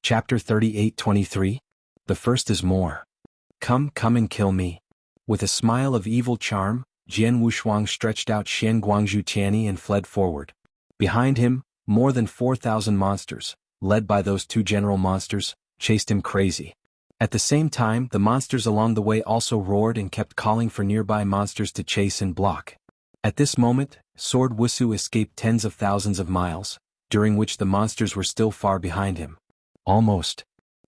Chapter 38-23. The first is more. Come and kill me. With a smile of evil charm, Jian Wushuang stretched out Xian Guangzhu Tianyi and fled forward. Behind him, more than 4,000 monsters, led by those two general monsters, chased him crazy. At the same time, the monsters along the way also roared and kept calling for nearby monsters to chase and block. At this moment, Sword Wuxia escaped tens of thousands of miles, during which the monsters were still far behind him. Almost.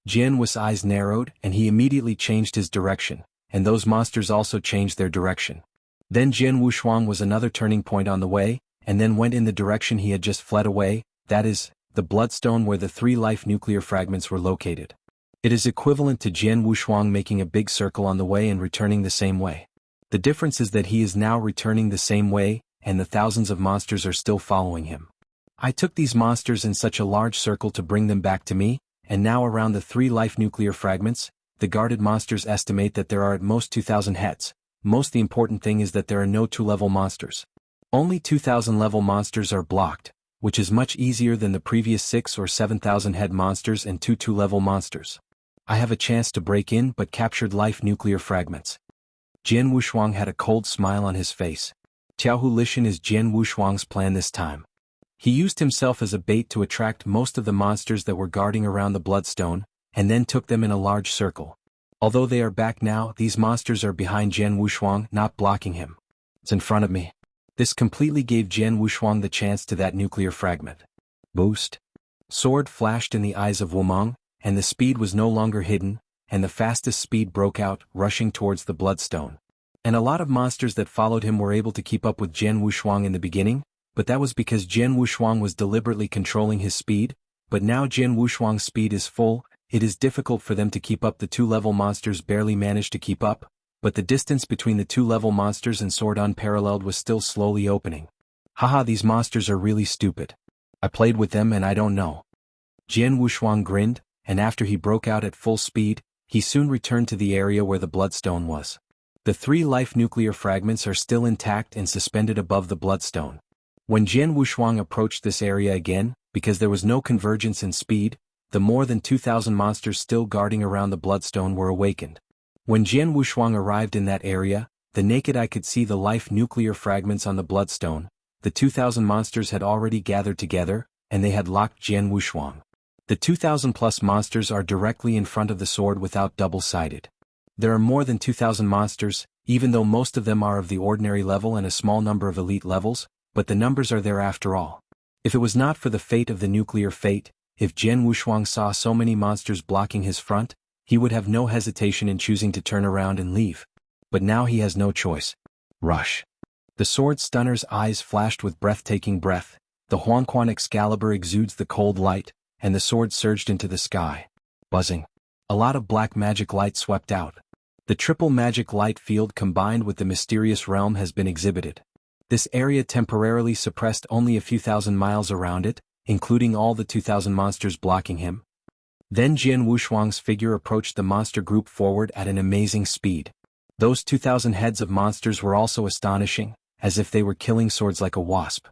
Jian Wu's eyes narrowed and he immediately changed his direction, and those monsters also changed their direction. Then Jian Wushuang was another turning point on the way, and then went in the direction he had just fled away, that is, the bloodstone where the 3 life nuclear fragments were located. It is equivalent to Jian Wushuang making a big circle on the way and returning the same way. The difference is that he is now returning the same way, and the thousands of monsters are still following him. I took these monsters in such a large circle to bring them back to me, and now around the 3 life nuclear fragments, the guarded monsters estimate that there are at most 2,000 heads. Most the important thing is that there are no 2-level monsters. Only 2,000 level monsters are blocked, which is much easier than the previous 6 or 7,000 head monsters and 2 2-level monsters. I have a chance to break in but captured life nuclear fragments. Jian Wushuang had a cold smile on his face. Jianghu Lishan is Jian Wushuang's plan this time. He used himself as a bait to attract most of the monsters that were guarding around the bloodstone, and then took them in a large circle. Although they are back now, these monsters are behind Jian Wushuang, not blocking him. It's in front of me. This completely gave Jian Wushuang the chance to that nuclear fragment. Boost. Sword flashed in the eyes of Wumeng, and the speed was no longer hidden, and the fastest speed broke out, rushing towards the bloodstone. And a lot of monsters that followed him were able to keep up with Jian Wushuang in the beginning, but that was because Jian Wushuang was deliberately controlling his speed, but now Jian Wushuang's speed is full. It is difficult for them to keep up. The 2-level monsters barely managed to keep up, but the distance between the 2-level monsters and Sword Unparalleled was still slowly opening. Haha, these monsters are really stupid. I played with them and I don't know. Jian Wushuang grinned, and after he broke out at full speed, he soon returned to the area where the bloodstone was. The 3 life nuclear fragments are still intact and suspended above the bloodstone. When Jian Wushuang approached this area again, because there was no convergence in speed, the more than 2,000 monsters still guarding around the bloodstone were awakened. When Jian Wushuang arrived in that area, the naked eye could see the life nuclear fragments on the bloodstone. The 2,000 monsters had already gathered together, and they had locked Jian Wushuang. The 2,000 plus monsters are directly in front of the sword without double-sided. There are more than 2,000 monsters, even though most of them are of the ordinary level and a small number of elite levels, but the numbers are there after all. If it was not for the fate of the nuclear fate, if Jian Wushuang saw so many monsters blocking his front, he would have no hesitation in choosing to turn around and leave. But now he has no choice. Rush. The sword stunner's eyes flashed with breathtaking breath, the Huangquan Excalibur exudes the cold light, and the sword surged into the sky. Buzzing. A lot of black magic light swept out. The triple magic light field combined with the mysterious realm has been exhibited. This area temporarily suppressed only a few thousand miles around it, including all the 2,000 monsters blocking him. Then Jian Wushuang's figure approached the monster group forward at an amazing speed. Those 2,000 heads of monsters were also astonishing, as if they were killing swords like a wasp.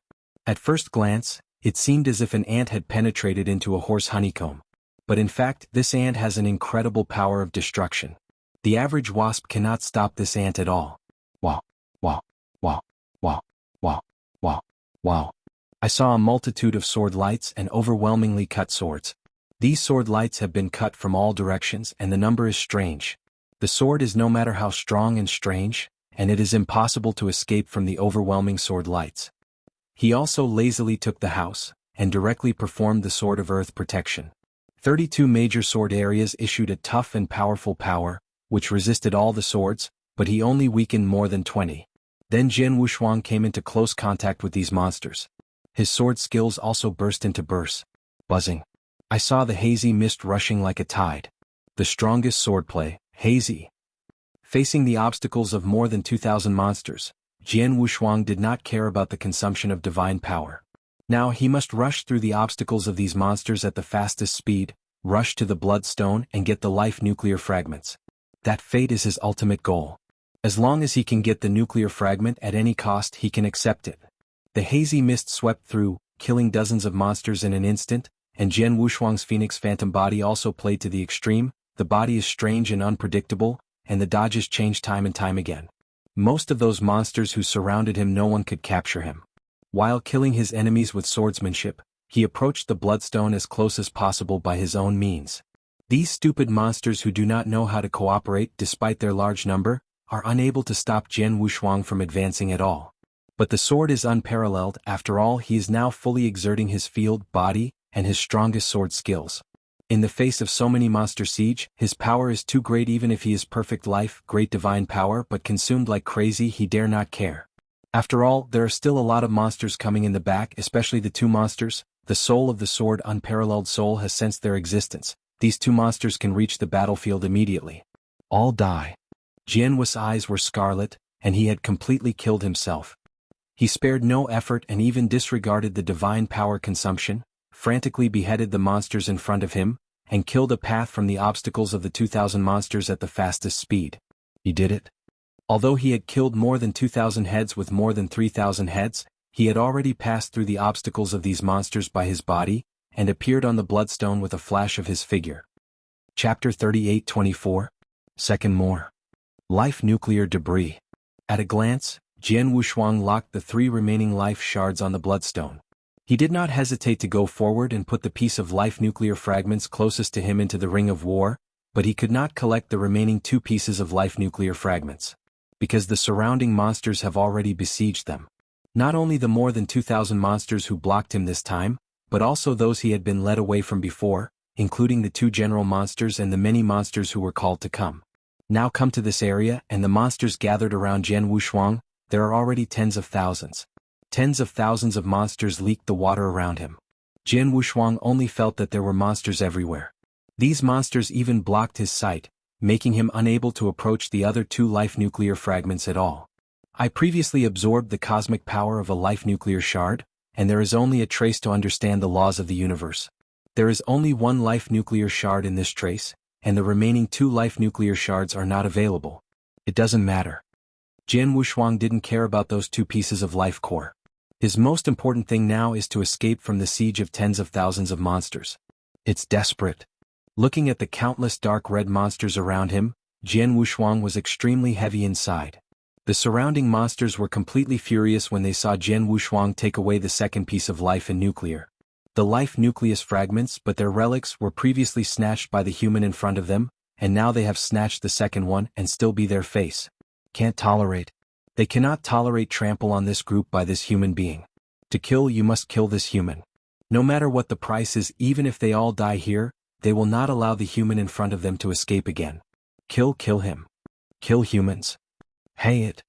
At first glance, it seemed as if an ant had penetrated into a horse honeycomb. But in fact, this ant has an incredible power of destruction. The average wasp cannot stop this ant at all. Wow, wow, wow, wow, wow, wow, wow. I saw a multitude of sword lights and overwhelmingly cut swords. These sword lights have been cut from all directions and the number is strange. The sword is no matter how strong and strange, and it is impossible to escape from the overwhelming sword lights. He also lazily took the house, and directly performed the Sword of Earth protection. 32 major sword areas issued a tough and powerful power, which resisted all the swords, but he only weakened more than 20. Then Jian Wushuang came into close contact with these monsters. His sword skills also burst into bursts. Buzzing. I saw the hazy mist rushing like a tide. The strongest swordplay, hazy. Facing the obstacles of more than 2,000 monsters, Jian Wushuang did not care about the consumption of divine power. Now he must rush through the obstacles of these monsters at the fastest speed, rush to the bloodstone and get the life nuclear fragments. That fate is his ultimate goal. As long as he can get the nuclear fragment at any cost, he can accept it. The hazy mist swept through, killing dozens of monsters in an instant, and Jian Wushuang's Phoenix Phantom body also played to the extreme. The body is strange and unpredictable, and the dodges change time and time again. Most of those monsters who surrounded him, no one could capture him. While killing his enemies with swordsmanship, he approached the Bloodstone as close as possible by his own means. These stupid monsters who do not know how to cooperate despite their large number, are unable to stop Jian Wushuang from advancing at all. But the sword is unparalleled. After all, he is now fully exerting his field, body, and his strongest sword skills. In the face of so many monster siege, his power is too great. Even if he is perfect life, great divine power, but consumed like crazy, he dare not care. After all, there are still a lot of monsters coming in the back, especially the two monsters. The soul of the sword, unparalleled soul, has sensed their existence. These two monsters can reach the battlefield immediately. All die. Jian Wu's eyes were scarlet, and he had completely killed himself. He spared no effort and even disregarded the divine power consumption, frantically beheaded the monsters in front of him, and killed a path from the obstacles of the 2,000 monsters at the fastest speed. He did it. Although he had killed more than 2,000 heads with more than 3,000 heads, he had already passed through the obstacles of these monsters by his body, and appeared on the Bloodstone with a flash of his figure. Chapter 38-24. Second more. Life nuclear debris. At a glance, Jian Wushuang locked the 3 remaining life shards on the Bloodstone. He did not hesitate to go forward and put the piece of life nuclear fragments closest to him into the ring of war, but he could not collect the remaining 2 pieces of life nuclear fragments, because the surrounding monsters have already besieged them. Not only the more than 2,000 monsters who blocked him this time, but also those he had been led away from before, including the 2 general monsters and the many monsters who were called to come. Now come to this area, and the monsters gathered around Jian Wushuang. There are already tens of thousands. Tens of thousands of monsters leaked the water around him. Jian Wushuang only felt that there were monsters everywhere. These monsters even blocked his sight, making him unable to approach the other 2 life nuclear fragments at all. I previously absorbed the cosmic power of a life nuclear shard, and there is only a trace to understand the laws of the universe. There is only 1 life nuclear shard in this trace, and the remaining 2 life nuclear shards are not available. It doesn't matter. Jian Wushuang didn't care about those 2 pieces of life core. His most important thing now is to escape from the siege of tens of thousands of monsters. It's desperate. Looking at the countless dark red monsters around him, Jian Wushuang was extremely heavy inside. The surrounding monsters were completely furious when they saw Jian Wushuang take away the second piece of life and nuclear. The life nucleus fragments, but their relics were previously snatched by the human in front of them, and now they have snatched the second one and still be their face. Can't tolerate. They cannot tolerate trample on this group by this human being. To kill, you must kill this human. No matter what the price is, even if they all die here, they will not allow the human in front of them to escape again. Kill him. Kill humans. Hey it.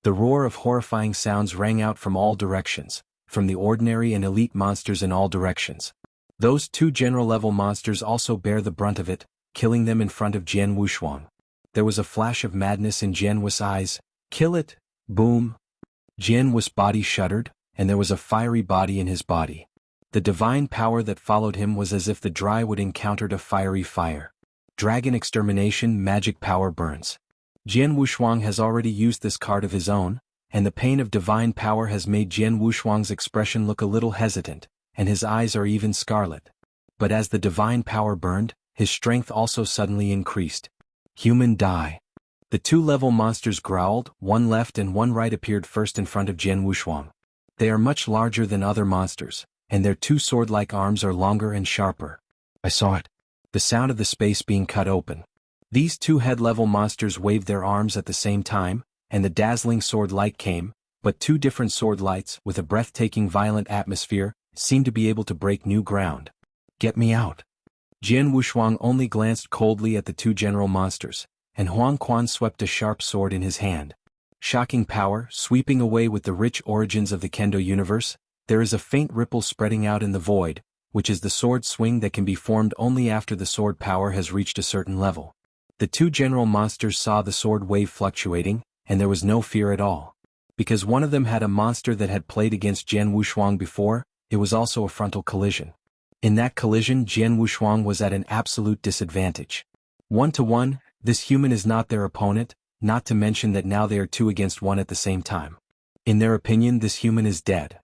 The roar of horrifying sounds rang out from all directions, from the ordinary and elite monsters in all directions. Those 2 general-level monsters also bear the brunt of it, killing them in front of Jian Wushuang. There was a flash of madness in Jian Wu's eyes. Kill it! Boom! Jian Wu's body shuddered, and there was a fiery body in his body. The divine power that followed him was as if the dry wood encountered a fiery fire. Dragon extermination, magic power burns. Jian Wushuang has already used this card of his own, and the pain of divine power has made Jian Wushuang's expression look a little hesitant, and his eyes are even scarlet. But as the divine power burned, his strength also suddenly increased. Human die. The 2-level monsters growled, 1 left and 1 right appeared first in front of Jian Wushuang. They are much larger than other monsters, and their 2 sword-like arms are longer and sharper. I saw it. The sound of the space being cut open. These 2 head-level monsters waved their arms at the same time, and the dazzling sword light came, but 2 different sword lights with a breathtaking violent atmosphere seemed to be able to break new ground. Get me out. Jian Wushuang only glanced coldly at the 2 general monsters, and Huang Quan swept a sharp sword in his hand. Shocking power, sweeping away with the rich origins of the Kendo universe. There is a faint ripple spreading out in the void, which is the sword swing that can be formed only after the sword power has reached a certain level. The 2 general monsters saw the sword wave fluctuating, and there was no fear at all. Because one of them had a monster that had played against Jian Wushuang before, it was also a frontal collision. In that collision, Jian Wushuang was at an absolute disadvantage. 1-to-1, this human is not their opponent, not to mention that now they are 2 against 1 at the same time. In their opinion, this human is dead.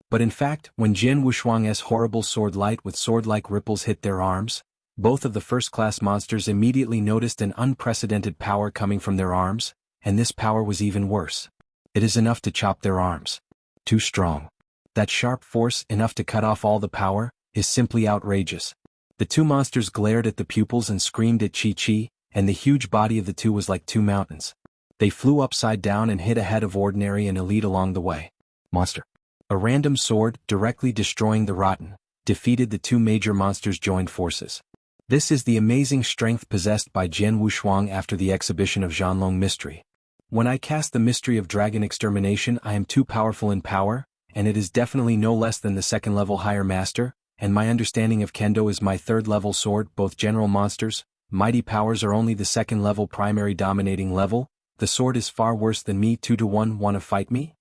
But in fact, when Jian Wushuang's horrible sword light with sword-like ripples hit their arms, both of the first-class monsters immediately noticed an unprecedented power coming from their arms, and this power was even worse. It is enough to chop their arms. Too strong. That sharp force, enough to cut off all the power, is simply outrageous. The two monsters glared at the pupils and screamed at Chi-Chi, and the huge body of the two was like two mountains. They flew upside down and hit ahead of ordinary and elite along the way. Monster. A random sword, directly destroying the rotten, defeated the two major monsters' joined forces. This is the amazing strength possessed by Jian Wushuang after the exhibition of Zhanlong Mystery. When I cast the Mystery of Dragon Extermination, I am too powerful in power, and it is definitely no less than the second-level higher master, and my understanding of Kendo is my third-level sword. Both general monsters, mighty powers are only the second-level primary dominating level. The sword is far worse than me. 2-1. Wanna fight me?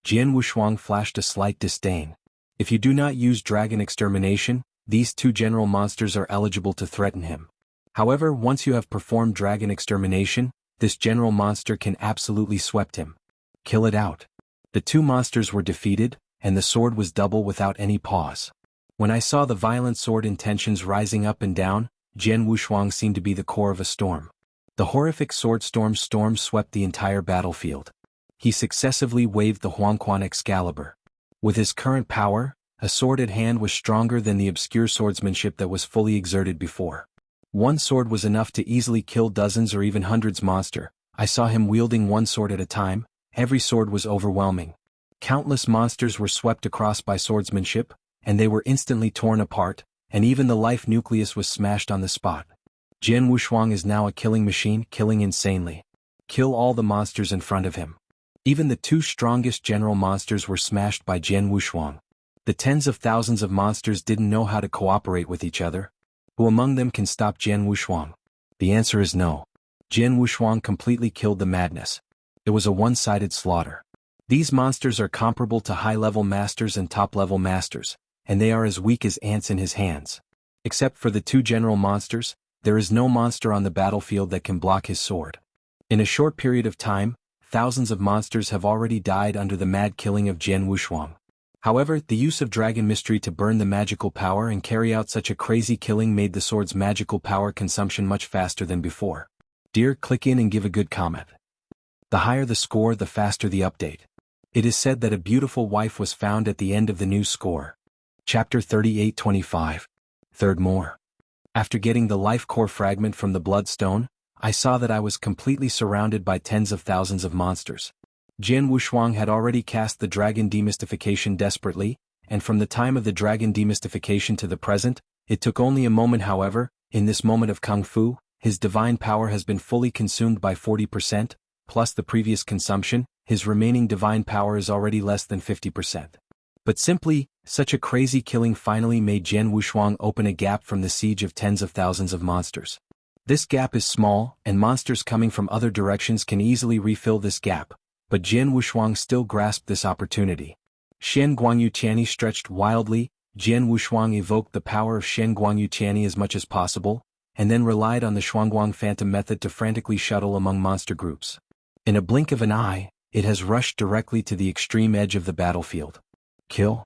Jian Wushuang flashed a slight disdain. If you do not use Dragon Extermination, these two general monsters are eligible to threaten him. However, once you have performed Dragon Extermination, this general monster can absolutely swept him. Kill it out. The two monsters were defeated, and the sword was double without any pause. When I saw the violent sword intentions rising up and down, Jian Wushuang seemed to be the core of a storm. The horrific sword storm swept the entire battlefield. He successively waved the Huangquan Excalibur. With his current power, a sword at hand was stronger than the obscure swordsmanship that was fully exerted before. One sword was enough to easily kill dozens or even hundreds monster. I saw him wielding one sword at a time. Every sword was overwhelming. Countless monsters were swept across by swordsmanship, and they were instantly torn apart, and even the life nucleus was smashed on the spot. Jian Wushuang is now a killing machine, killing insanely. Kill all the monsters in front of him. Even the two strongest general monsters were smashed by Jian Wushuang. The tens of thousands of monsters didn't know how to cooperate with each other. Who among them can stop Jian Wushuang? The answer is no. Jian Wushuang completely killed the madness. It was a one-sided slaughter. These monsters are comparable to high-level masters and top-level masters, and they are as weak as ants in his hands. Except for the two general monsters, there is no monster on the battlefield that can block his sword. In a short period of time, thousands of monsters have already died under the mad killing of Jian Wushuang. However, the use of Dragon Mystery to burn the magical power and carry out such a crazy killing made the sword's magical power consumption much faster than before. Dear, click in and give a good comment. The higher the score, the faster the update. It is said that a beautiful wife was found at the end of the new score. Chapter 38:25. Third more. After getting the life core fragment from the Bloodstone, I saw that I was completely surrounded by tens of thousands of monsters. Jian Wushuang had already cast the Dragon Demystification desperately, and from the time of the Dragon Demystification to the present, it took only a moment. However, in this moment of Kung Fu, his divine power has been fully consumed by 40%, plus the previous consumption. His remaining divine power is already less than 50%. But simply, such a crazy killing finally made Jian Wushuang open a gap from the siege of tens of thousands of monsters. This gap is small, and monsters coming from other directions can easily refill this gap, but Jian Wushuang still grasped this opportunity. Shen Guangyu Tianyi stretched wildly. Jian Wushuang evoked the power of Shen Guangyu Tianyi as much as possible, and then relied on the Shuangguang Phantom method to frantically shuttle among monster groups. In a blink of an eye, it has rushed directly to the extreme edge of the battlefield. Kill.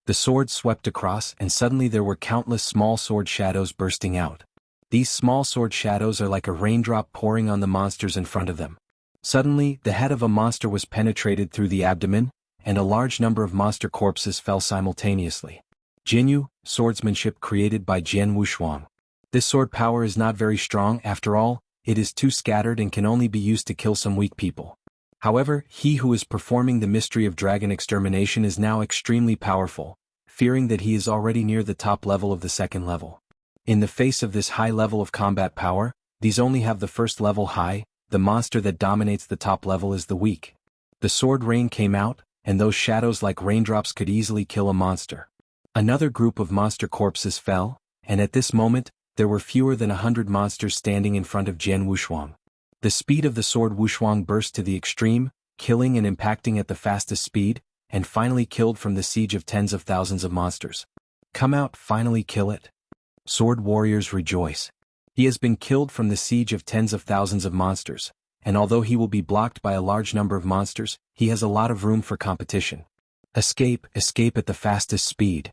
The sword swept across, and suddenly there were countless small sword shadows bursting out. These small sword shadows are like a raindrop pouring on the monsters in front of them. Suddenly, the head of a monster was penetrated through the abdomen, and a large number of monster corpses fell simultaneously. Jianghu, swordsmanship created by Jian Wushuang. This sword power is not very strong. After all, it is too scattered and can only be used to kill some weak people. However, he who is performing the mystery of dragon extermination is now extremely powerful, fearing that he is already near the top level of the second level. In the face of this high level of combat power, these only have the first level high. The monster that dominates the top level is the weak. The sword rain came out, and those shadows like raindrops could easily kill a monster. Another group of monster corpses fell, and at this moment, there were fewer than 100 monsters standing in front of Jian Wushuang. The speed of the sword Wushuang burst to the extreme, killing and impacting at the fastest speed, and finally killed from the siege of tens of thousands of monsters. Come out, finally kill it. Sword warriors rejoice. He has been killed from the siege of tens of thousands of monsters, and although he will be blocked by a large number of monsters, he has a lot of room for competition. Escape, escape at the fastest speed.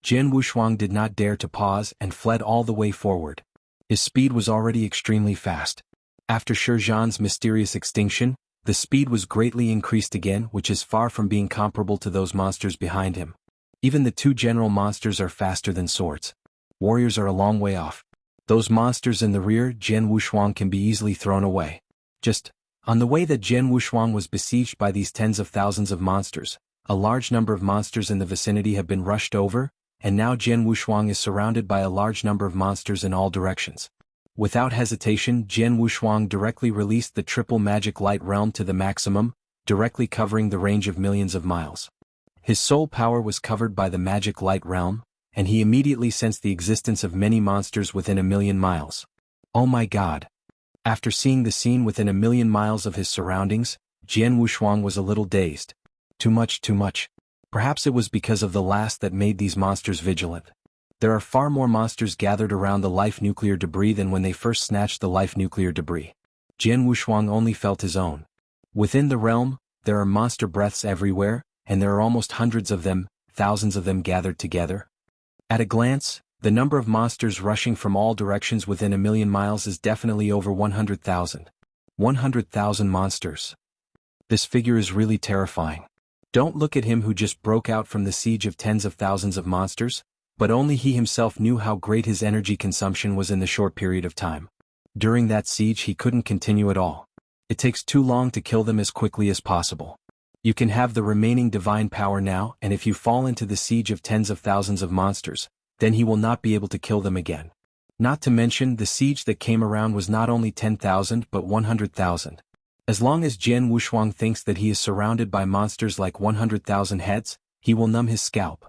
Jian Wushuang did not dare to pause and fled all the way forward. His speed was already extremely fast. After Shizhan's mysterious extinction, the speed was greatly increased again, which is far from being comparable to those monsters behind him. Even the two general monsters are faster than swords. Warriors are a long way off. Those monsters in the rear, Jian Wushuang can be easily thrown away. Just on the way that Jian Wushuang was besieged by these tens of thousands of monsters, a large number of monsters in the vicinity have been rushed over, and now Jian Wushuang is surrounded by a large number of monsters in all directions. Without hesitation, Jian Wushuang directly released the triple magic light realm to the maximum, directly covering the range of millions of miles. His soul power was covered by the magic light realm, and he immediately sensed the existence of many monsters within 1,000,000 miles. Oh my God! After seeing the scene within 1,000,000 miles of his surroundings, Jian Wushuang was a little dazed. Too much, too much. Perhaps it was because of the last that made these monsters vigilant. There are far more monsters gathered around the life nuclear debris than when they first snatched the life nuclear debris. Jian Wushuang only felt his own. Within the realm, there are monster breaths everywhere, and there are almost hundreds of them, thousands of them gathered together. At a glance, the number of monsters rushing from all directions within 1,000,000 miles is definitely over 100,000. 100,000 monsters. This figure is really terrifying. Don't look at him who just broke out from the siege of tens of thousands of monsters, but only he himself knew how great his energy consumption was in the short period of time. During that siege he couldn't continue at all. It takes too long to kill them as quickly as possible. You can have the remaining divine power now, and if you fall into the siege of tens of thousands of monsters, then he will not be able to kill them again. Not to mention, the siege that came around was not only 10,000 but 100,000. As long as Jian Wushuang thinks that he is surrounded by monsters like 100,000 heads, he will numb his scalp.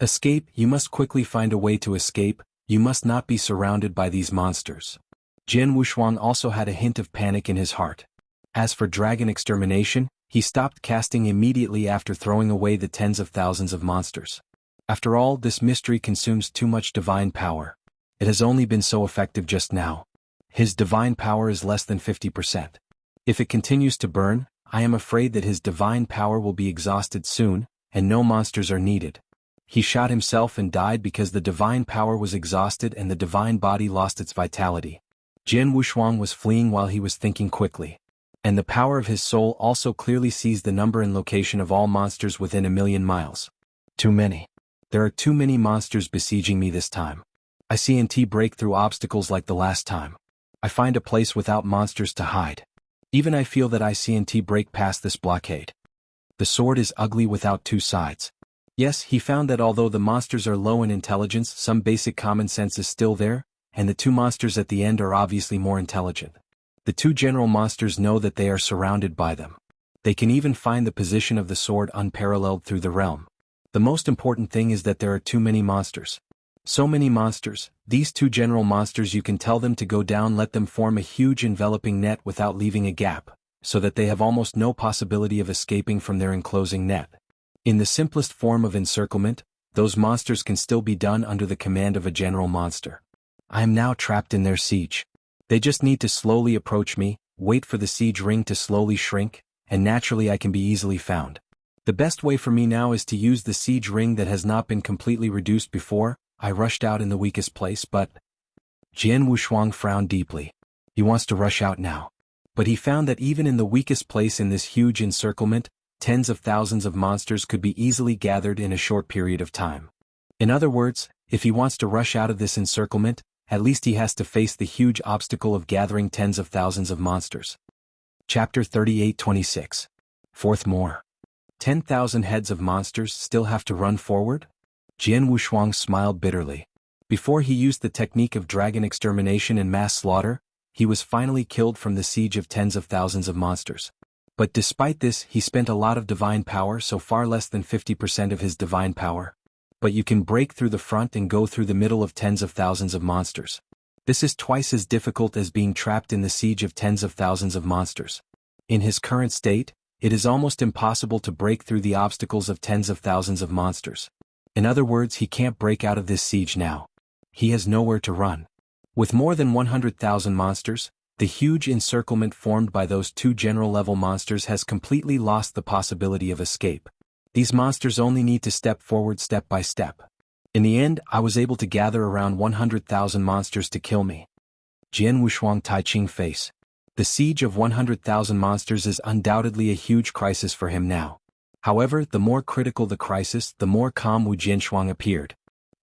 Escape, you must quickly find a way to escape, you must not be surrounded by these monsters. Jian Wushuang also had a hint of panic in his heart. As for dragon extermination, he stopped casting immediately after throwing away the tens of thousands of monsters. After all, this mystery consumes too much divine power. It has only been so effective just now. His divine power is less than 50%. If it continues to burn, I am afraid that his divine power will be exhausted soon, and no monsters are needed. He shot himself and died because the divine power was exhausted and the divine body lost its vitality. Jian Wushuang was fleeing while he was thinking quickly. And the power of his soul also clearly sees the number and location of all monsters within 1,000,000 miles. Too many. There are too many monsters besieging me this time. I can't break through obstacles like the last time. I find a place without monsters to hide. Even I feel that I can't break past this blockade. The sword is ugly without two sides. Yes, he found that although the monsters are low in intelligence, some basic common sense is still there, and the two monsters at the end are obviously more intelligent. The two general monsters know that they are surrounded by them. They can even find the position of the sword unparalleled through the realm. The most important thing is that there are too many monsters. So many monsters, these two general monsters, you can tell them to go down, let them form a huge enveloping net without leaving a gap, so that they have almost no possibility of escaping from their enclosing net. In the simplest form of encirclement, those monsters can still be done under the command of a general monster. I am now trapped in their siege. They just need to slowly approach me, wait for the siege ring to slowly shrink, and naturally I can be easily found. The best way for me now is to use the siege ring that has not been completely reduced before. I rushed out in the weakest place, but... Jian Wushuang frowned deeply. He wants to rush out now. But he found that even in the weakest place in this huge encirclement, tens of thousands of monsters could be easily gathered in a short period of time. In other words, if he wants to rush out of this encirclement, at least he has to face the huge obstacle of gathering tens of thousands of monsters. Chapter 38-26. Fourth more. 10,000 heads of monsters still have to run forward? Jian Wushuang smiled bitterly. Before he used the technique of dragon extermination and mass slaughter, he was finally killed from the siege of tens of thousands of monsters. But despite this, he spent a lot of divine power, so far less than 50% of his divine power. But you can break through the front and go through the middle of tens of thousands of monsters. This is twice as difficult as being trapped in the siege of tens of thousands of monsters. In his current state, it is almost impossible to break through the obstacles of tens of thousands of monsters. In other words, he can't break out of this siege now. He has nowhere to run. With more than 100,000 monsters, the huge encirclement formed by those two general-level monsters has completely lost the possibility of escape. These monsters only need to step forward step by step. In the end, I was able to gather around 100,000 monsters to kill me. Jian Wushuang Taiqing face. The siege of 100,000 monsters is undoubtedly a huge crisis for him now. However, the more critical the crisis, the more calm Wu Jianshuang appeared.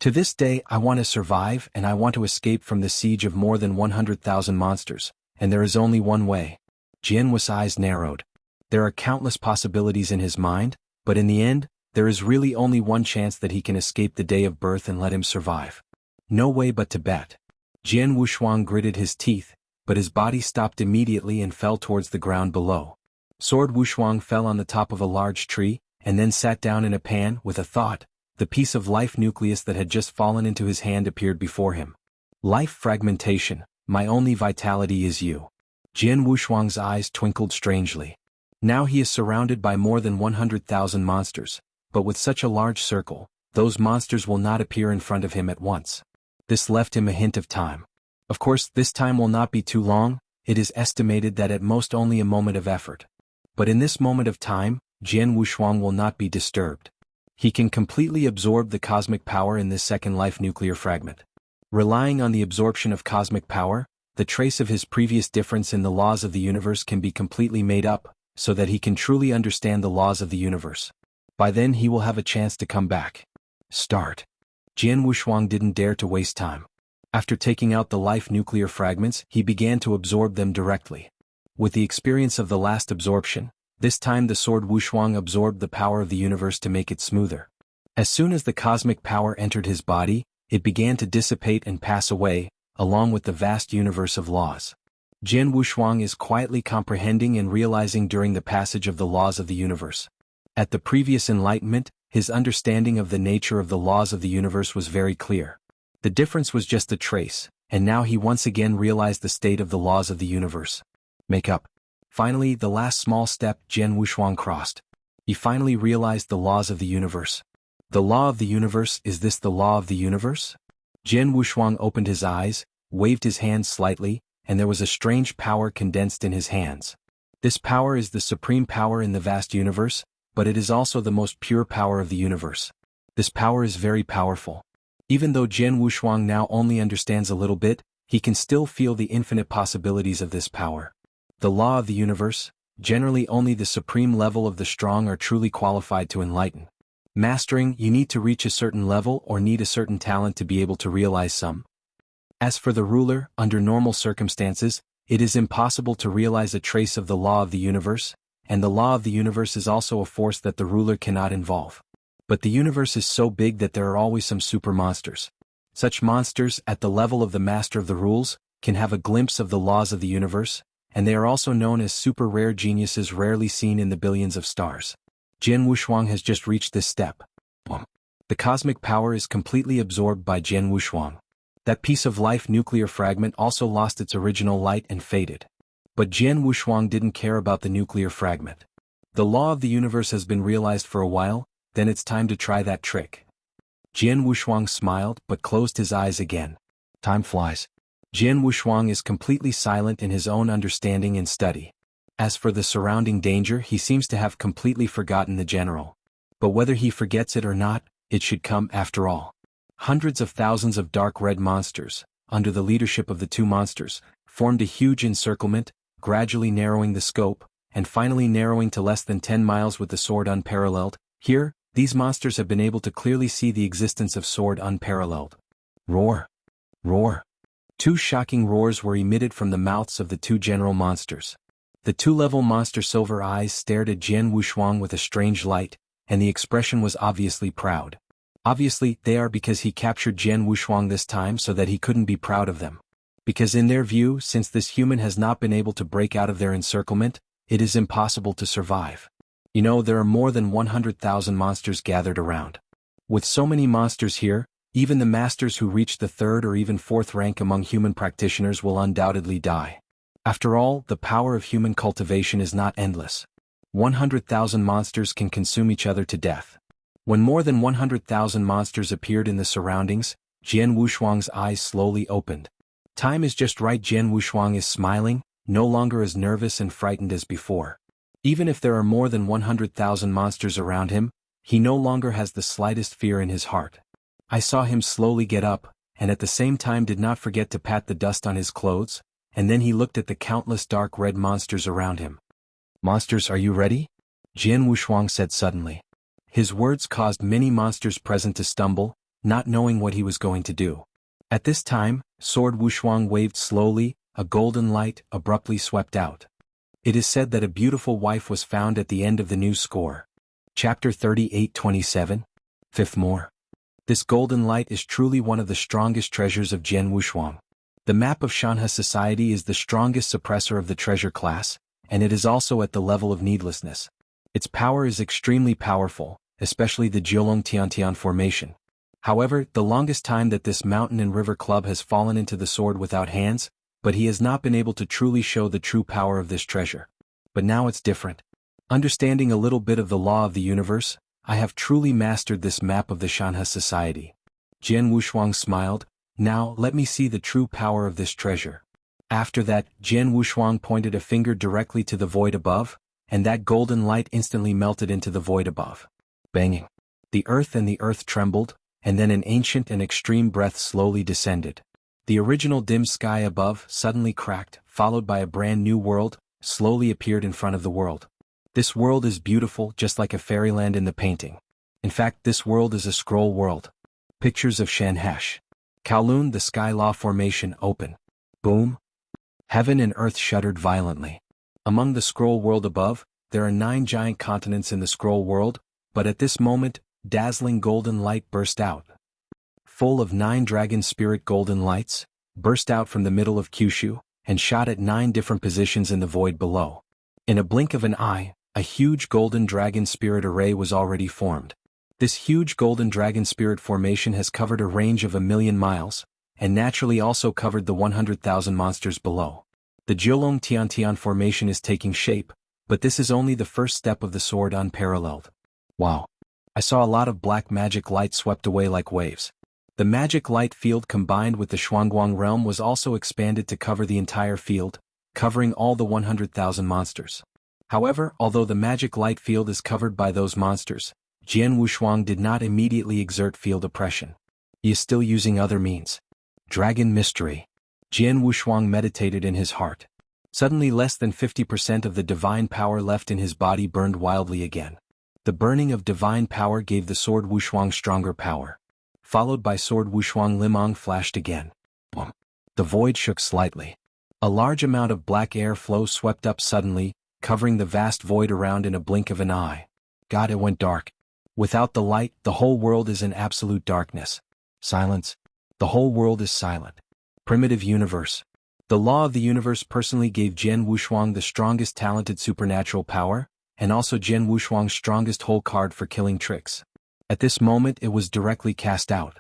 To this day, I want to survive and I want to escape from the siege of more than 100,000 monsters, and there is only one way. Jian Wu's eyes narrowed. There are countless possibilities in his mind, but in the end, there is really only one chance that he can escape the day of birth and let him survive. No way but to bet. Jian Wushuang gritted his teeth, but his body stopped immediately and fell towards the ground below. Sword Wushuang fell on the top of a large tree, and then sat down in a pan with a thought. The piece of life nucleus that had just fallen into his hand appeared before him. Life fragmentation, my only vitality is you. Jian Wushuang's eyes twinkled strangely. Now he is surrounded by more than 100,000 monsters, but with such a large circle, those monsters will not appear in front of him at once. This left him a hint of time. Of course, this time will not be too long, it is estimated that at most only a moment of effort. But in this moment of time, Jian Wushuang will not be disturbed. He can completely absorb the cosmic power in this second life nuclear fragment. Relying on the absorption of cosmic power, the trace of his previous difference in the laws of the universe can be completely made up, so that he can truly understand the laws of the universe. By then he will have a chance to come back. Start. Jian Wushuang didn't dare to waste time. After taking out the life nuclear fragments, he began to absorb them directly. With the experience of the last absorption, this time the sword Wushuang absorbed the power of the universe to make it smoother. As soon as the cosmic power entered his body, it began to dissipate and pass away, along with the vast universe of laws. Jian Wushuang is quietly comprehending and realizing during the passage of the laws of the universe. At the previous enlightenment, his understanding of the nature of the laws of the universe was very clear. The difference was just a trace, and now he once again realized the state of the laws of the universe. Make up. Finally, the last small step Jian Wushuang crossed. He finally realized the laws of the universe. The law of the universe, is this the law of the universe? Jian Wushuang opened his eyes, waved his hands slightly, and there was a strange power condensed in his hands. This power is the supreme power in the vast universe, but it is also the most pure power of the universe. This power is very powerful. Even though Jian Wushuang now only understands a little bit, he can still feel the infinite possibilities of this power. The law of the universe, generally only the supreme level of the strong are truly qualified to enlighten. Mastering, you need to reach a certain level or need a certain talent to be able to realize some. As for the ruler, under normal circumstances, it is impossible to realize a trace of the law of the universe, and the law of the universe is also a force that the ruler cannot involve. But the universe is so big that there are always some super monsters. Such monsters, at the level of the master of the rules, can have a glimpse of the laws of the universe, and they are also known as super rare geniuses rarely seen in the billions of stars. Jian Wushuang has just reached this step. The cosmic power is completely absorbed by Jian Wushuang. That piece of life nuclear fragment also lost its original light and faded. But Jian Wushuang didn't care about the nuclear fragment. The law of the universe has been realized for a while, then it's time to try that trick. Jian Wushuang smiled but closed his eyes again. Time flies. Jian Wushuang is completely silent in his own understanding and study. As for the surrounding danger, he seems to have completely forgotten the general. But whether he forgets it or not, it should come after all. Hundreds of thousands of dark red monsters, under the leadership of the two monsters, formed a huge encirclement, gradually narrowing the scope, and finally narrowing to less than 10 miles with the sword unparalleled. Here, these monsters have been able to clearly see the existence of sword unparalleled. Roar! Roar! Two shocking roars were emitted from the mouths of the two general monsters. The two-level monster silver eyes stared at Jian Wushuang with a strange light, and the expression was obviously proud. Obviously, they are because he captured Jian Wushuang this time so that he couldn't be proud of them. Because in their view, since this human has not been able to break out of their encirclement, it is impossible to survive. You know, there are more than 100,000 monsters gathered around. With so many monsters here, even the masters who reach the third or even fourth rank among human practitioners will undoubtedly die. After all, the power of human cultivation is not endless. 100,000 monsters can consume each other to death. When more than 100,000 monsters appeared in the surroundings, Jian Wushuang's eyes slowly opened. Time is just right. Jian Wushuang is smiling, no longer as nervous and frightened as before. Even if there are more than 100,000 monsters around him, He no longer has the slightest fear in his heart. I saw him slowly get up, and at the same time did not forget to pat the dust on his clothes, and then he looked at the countless dark red monsters around him. "Monsters, are you ready?" Jian Wushuang said suddenly. His words caused many monsters present to stumble, not knowing what he was going to do. At this time, Sword Wushuang waved slowly, a golden light abruptly swept out. It is said that a beautiful wife was found at the end of the new score. Chapter 38:27. Fifth more. This golden light is truly one of the strongest treasures of Jian Wushuang. The map of Shanhe society is the strongest suppressor of the treasure class, and it is also at the level of needlessness. Its power is extremely powerful, especially the Jiolong Tiantian formation. However, the longest time that this mountain and river club has fallen into the sword without hands, but he has not been able to truly show the true power of this treasure. But now it's different. Understanding a little bit of the law of the universe, I have truly mastered this map of the Shanhe society. Jian Wushuang smiled. "Now let me see the true power of this treasure." After that, Jian Wushuang pointed a finger directly to the void above, and that golden light instantly melted into the void above. Banging. The earth trembled, and then an ancient and extreme breath slowly descended. The original dim sky above suddenly cracked, followed by a brand new world, slowly appeared in front of the world. This world is beautiful just like a fairyland in the painting. In fact, this world is a scroll world. Pictures of Shanhesh. Kowloon, the sky law formation open. Boom. Heaven and earth shuddered violently. Among the scroll world above, there are 9 giant continents in the scroll world, but at this moment, dazzling golden light burst out. Full of 9 dragon spirit golden lights, burst out from the middle of Kyushu, and shot at 9 different positions in the void below. In a blink of an eye, a huge golden dragon spirit array was already formed. This huge golden dragon spirit formation has covered a range of 1,000,000 miles, and naturally also covered the 100,000 monsters below. The Jiolong Tiantian formation is taking shape, but this is only the first step of the sword unparalleled. Wow. I saw a lot of black magic light swept away like waves. The magic light field combined with the Shuangguang realm was also expanded to cover the entire field, covering all the 100,000 monsters. However, although the magic light field is covered by those monsters, Jian Wushuang did not immediately exert field oppression. He is still using other means. Dragon mystery. Jian Wushuang meditated in his heart. Suddenly less than 50% of the divine power left in his body burned wildly again. The burning of divine power gave the sword Wushuang stronger power. Followed by sword Wushuang Limang flashed again. Boom. The void shook slightly. A large amount of black air flow swept up suddenly, covering the vast void around in a blink of an eye. God, it went dark. Without the light, the whole world is in absolute darkness. Silence. The whole world is silent. Primitive universe. The law of the universe personally gave Jian Wushuang the strongest talented supernatural power, and also Jian Wushuang's strongest whole card for killing tricks. At this moment it was directly cast out.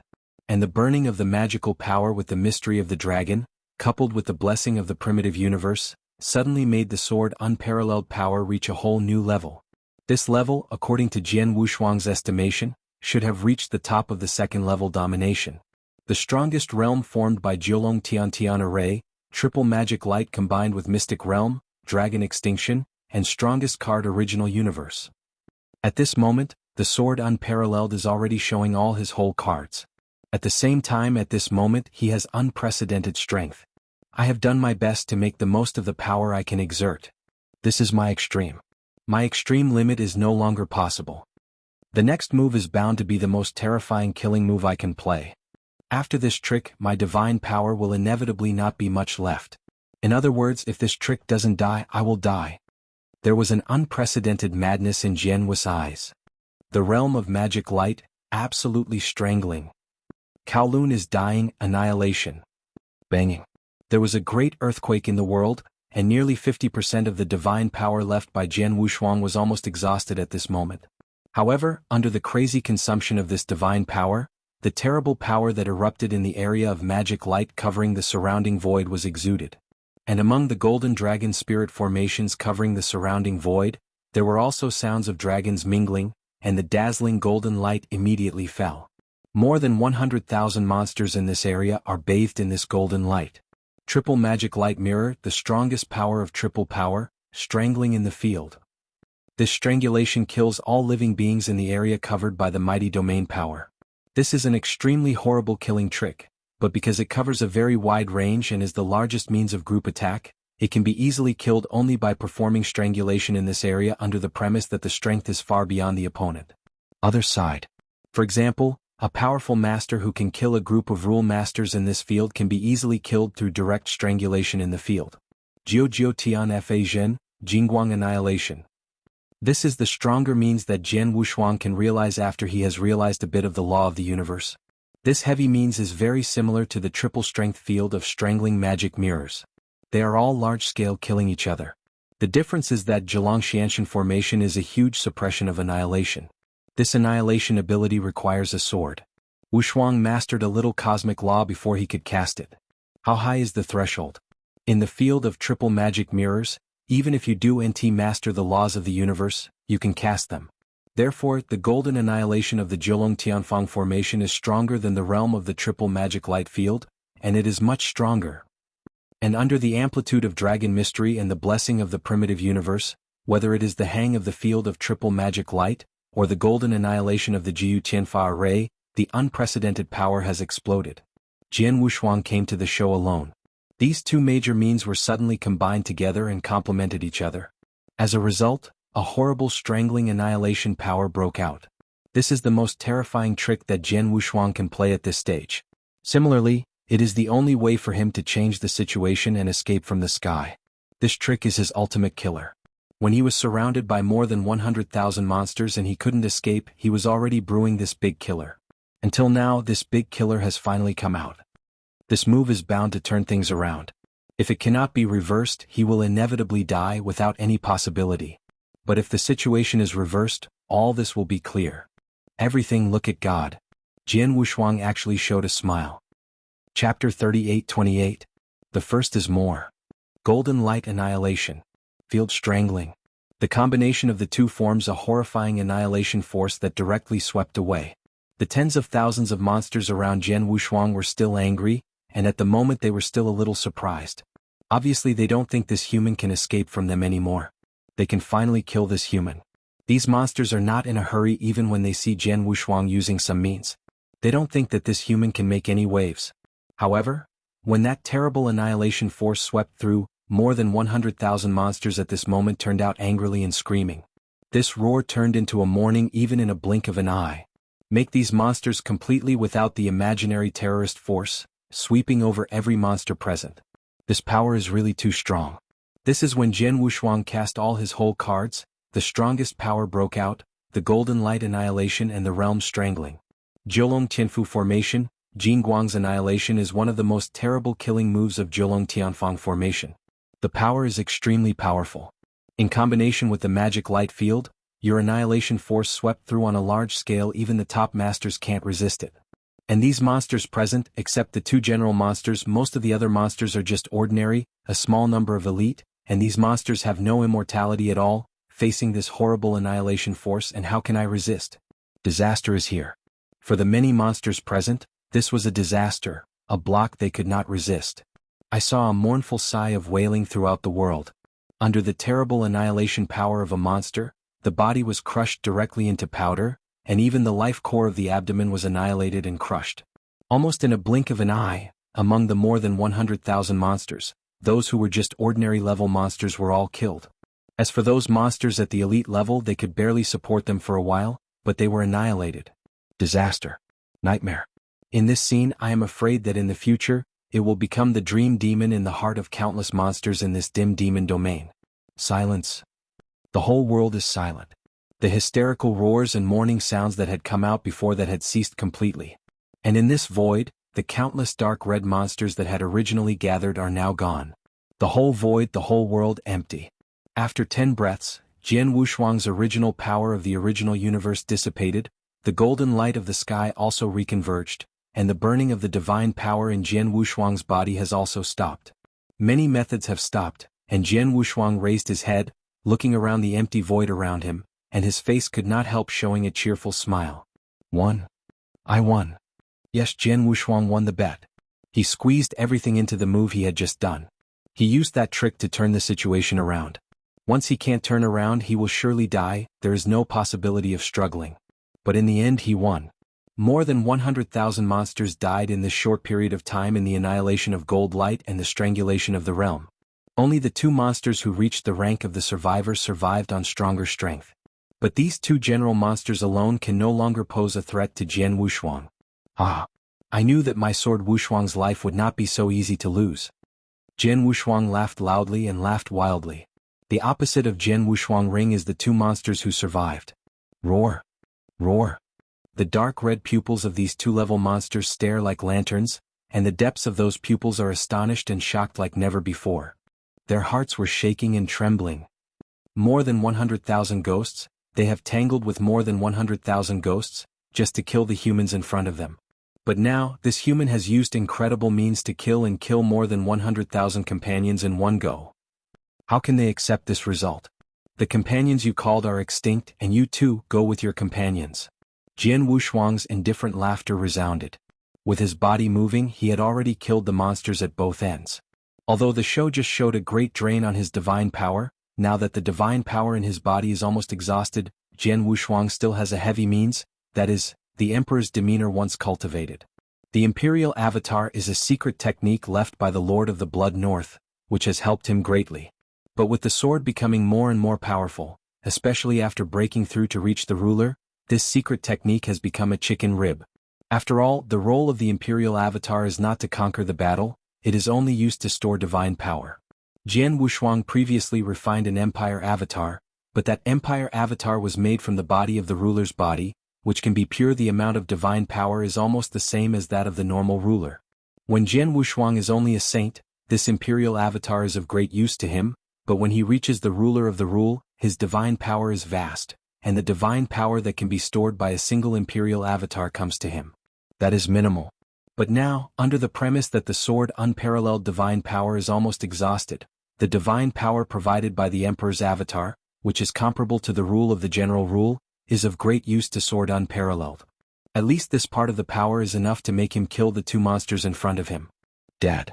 And the burning of the magical power with the mystery of the dragon, coupled with the blessing of the primitive universe, suddenly made the sword unparalleled power reach a whole new level. This level, according to Jian Wushuang's estimation, should have reached the top of the second level domination. The strongest realm formed by Jiolong Tiantian array, triple magic light combined with mystic realm, dragon extinction, and strongest card original universe. At this moment, the sword unparalleled is already showing all his whole cards. At the same time at this moment he has unprecedented strength. I have done my best to make the most of the power I can exert. This is my extreme. My extreme limit is no longer possible. The next move is bound to be the most terrifying killing move I can play. After this trick, my divine power will inevitably not be much left. In other words, if this trick doesn't die, I will die. There was an unprecedented madness in Jian Wu's eyes. The realm of magic light, absolutely strangling. Kowloon is dying, annihilation. Banging. There was a great earthquake in the world, and nearly 50% of the divine power left by Jian Wushuang was almost exhausted at this moment. However, under the crazy consumption of this divine power, the terrible power that erupted in the area of magic light covering the surrounding void was exuded. And among the golden dragon spirit formations covering the surrounding void, there were also sounds of dragons mingling, and the dazzling golden light immediately fell. More than 100,000 monsters in this area are bathed in this golden light. Triple magic light mirror, the strongest power of triple power, strangling in the field. This strangulation kills all living beings in the area covered by the mighty domain power. This is an extremely horrible killing trick, but because it covers a very wide range and is the largest means of group attack, it can be easily killed only by performing strangulation in this area under the premise that the strength is far beyond the opponent. Other side. For example, a powerful master who can kill a group of rule masters in this field can be easily killed through direct strangulation in the field. Jiu Tian Fa Zhen, Jingguang Annihilation. This is the stronger means that Jian Wushuang can realize after he has realized a bit of the law of the universe. This heavy means is very similar to the triple strength field of strangling magic mirrors. They are all large-scale killing each other. The difference is that Zhelang-Xianshan formation is a huge suppression of annihilation. This annihilation ability requires a sword. Wushuang mastered a little cosmic law before he could cast it. How high is the threshold? In the field of triple magic mirrors, even if you do master the laws of the universe, you can cast them. Therefore, the golden annihilation of the Zhelang Tianfang formation is stronger than the realm of the triple magic light field, and it is much stronger. And under the amplitude of dragon mystery and the blessing of the primitive universe, whether it is the hang of the field of triple magic light, or the golden annihilation of the Jiu Tianfa array, the unprecedented power has exploded. Jian Wushuang came to the show alone. These two major means were suddenly combined together and complemented each other. As a result, a horrible strangling annihilation power broke out. This is the most terrifying trick that Jian Wushuang can play at this stage. Similarly, it is the only way for him to change the situation and escape from the sky. This trick is his ultimate killer. When he was surrounded by more than 100,000 monsters and he couldn't escape, he was already brewing this big killer. Until now, this big killer has finally come out. This move is bound to turn things around. If it cannot be reversed, he will inevitably die without any possibility. But if the situation is reversed, all this will be clear. Everything look at God. Jian Wushuang actually showed a smile. Chapter 38-28. The first is more. Golden Light Annihilation. Field Strangling. The combination of the two forms a horrifying annihilation force that directly swept away. The tens of thousands of monsters around Jian Wushuang were still angry, and at the moment they were still a little surprised. Obviously they don't think this human can escape from them anymore. They can finally kill this human. These monsters are not in a hurry even when they see Jian Wushuang using some means. They don't think that this human can make any waves. However, when that terrible annihilation force swept through, more than 100,000 monsters at this moment turned out angrily and screaming. This roar turned into a mourning even in a blink of an eye. Make these monsters completely without the imaginary terrorist force, sweeping over every monster present. This power is really too strong. This is when Jian Wushuang cast all his whole cards, the strongest power broke out, the Golden Light Annihilation and the Realm Strangling. Zheolong Tianfu Formation, Jingguang's Annihilation is one of the most terrible killing moves of Zheolong Tianfang Formation. The power is extremely powerful. In combination with the magic light field, your annihilation force swept through on a large scale, even the top masters can't resist it. And these monsters present, except the two general monsters, most of the other monsters are just ordinary, a small number of elite, and these monsters have no immortality at all, facing this horrible annihilation force, and how can I resist? Disaster is here. For the many monsters present, this was a disaster, a block they could not resist. I saw a mournful sigh of wailing throughout the world. Under the terrible annihilation power of a monster, the body was crushed directly into powder, and even the life core of the abdomen was annihilated and crushed. Almost in a blink of an eye, among the more than 100,000 monsters, those who were just ordinary level monsters were all killed. As for those monsters at the elite level, they could barely support them for a while, but they were annihilated. Disaster. Nightmare. In this scene, I am afraid that in the future, it will become the dream demon in the heart of countless monsters in this dim demon domain. Silence. The whole world is silent. The hysterical roars and mourning sounds that had come out before that had ceased completely. And in this void, the countless dark red monsters that had originally gathered are now gone. The whole void, the whole world empty. After 10 breaths, Jian Wushuang's original power of the original universe dissipated, the golden light of the sky also reconverged, and the burning of the divine power in Jian Wushuang's body has also stopped. Many methods have stopped, and Jian Wushuang raised his head, looking around the empty void around him, and his face could not help showing a cheerful smile. Won. I won. Yes, Jian Wushuang won the bet. He squeezed everything into the move he had just done. He used that trick to turn the situation around. Once he can't turn around, he will surely die. There is no possibility of struggling. But in the end he won. More than 100,000 monsters died in this short period of time in the annihilation of Gold Light and the strangulation of the realm. Only the 2 monsters who reached the rank of the survivors survived on stronger strength. But these 2 general monsters alone can no longer pose a threat to Jian Wushuang. Ah! I knew that my sword Wushuang's life would not be so easy to lose. Jian Wushuang laughed loudly and laughed wildly. The opposite of Jian Wushuang Ring is the 2 monsters who survived. Roar! Roar! The dark red pupils of these 2-level monsters stare like lanterns, and the depths of those pupils are astonished and shocked like never before. Their hearts were shaking and trembling. More than 100,000 ghosts, they have tangled with more than 100,000 ghosts, just to kill the humans in front of them. But now, this human has used incredible means to kill more than 100,000 companions in one go. How can they accept this result? The companions you called are extinct, and you too go with your companions. Jian Wushuang's indifferent laughter resounded. With his body moving, he had already killed the monsters at both ends. Although the show just showed a great drain on his divine power, now that the divine power in his body is almost exhausted, Jian Wushuang still has a heavy means, that is, the Emperor's demeanor once cultivated. The Imperial Avatar is a secret technique left by the Lord of the Blood North, which has helped him greatly. But with the sword becoming more and more powerful, especially after breaking through to reach the ruler, this secret technique has become a chicken rib. After all, the role of the Imperial Avatar is not to conquer the battle, it is only used to store divine power. Jian Wushuang previously refined an Empire Avatar, but that Empire Avatar was made from the body of the ruler's body, which can be pure. The amount of divine power is almost the same as that of the normal ruler. When Jian Wushuang is only a saint, this Imperial Avatar is of great use to him, but when he reaches the ruler of the rule, his divine power is vast, and the divine power that can be stored by a single Imperial Avatar comes to him. That is minimal. But now, under the premise that the sword unparalleled divine power is almost exhausted, the divine power provided by the Emperor's Avatar, which is comparable to the rule of the general rule, is of great use to sword unparalleled. At least this part of the power is enough to make him kill the 2 monsters in front of him. Dead.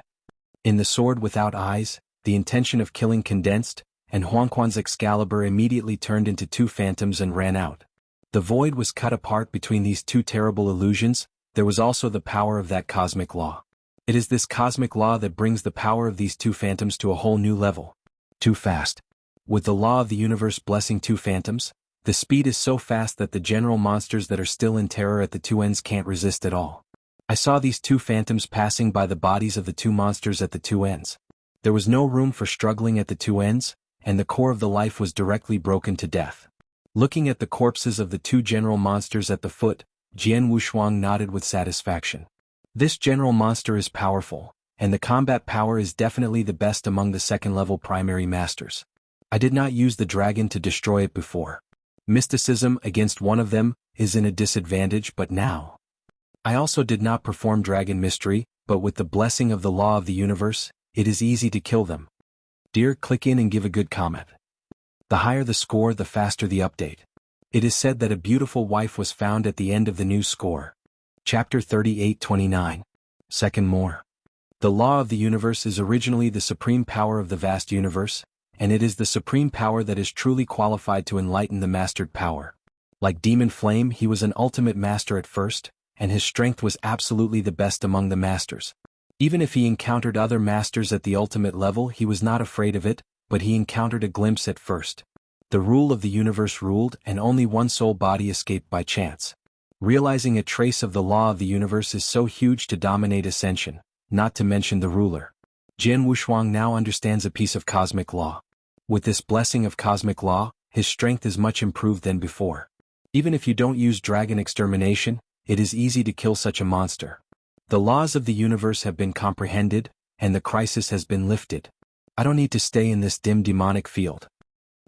In the sword without eyes, the intention of killing condensed, and Huangquan's Excalibur immediately turned into 2 phantoms and ran out. The void was cut apart between these 2 terrible illusions. There was also the power of that cosmic law. It is this cosmic law that brings the power of these 2 phantoms to a whole new level. Too fast. With the law of the universe blessing 2 phantoms, the speed is so fast that the general monsters that are still in terror at the 2 ends can't resist at all. I saw these 2 phantoms passing by the bodies of the 2 monsters at the 2 ends. There was no room for struggling at the 2 ends, and the core of the life was directly broken to death. Looking at the corpses of the 2 general monsters at the foot, Jian Wushuang nodded with satisfaction. This general monster is powerful, and the combat power is definitely the best among the 2nd-level primary masters. I did not use the dragon to destroy it before. Mysticism against one of them is in a disadvantage, but now. I also did not perform dragon mystery, but with the blessing of the law of the universe, it is easy to kill them. Dear, click in and give a good comment. The higher the score, the faster the update. It is said that a beautiful wife was found at the end of the new score. Chapter 38:29. Second more. The law of the universe is originally the supreme power of the vast universe, and it is the supreme power that is truly qualified to enlighten the mastered power. Like Demon Flame, he was an ultimate master at first, and his strength was absolutely the best among the masters. Even if he encountered other masters at the ultimate level, he was not afraid of it, but he encountered a glimpse at first. The rule of the universe ruled, and only one soul body escaped by chance. Realizing a trace of the law of the universe is so huge to dominate ascension, not to mention the ruler. Jian Wushuang now understands a piece of cosmic law. With this blessing of cosmic law, his strength is much improved than before. Even if you don't use dragon extermination, it is easy to kill such a monster. The laws of the universe have been comprehended, and the crisis has been lifted. I don't need to stay in this dim demonic field.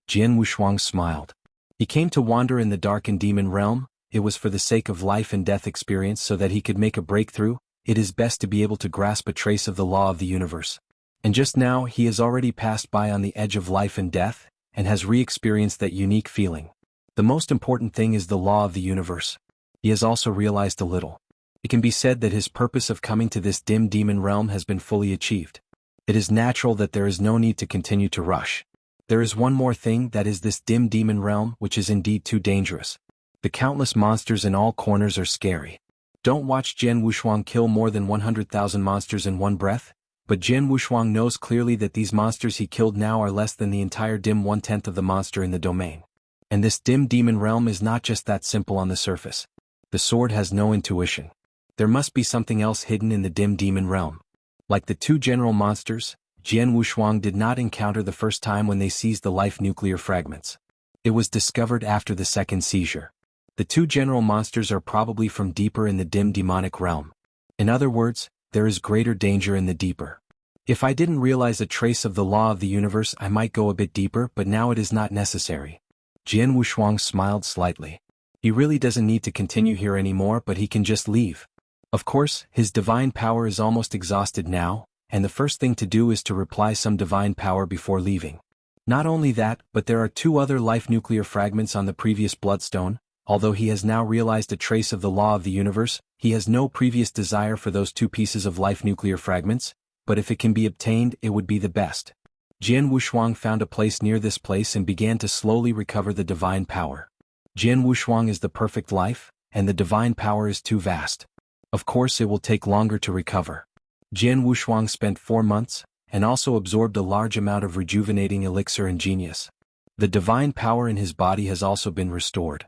Jian Wushuang smiled. He came to wander in the dark and demon realm. It was for the sake of life and death experience, so that he could make a breakthrough. It is best to be able to grasp a trace of the law of the universe. And just now he has already passed by on the edge of life and death, and has re-experienced that unique feeling. The most important thing is the law of the universe. He has also realized a little. It can be said that his purpose of coming to this dim demon realm has been fully achieved. It is natural that there is no need to continue to rush. There is one more thing, that is this dim demon realm, which is indeed too dangerous. The countless monsters in all corners are scary. Don't watch Jian Wushuang kill more than 100,000 monsters in one breath, but Jian Wushuang knows clearly that these monsters he killed now are less than the entire dim 1/10 of the monster in the domain. And this dim demon realm is not just that simple on the surface. The sword has no intuition. There must be something else hidden in the dim demon realm. Like the two general monsters, Jian Wushuang did not encounter the first time when they seized the life nuclear fragments. It was discovered after the second seizure. The two general monsters are probably from deeper in the dim demonic realm. In other words, there is greater danger in the deeper. If I didn't realize a trace of the law of the universe, I might go a bit deeper, but now it is not necessary. Jian Wushuang smiled slightly. He really doesn't need to continue here anymore, but he can just leave. Of course, his divine power is almost exhausted now, and the first thing to do is to reply some divine power before leaving. Not only that, but there are two other life nuclear fragments on the previous bloodstone. Although he has now realized a trace of the law of the universe, he has no previous desire for those two pieces of life nuclear fragments, but if it can be obtained, it would be the best. Jian Wushuang found a place near this place and began to slowly recover the divine power. Jian Wushuang is the perfect life, and the divine power is too vast. Of course it will take longer to recover. Jian Wushuang spent 4 months, and also absorbed a large amount of rejuvenating elixir and genius. The divine power in his body has also been restored.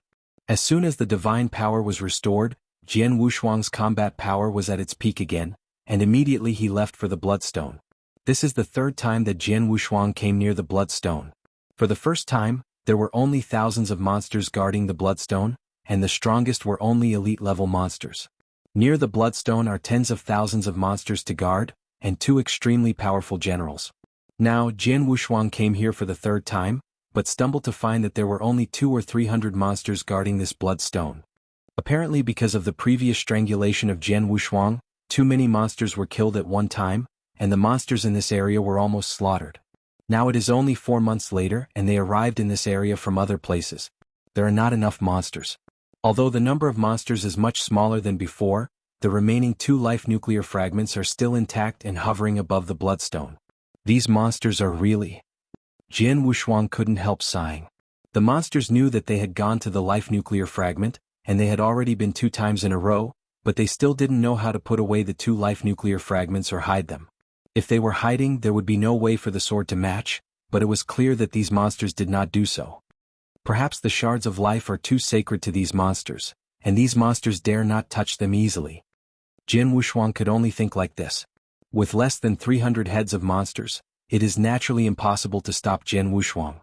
As soon as the divine power was restored, Jian Wushuang's combat power was at its peak again, and immediately he left for the bloodstone. This is the third time that Jian Wushuang came near the bloodstone. For the first time, there were only thousands of monsters guarding the bloodstone, and the strongest were only elite-level monsters. Near the bloodstone are tens of thousands of monsters to guard, and 2 extremely powerful generals. Now Jian Wushuang came here for the third time, but stumbled to find that there were only 200 or 300 monsters guarding this bloodstone. Apparently because of the previous strangulation of Jian Wushuang, too many monsters were killed at one time, and the monsters in this area were almost slaughtered. Now it is only 4 months later and they arrived in this area from other places. There are not enough monsters. Although the number of monsters is much smaller than before, the remaining 2 life nuclear fragments are still intact and hovering above the bloodstone. These monsters are really... Jian Wushuang couldn't help sighing. The monsters knew that they had gone to the life nuclear fragment, and they had already been 2 times in a row, but they still didn't know how to put away the 2 life nuclear fragments or hide them. If they were hiding, there would be no way for the sword to match, but it was clear that these monsters did not do so. Perhaps the shards of life are too sacred to these monsters, and these monsters dare not touch them easily. Jian Wushuang could only think like this. With less than 300 heads of monsters, it is naturally impossible to stop Jian Wushuang.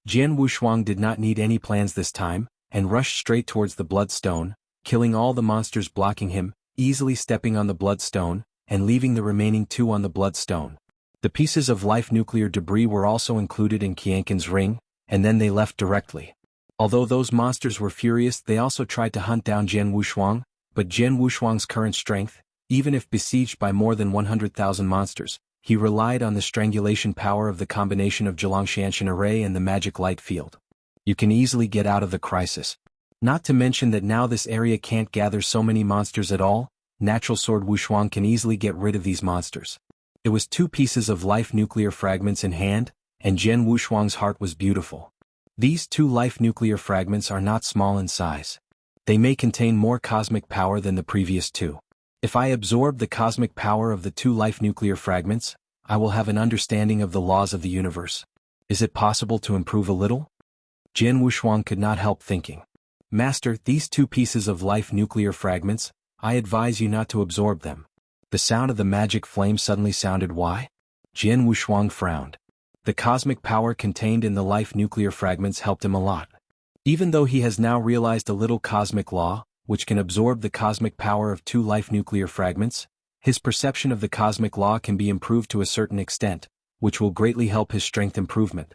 Jian Wushuang did not need any plans this time, and rushed straight towards the bloodstone, killing all the monsters blocking him, easily stepping on the bloodstone, and leaving the remaining 2 on the bloodstone. The pieces of life nuclear debris were also included in Qianqin's ring, and then they left directly. Although those monsters were furious, they also tried to hunt down Jian Wushuang, but Jian Wushuang's current strength, even if besieged by more than 100,000 monsters, he relied on the strangulation power of the combination of Zhilangshanshan array and the magic light field. You can easily get out of the crisis. Not to mention that now this area can't gather so many monsters at all. Natural Sword Wushuang can easily get rid of these monsters. It was 2 pieces of life nuclear fragments in hand, and Jian Wushuang's heart was beautiful. These 2 life nuclear fragments are not small in size. They may contain more cosmic power than the previous 2. If I absorb the cosmic power of the 2 life nuclear fragments, I will have an understanding of the laws of the universe. Is it possible to improve a little? Jian Wushuang could not help thinking. Master, these 2 pieces of life nuclear fragments, I advise you not to absorb them. The sound of the magic flame suddenly sounded. Why? Jian Wushuang frowned. The cosmic power contained in the life nuclear fragments helped him a lot. Even though he has now realized a little cosmic law, which can absorb the cosmic power of 2 life nuclear fragments, his perception of the cosmic law can be improved to a certain extent, which will greatly help his strength improvement.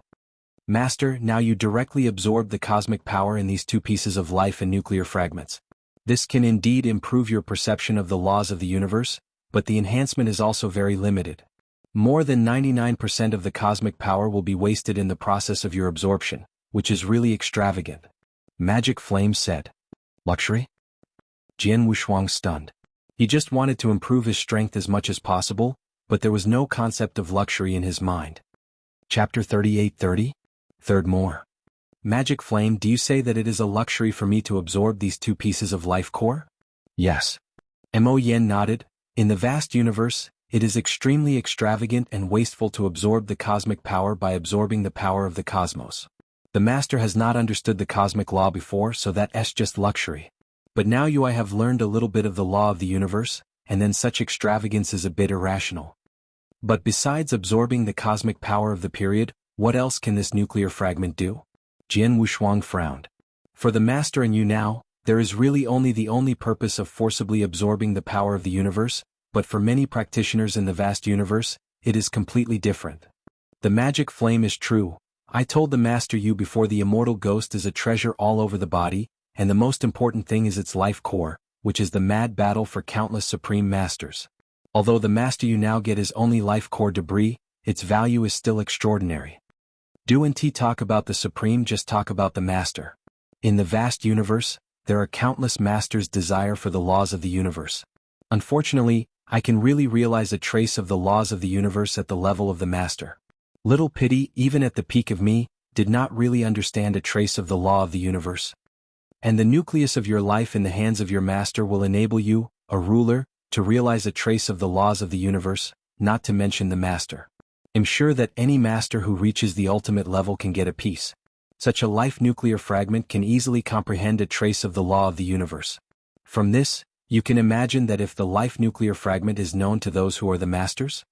Master, now you directly absorb the cosmic power in these 2 pieces of life and nuclear fragments. This can indeed improve your perception of the laws of the universe, but the enhancement is also very limited. More than 99% of the cosmic power will be wasted in the process of your absorption, which is really extravagant. Magic Flame said. Luxury? Jian Wushuang stunned. He just wanted to improve his strength as much as possible, but there was no concept of luxury in his mind. Chapter 38:30? Third more. Magic flame, do you say that it is a luxury for me to absorb these 2 pieces of life core? Yes. Mo Yen nodded. In the vast universe, it is extremely extravagant and wasteful to absorb the cosmic power by absorbing the power of the cosmos. The master has not understood the cosmic law before, so that's just luxury. But now I have learned a little bit of the law of the universe, and then such extravagance is a bit irrational. But besides absorbing the cosmic power of the period, what else can this nuclear fragment do? Jian Wushuang frowned. For the master and you now, there is really only the only purpose of forcibly absorbing the power of the universe, but for many practitioners in the vast universe, it is completely different. The magic flame is true. I told the master you before, the immortal ghost is a treasure all over the body, and the most important thing is its life core, which is the mad battle for countless supreme masters. Although the master you now get is only life core debris, its value is still extraordinary. Do and talk about the supreme, just talk about the master. In the vast universe, there are countless masters' desire for the laws of the universe. Unfortunately, I can really realize a trace of the laws of the universe at the level of the master. Little pity, even at the peak of me, did not really understand a trace of the law of the universe. And the nucleus of your life in the hands of your master will enable you, a ruler, to realize a trace of the laws of the universe, not to mention the master. I'm sure that any master who reaches the ultimate level can get a piece. Such a life nuclear fragment can easily comprehend a trace of the law of the universe. From this, you can imagine that if the life nuclear fragment is known to those who are the masters?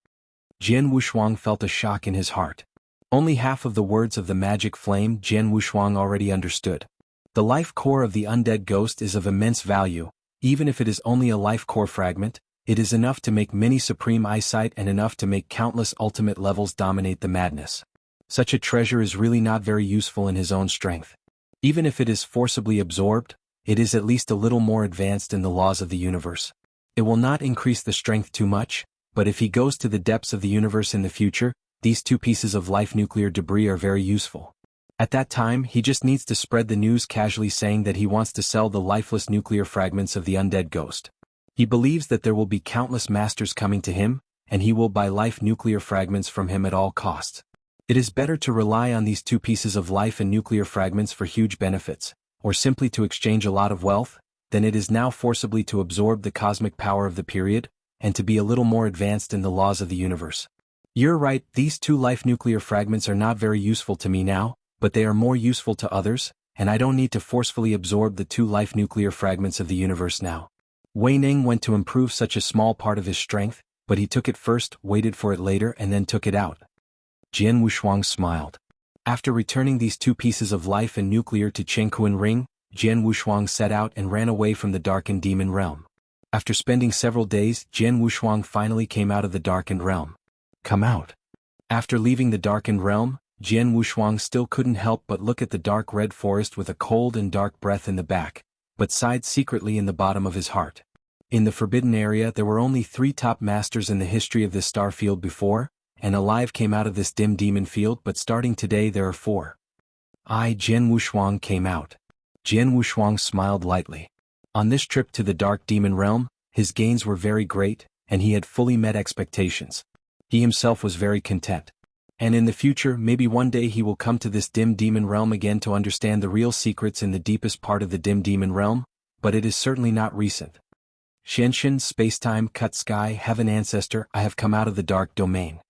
Jian Wushuang felt a shock in his heart. Only half of the words of the magic flame Jian Wushuang already understood. The life core of the undead ghost is of immense value. Even if it is only a life core fragment, it is enough to make many supreme eyesight and enough to make countless ultimate levels dominate the madness. Such a treasure is really not very useful in his own strength. Even if it is forcibly absorbed, it is at least a little more advanced in the laws of the universe. It will not increase the strength too much, but if he goes to the depths of the universe in the future, these 2 pieces of life nuclear debris are very useful. At that time, he just needs to spread the news casually saying that he wants to sell the lifeless nuclear fragments of the undead ghost. He believes that there will be countless masters coming to him, and he will buy life nuclear fragments from him at all costs. It is better to rely on these 2 pieces of life and nuclear fragments for huge benefits, or simply to exchange a lot of wealth, than it is now forcibly to absorb the cosmic power of the period, and to be a little more advanced in the laws of the universe. You're right, these 2 life nuclear fragments are not very useful to me now, but they are more useful to others, and I don't need to forcefully absorb the 2 life nuclear fragments of the universe now. Wei Ning went to improve such a small part of his strength, but he took it first, waited for it later, and then took it out. Jian Wushuang smiled. After returning these 2 pieces of life and nuclear to Chengkuan Ring, Jian Wushuang set out and ran away from the darkened demon realm. After spending several days, Jian Wushuang finally came out of the darkened realm. Come out. After leaving the darkened realm, Jian Wushuang still couldn't help but look at the dark red forest with a cold and dark breath in the back, but sighed secretly in the bottom of his heart. In the forbidden area there were only 3 top masters in the history of this star field before, and alive came out of this dim demon field, but starting today there are 4. Jian Wushuang came out. Jian Wushuang smiled lightly. On this trip to the dark demon realm, his gains were very great, and he had fully met expectations. He himself was very content. And in the future, maybe one day he will come to this dim demon realm again to understand the real secrets in the deepest part of the dim demon realm, but it is certainly not recent. Shenshin, Spacetime, Cut Sky, Heaven Ancestor, I have come out of the dark domain.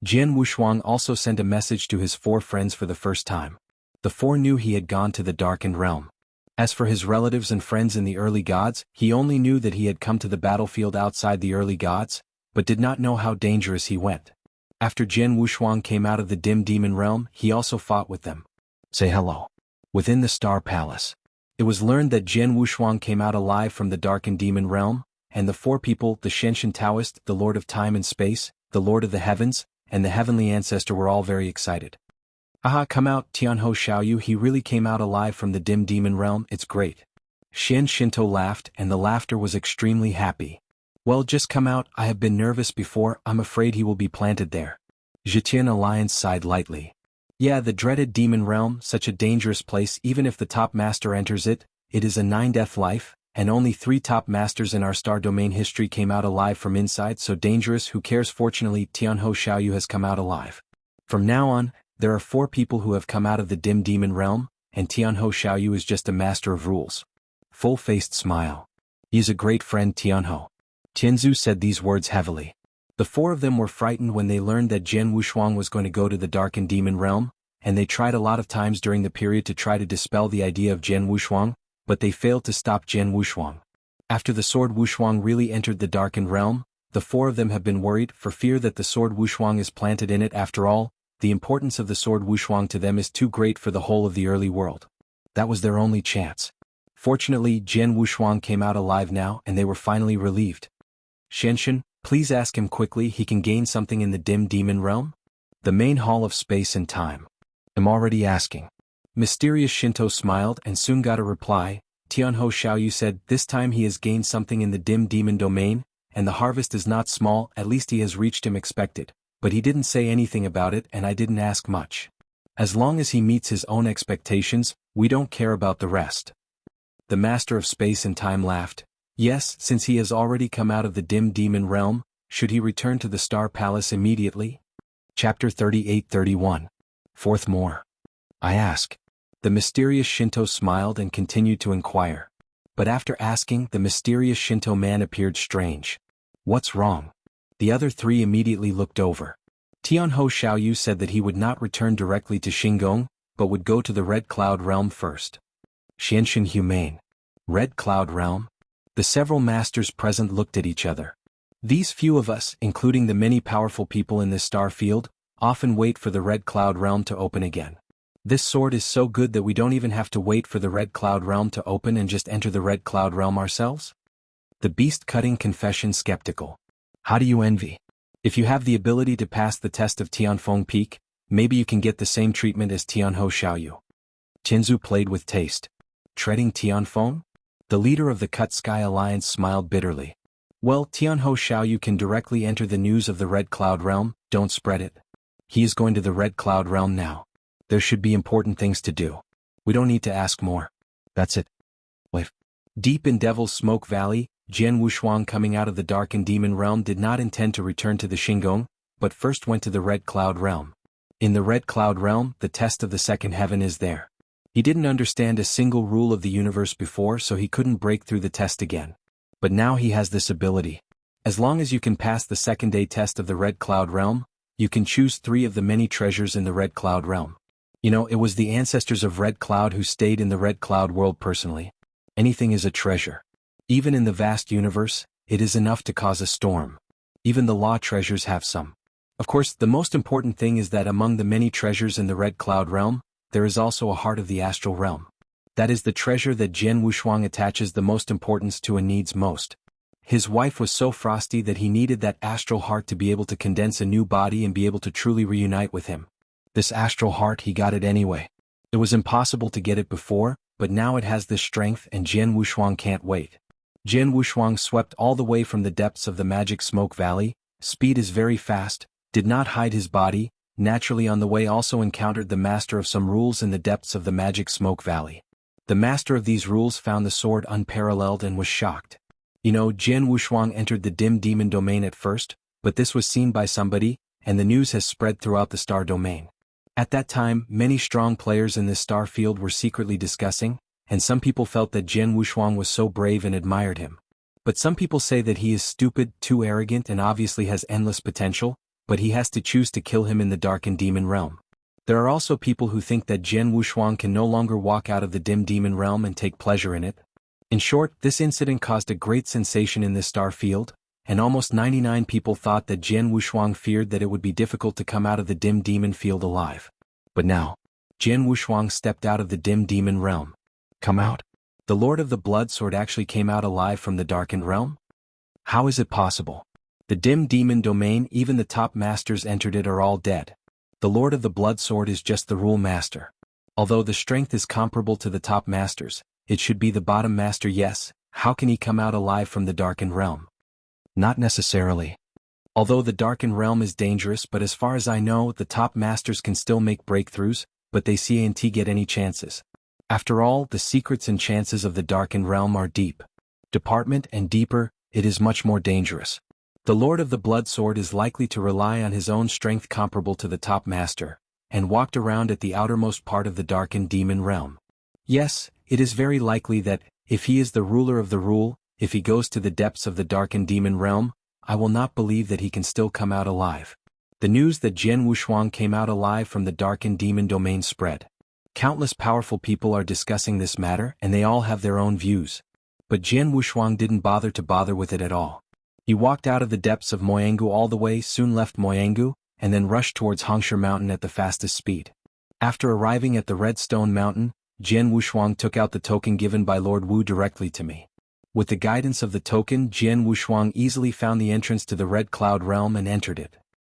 Jian Wushuang also sent a message to his 4 friends for the first time. The 4 knew he had gone to the darkened realm. As for his relatives and friends in the early gods, he only knew that he had come to the battlefield outside the early gods, but did not know how dangerous he went. After Jian Wushuang came out of the dim demon realm, he also fought with them. Say hello. Within the Star Palace. It was learned that Jian Wushuang came out alive from the darkened demon realm, and the 4 people, the Shenshin Taoist, the Lord of Time and Space, the Lord of the Heavens, and the Heavenly Ancestor were all very excited. Aha, come out, Tianho Xiaoyu, he really came out alive from the dim demon realm, it's great. Xian Shinto laughed, and the laughter was extremely happy. Well, just come out, I have been nervous before, I'm afraid he will be planted there. Zhetian Alliance sighed lightly. Yeah, the dreaded demon realm, such a dangerous place, even if the top master enters it, it is a 9-death life, and only 3 top masters in our star domain history came out alive from inside, so dangerous, who cares? Fortunately, Tianho Xiaoyu has come out alive. From now on, There are 4 people who have come out of the dim demon realm, and Tianho Xiaoyu is just a master of rules. Full-faced smile. He is a great friend, Tianho. Tianzu said these words heavily. The 4 of them were frightened when they learned that Jian Wushuang was going to go to the darkened demon realm, and they tried a lot of times during the period to try to dispel the idea of Jian Wushuang, but they failed to stop Jian Wushuang. After the sword Wushuang really entered the darkened realm, the 4 of them have been worried for fear that the sword Wushuang is planted in it. After all, the importance of the sword Wushuang to them is too great for the whole of the early world. That was their only chance. Fortunately, Jian Wushuang came out alive now and they were finally relieved. Shenshin, please ask him quickly he can gain something in the dim demon realm? The main hall of space and time. I'm already asking. Mysterious Shinto smiled and soon got a reply. Tianho Xiaoyu said this time he has gained something in the dim demon domain, and the harvest is not small, at least he has reached him expected, but he didn't say anything about it and I didn't ask much. As long as he meets his own expectations, we don't care about the rest. The master of space and time laughed. Yes, since he has already come out of the dim demon realm, should he return to the Star Palace immediately? Chapter 38-31. Fourth more. I ask. The mysterious Shinto smiled and continued to inquire. But after asking, the mysterious Shinto man appeared strange. What's wrong? The other 3 immediately looked over. Tianho Xiaoyu said that he would not return directly to Xingong, but would go to the Red Cloud Realm first. Xianshin humane. Red Cloud Realm? The several masters present looked at each other. These few of us, including the many powerful people in this star field, often wait for the Red Cloud Realm to open again. This sword is so good that we don't even have to wait for the Red Cloud Realm to open and just enter the Red Cloud Realm ourselves? The beast-cutting confession skeptical. How do you envy? If you have the ability to pass the test of Tianfeng Peak, maybe you can get the same treatment as Tianho Xiaoyu. Tianzu played with taste. Treading Tianfeng? The leader of the Cut Sky Alliance smiled bitterly. Well, Tianho Xiaoyu can directly enter the news of the Red Cloud Realm, don't spread it. He is going to the Red Cloud Realm now. There should be important things to do. We don't need to ask more. That's it. Wait. Deep in Devil's Smoke Valley, Jian Wushuang coming out of the darkened demon realm did not intend to return to the Xingong, but first went to the Red Cloud Realm. In the Red Cloud Realm, the test of the second heaven is there. He didn't understand a single rule of the universe before, so he couldn't break through the test again. But now he has this ability. As long as you can pass the second-day test of the Red Cloud Realm, you can choose 3 of the many treasures in the Red Cloud Realm. You know, it was the ancestors of Red Cloud who stayed in the Red Cloud world personally. Anything is a treasure. Even in the vast universe, it is enough to cause a storm. Even the law treasures have some. Of course, the most important thing is that among the many treasures in the Red Cloud Realm, there is also a heart of the astral realm. That is the treasure that Jian Wushuang attaches the most importance to and needs most. His wife was so frosty that he needed that astral heart to be able to condense a new body and be able to truly reunite with him. This astral heart, he got it anyway. It was impossible to get it before, but now it has this strength and Jian Wushuang can't wait. Jian Wushuang swept all the way from the depths of the magic smoke valley, speed is very fast, did not hide his body, naturally on the way also encountered the master of some rules in the depths of the magic smoke valley. The master of these rules found the sword unparalleled and was shocked. You know, Jian Wushuang entered the dim demon domain at first, but this was seen by somebody, and the news has spread throughout the star domain. At that time, many strong players in this star field were secretly discussing, and some people felt that Jian Wushuang was so brave and admired him. But some people say that he is stupid, too arrogant and obviously has endless potential, but he has to choose to kill him in the darkened demon realm. There are also people who think that Jian Wushuang can no longer walk out of the dim demon realm and take pleasure in it. In short, this incident caused a great sensation in this star field, and almost 99 people thought that Jian Wushuang feared that it would be difficult to come out of the dim demon field alive. But now, Jian Wushuang stepped out of the dim demon realm. Come out? The Lord of the Blood Sword actually came out alive from the darkened realm? How is it possible? The dim demon domain, even the top masters entered it are all dead. The Lord of the Blood Sword is just the rule master. Although the strength is comparable to the top masters, it should be the bottom master. Yes, how can he come out alive from the darkened realm? Not necessarily. Although the darkened realm is dangerous, but as far as I know, the top masters can still make breakthroughs, but they can't get any chances. After all, the secrets and chances of the darkened realm are deep. Department and deeper, it is much more dangerous. The Lord of the Blood Sword is likely to rely on his own strength comparable to the top master, and walked around at the outermost part of the darkened demon realm. Yes, it is very likely that, if he is the ruler of the rule, if he goes to the depths of the darkened demon realm, I will not believe that he can still come out alive. The news that Jian Wushuang came out alive from the darkened demon domain spread. Countless powerful people are discussing this matter and they all have their own views. But Jian Wushuang didn't bother with it at all. He walked out of the depths of Moyanggu all the way, soon left Moyanggu, and then rushed towards Hongshe Mountain at the fastest speed. After arriving at the Red Stone Mountain, Jian Wushuang took out the token given by Lord Wu directly to me. With the guidance of the token, Jian Wushuang easily found the entrance to the Red Cloud Realm and entered it.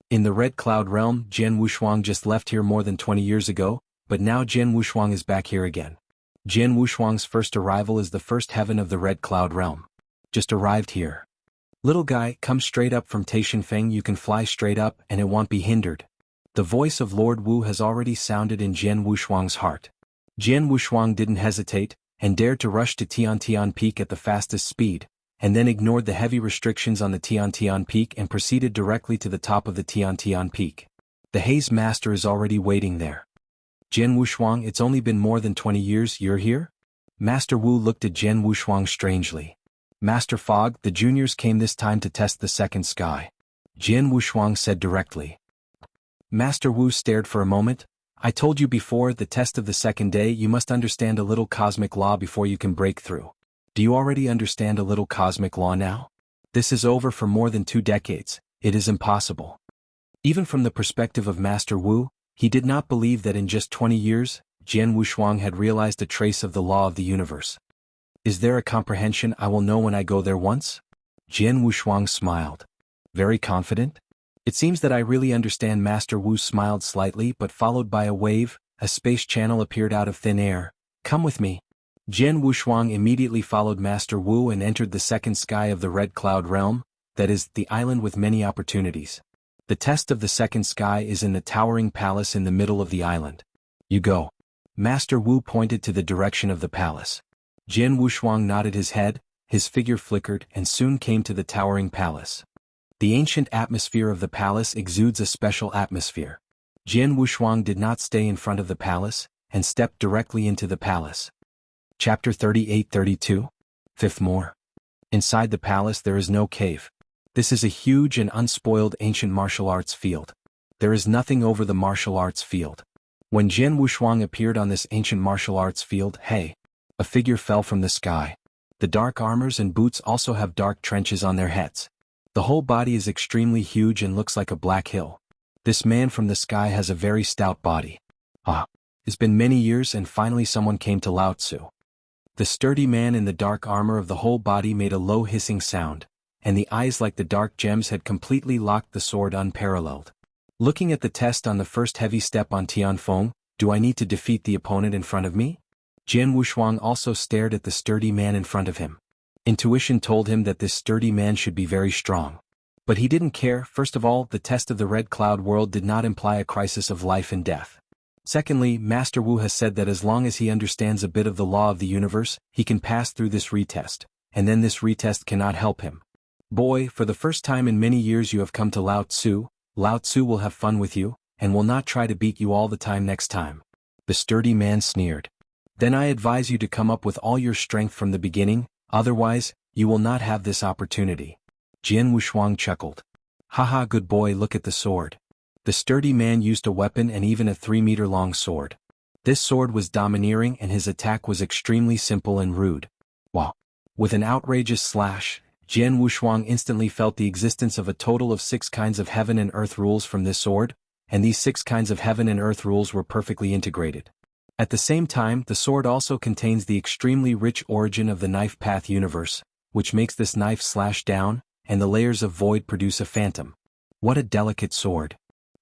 In the Red Cloud Realm, Jian Wushuang just left here more than 20 years ago, but now Jian Wushuang is back here again. Jian Wushuang's first arrival is the first heaven of the Red Cloud Realm. Just arrived here. Little guy, come straight up from Taishanfeng, you can fly straight up and it won't be hindered. The voice of Lord Wu has already sounded in Jian Wushuang's heart. Jian Wushuang didn't hesitate, and dared to rush to Tian Peak at the fastest speed, and then ignored the heavy restrictions on the Tian Peak and proceeded directly to the top of the Tian Peak. The Haze Master is already waiting there. Jian Wushuang, it's only been more than 20 years you're here? Master Wu looked at Jian Wushuang strangely. Master Fog, the juniors came this time to test the second sky. Jian Wushuang said directly. Master Wu stared for a moment. I told you before, the test of the second day, you must understand a little cosmic law before you can break through. Do you already understand a little cosmic law now? This is over for more than 2 decades, it is impossible. Even from the perspective of Master Wu, he did not believe that in just 20 years, Jian Wushuang had realized a trace of the law of the universe. Is there a comprehension I will know when I go there once? Jian Wushuang smiled. Very confident? It seems that I really understand. Master Wu smiled slightly, but followed by a wave, a space channel appeared out of thin air. Come with me. Jian Wushuang immediately followed Master Wu and entered the second sky of the Red Cloud Realm, that is, the island with many opportunities. The test of the second sky is in the towering palace in the middle of the island. You go. Master Wu pointed to the direction of the palace. Jian Wushuang nodded his head, his figure flickered and soon came to the towering palace. The ancient atmosphere of the palace exudes a special atmosphere. Jian Wushuang did not stay in front of the palace, and stepped directly into the palace. Chapter 38-32. Fifth more. Inside the palace there is no cave. This is a huge and unspoiled ancient martial arts field. There is nothing over the martial arts field. When Jian Wushuang appeared on this ancient martial arts field, hey! A figure fell from the sky. The dark armors and boots also have dark trenches on their heads. The whole body is extremely huge and looks like a black hill. This man from the sky has a very stout body. It's been many years and finally someone came to Lao Tzu. The sturdy man in the dark armor of the whole body made a low hissing sound, and the eyes like the dark gems had completely locked the sword unparalleled. Looking at the test on the first heavy step on Tianfeng, do I need to defeat the opponent in front of me? Jian Wushuang also stared at the sturdy man in front of him. Intuition told him that this sturdy man should be very strong. But he didn't care. First of all, the test of the Red Cloud world did not imply a crisis of life and death. Secondly, Master Wu has said that as long as he understands a bit of the law of the universe, he can pass through this retest, and then this retest cannot help him. Boy, for the first time in many years you have come to Lao Tzu. Lao Tzu will have fun with you, and will not try to beat you all the time next time. The sturdy man sneered. Then I advise you to come up with all your strength from the beginning, otherwise, you will not have this opportunity. Jian Wushuang chuckled. Haha, good boy, look at the sword. The sturdy man used a weapon and even a 3-meter-long sword. This sword was domineering and his attack was extremely simple and rude. Wow! With an outrageous slash, Jian Wushuang instantly felt the existence of a total of 6 kinds of heaven and earth rules from this sword, and these 6 kinds of heaven and earth rules were perfectly integrated. At the same time, the sword also contains the extremely rich origin of the knife path universe, which makes this knife slash down, and the layers of void produce a phantom. What a delicate sword.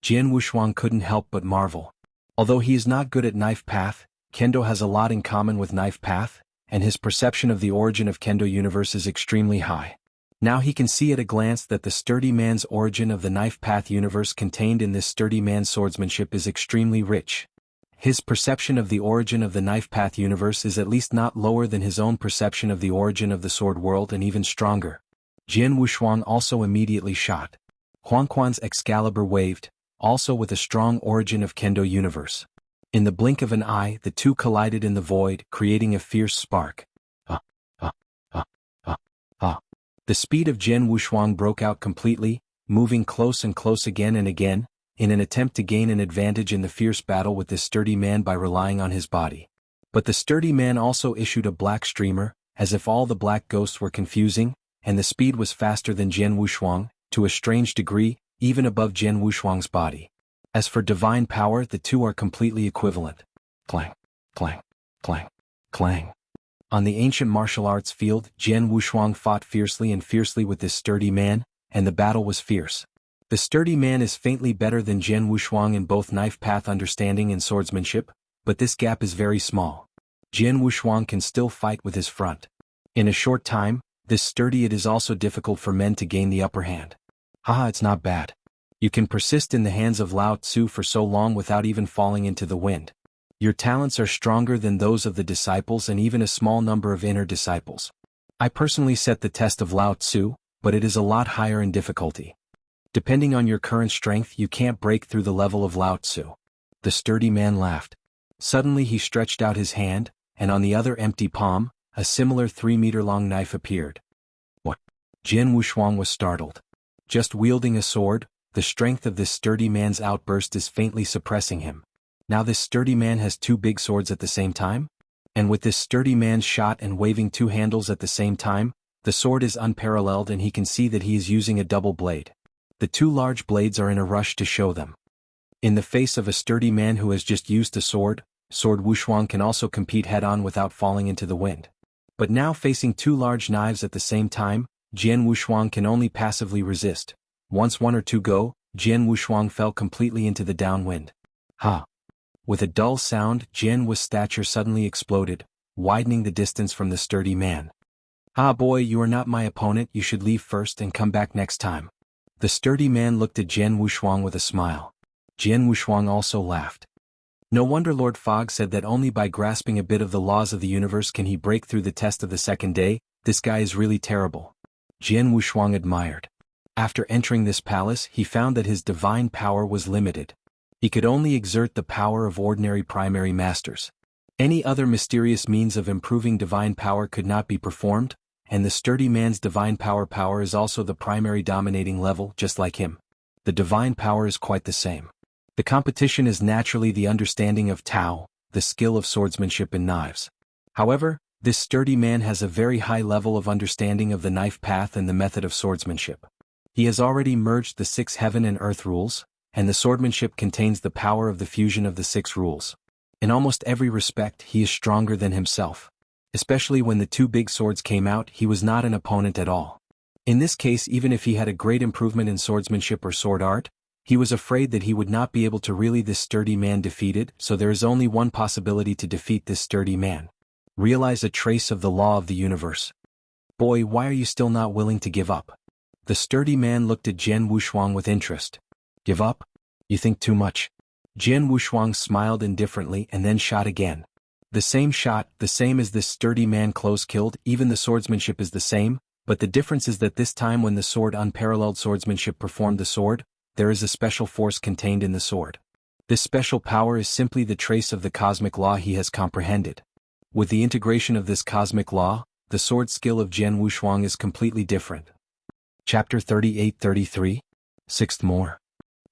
Jian Wushuang couldn't help but marvel. Although he is not good at knife path, Kendo has a lot in common with knife path, and his perception of the origin of Kendo universe is extremely high. Now he can see at a glance that the sturdy man's origin of the knife path universe contained in this sturdy man's swordsmanship is extremely rich. His perception of the origin of the knife path universe is at least not lower than his own perception of the origin of the sword world and even stronger. Jian Wushuang also immediately shot. Huangquan's Excalibur waved. also with a strong origin of Kendo universe. In the blink of an eye, the two collided in the void, creating a fierce spark. Ah, ah, ah, ah, ah. The speed of Jian Wushuang broke out completely, moving close and close again and again, in an attempt to gain an advantage in the fierce battle with this sturdy man by relying on his body. But the sturdy man also issued a black streamer, as if all the black ghosts were confusing, and the speed was faster than Jian Wushuang, to a strange degree, even above Jian Wushuang's body. As for divine power, the two are completely equivalent. Clang, clang, clang, clang. On the ancient martial arts field, Jian Wushuang fought fiercely with this sturdy man, and the battle was fierce. The sturdy man is faintly better than Jian Wushuang in both knife path understanding and swordsmanship, but this gap is very small. Jian Wushuang can still fight with his front. In a short time, this sturdy it is also difficult for men to gain the upper hand. Haha, it's not bad. You can persist in the hands of Lao Tzu for so long without even falling into the wind. Your talents are stronger than those of the disciples and even a small number of inner disciples. I personally set the test of Lao Tzu, but it is a lot higher in difficulty. Depending on your current strength, you can't break through the level of Lao Tzu. The sturdy man laughed. Suddenly he stretched out his hand, and on the other empty palm, a similar 3-meter-long knife appeared. What? Jian Wushuang was startled. Just wielding a sword, the strength of this sturdy man's outburst is faintly suppressing him. Now this sturdy man has two big swords at the same time? And with this sturdy man's shot and waving two handles at the same time, the sword is unparalleled and he can see that he is using a double blade. The two large blades are in a rush to show them. In the face of a sturdy man who has just used a sword, Wushuang can also compete head-on without falling into the wind. But now facing two large knives at the same time, Jian Wushuang can only passively resist. Once one or two go, Jian Wushuang fell completely into the downwind. Ha! With a dull sound, Jian Wu's stature suddenly exploded, widening the distance from the sturdy man. Ah boy, you are not my opponent, you should leave first and come back next time. The sturdy man looked at Jian Wushuang with a smile. Jian Wushuang also laughed. No wonder Lord Fog said that only by grasping a bit of the laws of the universe can he break through the test of the second day. This guy is really terrible. Jian Wushuang admired. After entering this palace, he found that his divine power was limited. He could only exert the power of ordinary primary masters. Any other mysterious means of improving divine power could not be performed, and the sturdy man's divine power is also the primary dominating level, just like him. The divine power is quite the same. The competition is naturally the understanding of Tao, the skill of swordsmanship and knives. However, this sturdy man has a very high level of understanding of the knife path and the method of swordsmanship. He has already merged the 6 heaven and earth rules, and the swordsmanship contains the power of the fusion of the 6 rules. In almost every respect, he is stronger than himself. Especially when the 2 big swords came out, he was not an opponent at all. In this case, even if he had a great improvement in swordsmanship or sword art, he was afraid that he would not be able to really this sturdy man defeated, so there is only one possibility to defeat this sturdy man. Realize a trace of the law of the universe. Boy, why are you still not willing to give up? The sturdy man looked at Jian Wushuang with interest. Give up? You think too much. Jian Wushuang smiled indifferently and then shot again. The same shot, the same as this sturdy man close killed, even the swordsmanship is the same, but the difference is that this time when the sword unparalleled swordsmanship performed the sword, there is a special force contained in the sword. This special power is simply the trace of the cosmic law he has comprehended. With the integration of this cosmic law, the sword skill of Jian Wushuang is completely different. Chapter 38-33. Sixth more.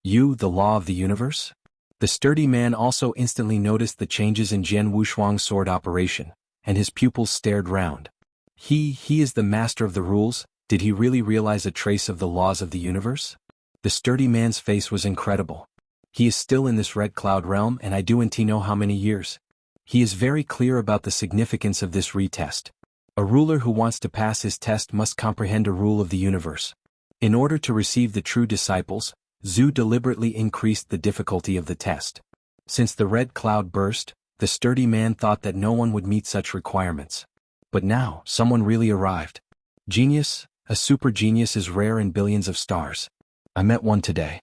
You, the law of the universe? The sturdy man also instantly noticed the changes in Jian Wushuang's sword operation, and his pupils stared round. He is the master of the rules. Did he really realize a trace of the laws of the universe? The sturdy man's face was incredible. He is still in this red cloud realm and I don't know how many years. He is very clear about the significance of this retest. A ruler who wants to pass his test must comprehend a rule of the universe. In order to receive the true disciples, Zhu deliberately increased the difficulty of the test. Since the red cloud burst, the sturdy man thought that no one would meet such requirements. But now, someone really arrived. Genius, a super genius is rare in billions of stars. I met one today.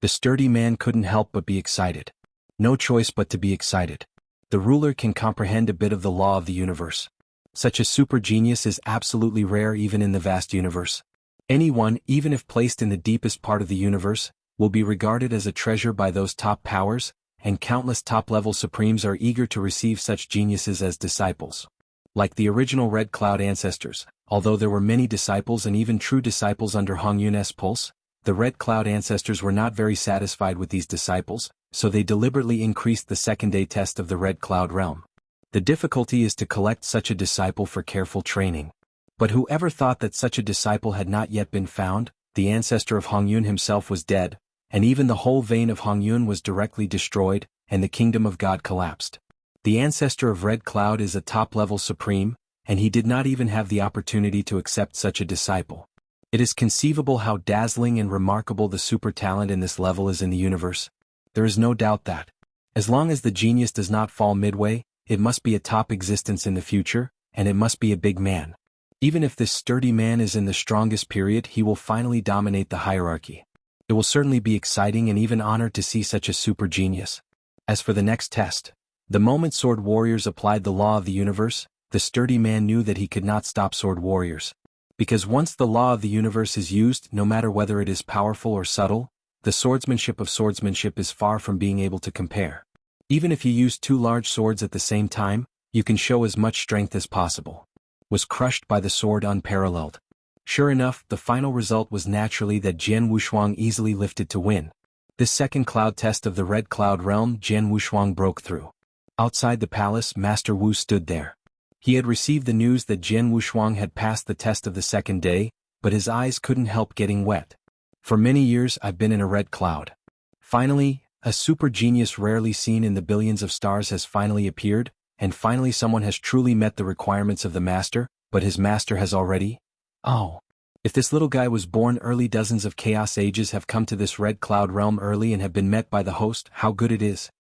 The sturdy man couldn't help but be excited. No choice but to be excited. The ruler can comprehend a bit of the law of the universe. Such a super genius is absolutely rare even in the vast universe. Anyone, even if placed in the deepest part of the universe, will be regarded as a treasure by those top powers, and countless top-level supremes are eager to receive such geniuses as disciples. Like the original Red Cloud ancestors, although there were many disciples and even true disciples under Hongyun's pulse, the Red Cloud ancestors were not very satisfied with these disciples, so they deliberately increased the second-day test of the Red Cloud realm. The difficulty is to collect such a disciple for careful training. But whoever thought that such a disciple had not yet been found, the ancestor of Hongyun himself was dead, and even the whole vein of Hongyun was directly destroyed, and the kingdom of God collapsed. The ancestor of Red Cloud is a top-level supreme, and he did not even have the opportunity to accept such a disciple. It is conceivable how dazzling and remarkable the super talent in this level is in the universe. There is no doubt that, as long as the genius does not fall midway, it must be a top existence in the future, and it must be a big man. Even if this sturdy man is in the strongest period, he will finally dominate the hierarchy. It will certainly be exciting and even honored to see such a super genius. As for the next test, the moment sword warriors applied the law of the universe, the sturdy man knew that he could not stop sword warriors. Because once the law of the universe is used, no matter whether it is powerful or subtle, the swordsmanship of swordsmanship is far from being able to compare. Even if you use two large swords at the same time, you can show as much strength as possible. Was crushed by the sword unparalleled. Sure enough, the final result was naturally that Jian Wushuang easily lifted to win. This second cloud test of the Red Cloud realm, Jian Wushuang broke through. Outside the palace, Master Wu stood there. He had received the news that Jian Wushuang had passed the test of the second day, but his eyes couldn't help getting wet. For many years I've been in a red cloud. Finally, a super genius rarely seen in the billions of stars has finally appeared, and finally someone has truly met the requirements of the master, but his master has already... Oh. If this little guy was born early, dozens of chaos ages have come to this red cloud realm early and have been met by the host, how good it is.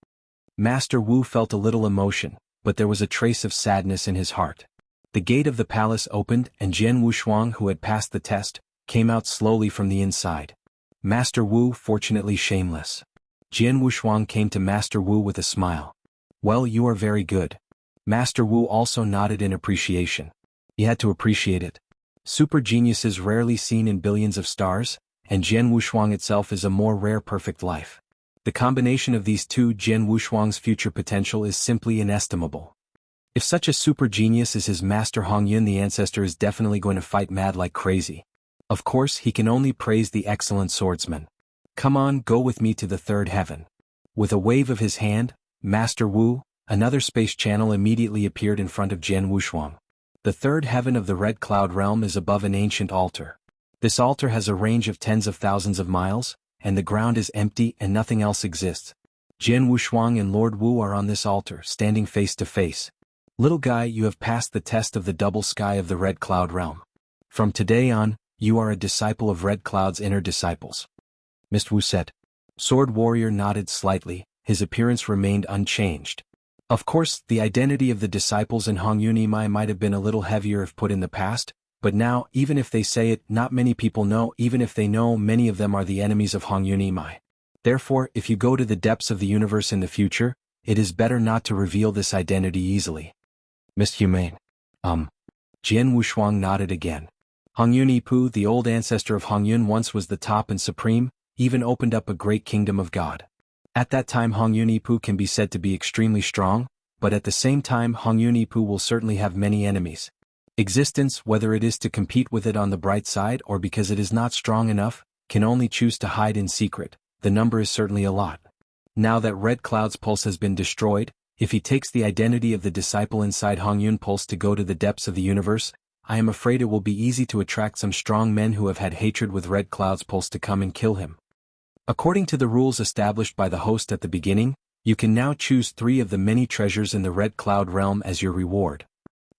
Master Wu felt a little emotion, but there was a trace of sadness in his heart. The gate of the palace opened and Jian Wushuang, who had passed the test, came out slowly from the inside. Master Wu, fortunately shameless. Jian Wushuang came to Master Wu with a smile. Well, you are very good. Master Wu also nodded in appreciation. He had to appreciate it. Super geniuses rarely seen in billions of stars, and Jian Wushuang itself is a more rare perfect life. The combination of these two, Jian Wushuang's future potential is simply inestimable. If such a super genius is his master Hongyun, the ancestor is definitely going to fight mad like crazy. Of course, he can only praise the excellent swordsman. Come on, go with me to the third heaven. With a wave of his hand, Master Wu, another space channel immediately appeared in front of Jian Wushuang. The third heaven of the Red Cloud realm is above an ancient altar. This altar has a range of tens of thousands of miles, and the ground is empty and nothing else exists. Jian Wushuang and Lord Wu are on this altar, standing face to face. Little guy, you have passed the test of the double sky of the Red Cloud realm. From today on, you are a disciple of Red Cloud's inner disciples. Mr. Wu said. Sword warrior nodded slightly, his appearance remained unchanged. Of course, the identity of the disciples in Hongyun Imai might have been a little heavier if put in the past, but now, even if they say it, not many people know. Even if they know, many of them are the enemies of Hongyun Imai. Therefore, if you go to the depths of the universe in the future, it is better not to reveal this identity easily. Miss Humane. Jian Wushuang nodded again. Hongyun Ipu, the old ancestor of Hongyun, once was the top and supreme, even opened up a great kingdom of God. At that time Hongyun Ipu can be said to be extremely strong, but at the same time Hongyun Ipu will certainly have many enemies. Existence, whether it is to compete with it on the bright side or because it is not strong enough, can only choose to hide in secret. The number is certainly a lot. Now that Red Cloud's pulse has been destroyed, if he takes the identity of the disciple inside Hongyun pulse to go to the depths of the universe, I am afraid it will be easy to attract some strong men who have had hatred with Red Cloud's pulse to come and kill him. According to the rules established by the host at the beginning, you can now choose 3 of the many treasures in the Red Cloud realm as your reward.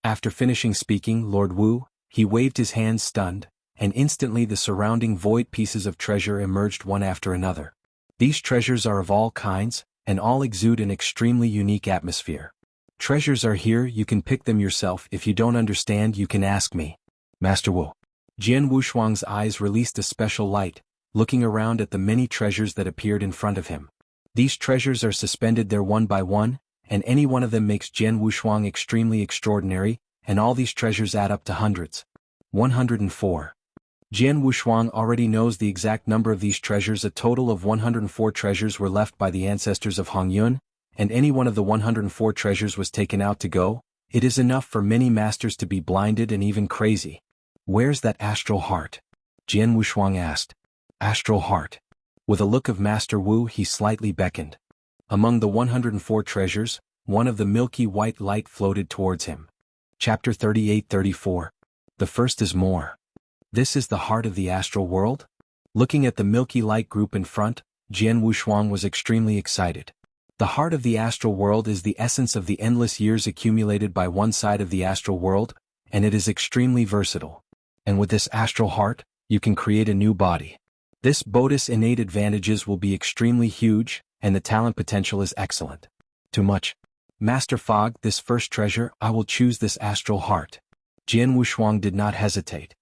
After finishing speaking, Lord Wu, he waved his hands stunned, and instantly the surrounding void pieces of treasure emerged one after another. These treasures are of all kinds, and all exude an extremely unique atmosphere. Treasures are here, you can pick them yourself. If you don't understand, you can ask me. Master Wu. Jian Wushuang's eyes released a special light, looking around at the many treasures that appeared in front of him. These treasures are suspended there one by one, and any one of them makes Jian Wushuang extremely extraordinary, and all these treasures add up to hundreds. 104. Jian Wushuang already knows the exact number of these treasures. A total of 104 treasures were left by the ancestors of Hongyun, and any one of the 104 treasures was taken out to go. It is enough for many masters to be blinded and even crazy. Where's that astral heart? Jian Wushuang asked. Astral heart. With a look of Master Wu, he slightly beckoned. Among the 104 treasures, one of the milky white light floated towards him. Chapter 38-34. The first is more. This is the heart of the astral world? Looking at the milky light group in front, Jian Wushuang was extremely excited. The heart of the astral world is the essence of the endless years accumulated by one side of the astral world, and it is extremely versatile. And with this astral heart, you can create a new body. This body's innate advantages will be extremely huge, and the talent potential is excellent. Too much. Master Fog, this first treasure, I will choose this astral heart. Jian Wushuang did not hesitate.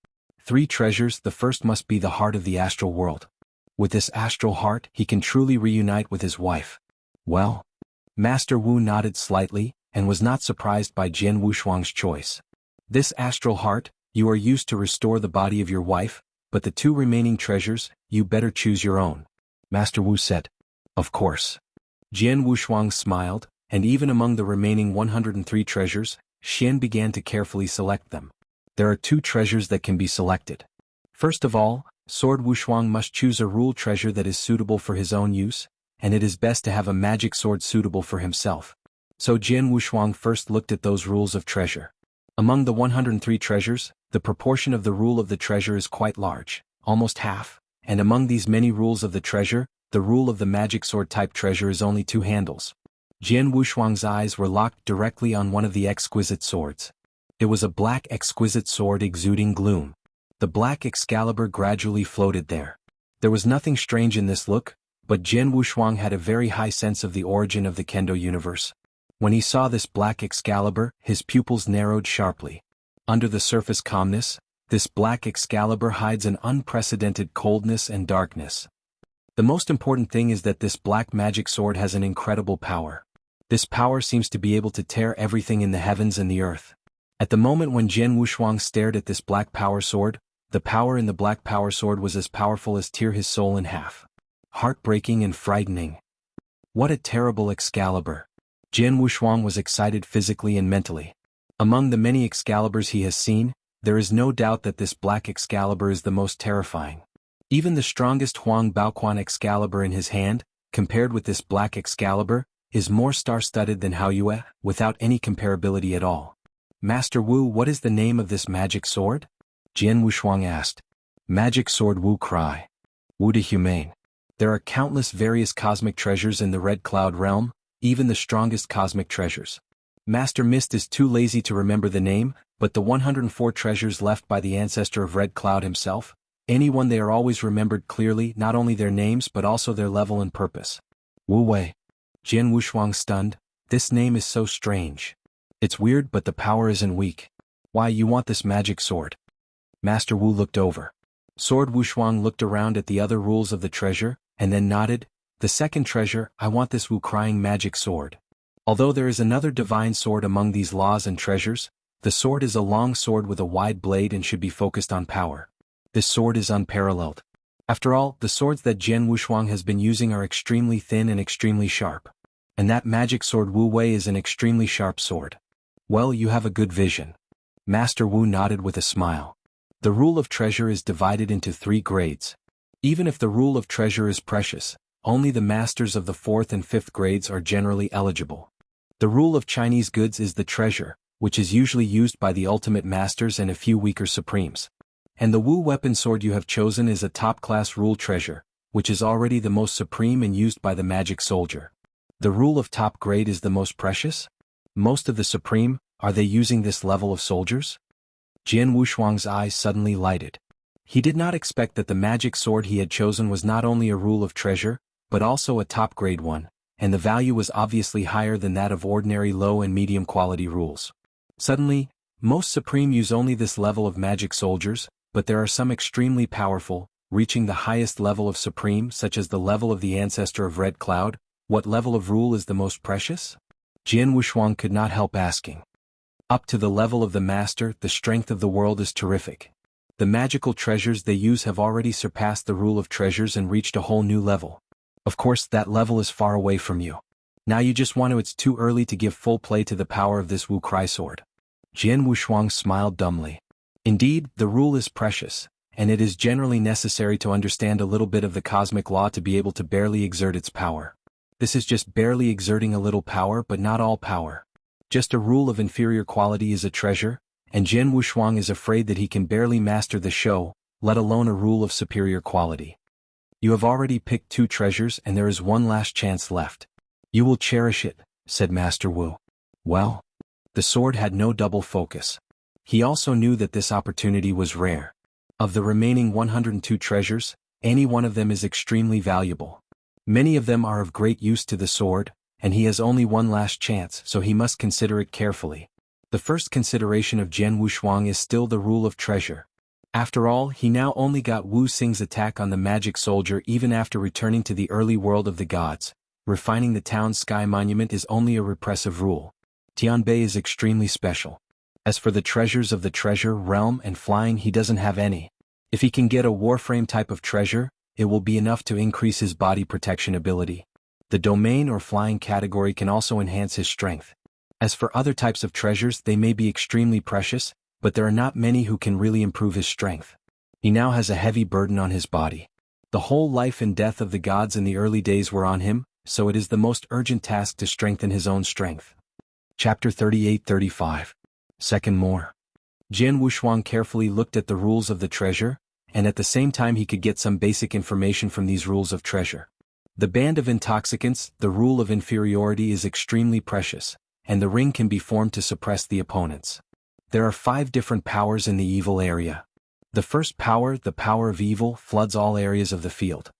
3 treasures, the first must be the heart of the astral world. With this astral heart, he can truly reunite with his wife. Well? Master Wu nodded slightly, and was not surprised by Jian Wushuang's choice. This astral heart, you are used to restore the body of your wife, but the 2 remaining treasures, you better choose your own. Master Wu said. Of course. Jian Wushuang smiled, and even among the remaining 103 treasures, Xian began to carefully select them. There are 2 treasures that can be selected. First of all, Sword Wushuang must choose a rule treasure that is suitable for his own use, and it is best to have a magic sword suitable for himself. So Jian Wushuang first looked at those rules of treasure. Among the 103 treasures, the proportion of the rule of the treasure is quite large, almost half, and among these many rules of the treasure, the rule of the magic sword type treasure is only 2 handles. Jian Wushuang's eyes were locked directly on one of the exquisite swords. It was a black exquisite sword exuding gloom. The black Excalibur gradually floated there. There was nothing strange in this look, but Jian Wushuang had a very high sense of the origin of the Kendo universe. When he saw this black Excalibur, his pupils narrowed sharply. Under the surface calmness, this black Excalibur hides an unprecedented coldness and darkness. The most important thing is that this black magic sword has an incredible power. This power seems to be able to tear everything in the heavens and the earth. At the moment when Jian Wushuang stared at this black power sword, the power in the black power sword was as powerful as tear his soul in half. Heartbreaking and frightening. What a terrible Excalibur. Jian Wushuang was excited physically and mentally. Among the many Excaliburs he has seen, there is no doubt that this black Excalibur is the most terrifying. Even the strongest Huang Baoquan Excalibur in his hand, compared with this black Excalibur, is more star-studded than Haoyue, without any comparability at all. Master Wu, what is the name of this magic sword? Jian Wushuang asked. Magic sword Wu Cry. Wu de Humane. There are countless various cosmic treasures in the Red Cloud realm, even the strongest cosmic treasures. Master Mist is too lazy to remember the name, but the 104 treasures left by the ancestor of Red Cloud himself, anyone they are always remembered clearly, not only their names but also their level and purpose. Wu Wei. Jian Wushuang stunned. This name is so strange. It's weird, but the power isn't weak. Why, you want this magic sword? Master Wu looked over. Sword Wushuang looked around at the other rules of the treasure, and then nodded. The second treasure, I want this Wu crying magic sword. Although there is another divine sword among these laws and treasures, the sword is a long sword with a wide blade and should be focused on power. This sword is unparalleled. After all, the swords that Jian Wushuang has been using are extremely thin and extremely sharp. And that magic sword Wu Wei is an extremely sharp sword. Well, you have a good vision. Master Wu nodded with a smile. The rule of treasure is divided into 3 grades. Even if the rule of treasure is precious, only the masters of the 4th and 5th grades are generally eligible. The rule of Chinese goods is the treasure, which is usually used by the ultimate masters and a few weaker supremes. And the Wu weapon sword you have chosen is a top-class rule treasure, which is already the most supreme and used by the magic soldier. The rule of top grade is the most precious? Most of the supreme, are they using this level of soldiers? Jian Wushuang's eyes suddenly lighted. He did not expect that the magic sword he had chosen was not only a rule of treasure, but also a top-grade one, and the value was obviously higher than that of ordinary low and medium quality rules. Suddenly, most supreme use only this level of magic soldiers, but there are some extremely powerful, reaching the highest level of supreme, such as the level of the ancestor of Red Cloud. What level of rule is the most precious? Jian Wushuang could not help asking. Up to the level of the master, the strength of the world is terrific. The magical treasures they use have already surpassed the rule of treasures and reached a whole new level. Of course, that level is far away from you. Now you just want to. It's too early to give full play to the power of this Wu Cry sword. Jian Wushuang smiled dumbly. Indeed, the rule is precious, and it is generally necessary to understand a little bit of the cosmic law to be able to barely exert its power. This is just barely exerting a little power, but not all power. Just a rule of inferior quality is a treasure, and Jian Wushuang is afraid that he can barely master the show, let alone a rule of superior quality. You have already picked 2 treasures and there is one last chance left. You will cherish it, said Master Wu. Well, the sword had no double focus. He also knew that this opportunity was rare. Of the remaining 102 treasures, any one of them is extremely valuable. Many of them are of great use to the sword, and he has only one last chance, so he must consider it carefully. The first consideration of Jian Wushuang is still the rule of treasure. After all, he now only got Wu Xing's attack on the magic soldier even after returning to the early world of the gods. Refining the town's sky monument is only a repressive rule. Tianbei is extremely special. As for the treasures of the treasure realm and flying, he doesn't have any. If he can get a warframe type of treasure, it will be enough to increase his body protection ability. The domain or flying category can also enhance his strength. As for other types of treasures, they may be extremely precious, but there are not many who can really improve his strength. He now has a heavy burden on his body. The whole life and death of the gods in the early days were on him, so it is the most urgent task to strengthen his own strength. Chapter 38-35. Second more. Jian Wushuang carefully looked at the rules of the treasure, and at the same time he could get some basic information from these rules of treasure. The band of intoxicants, the rule of inferiority, is extremely precious, and the ring can be formed to suppress the opponents. There are 5 different powers in the evil area. The first power, the power of evil, floods all areas of the field.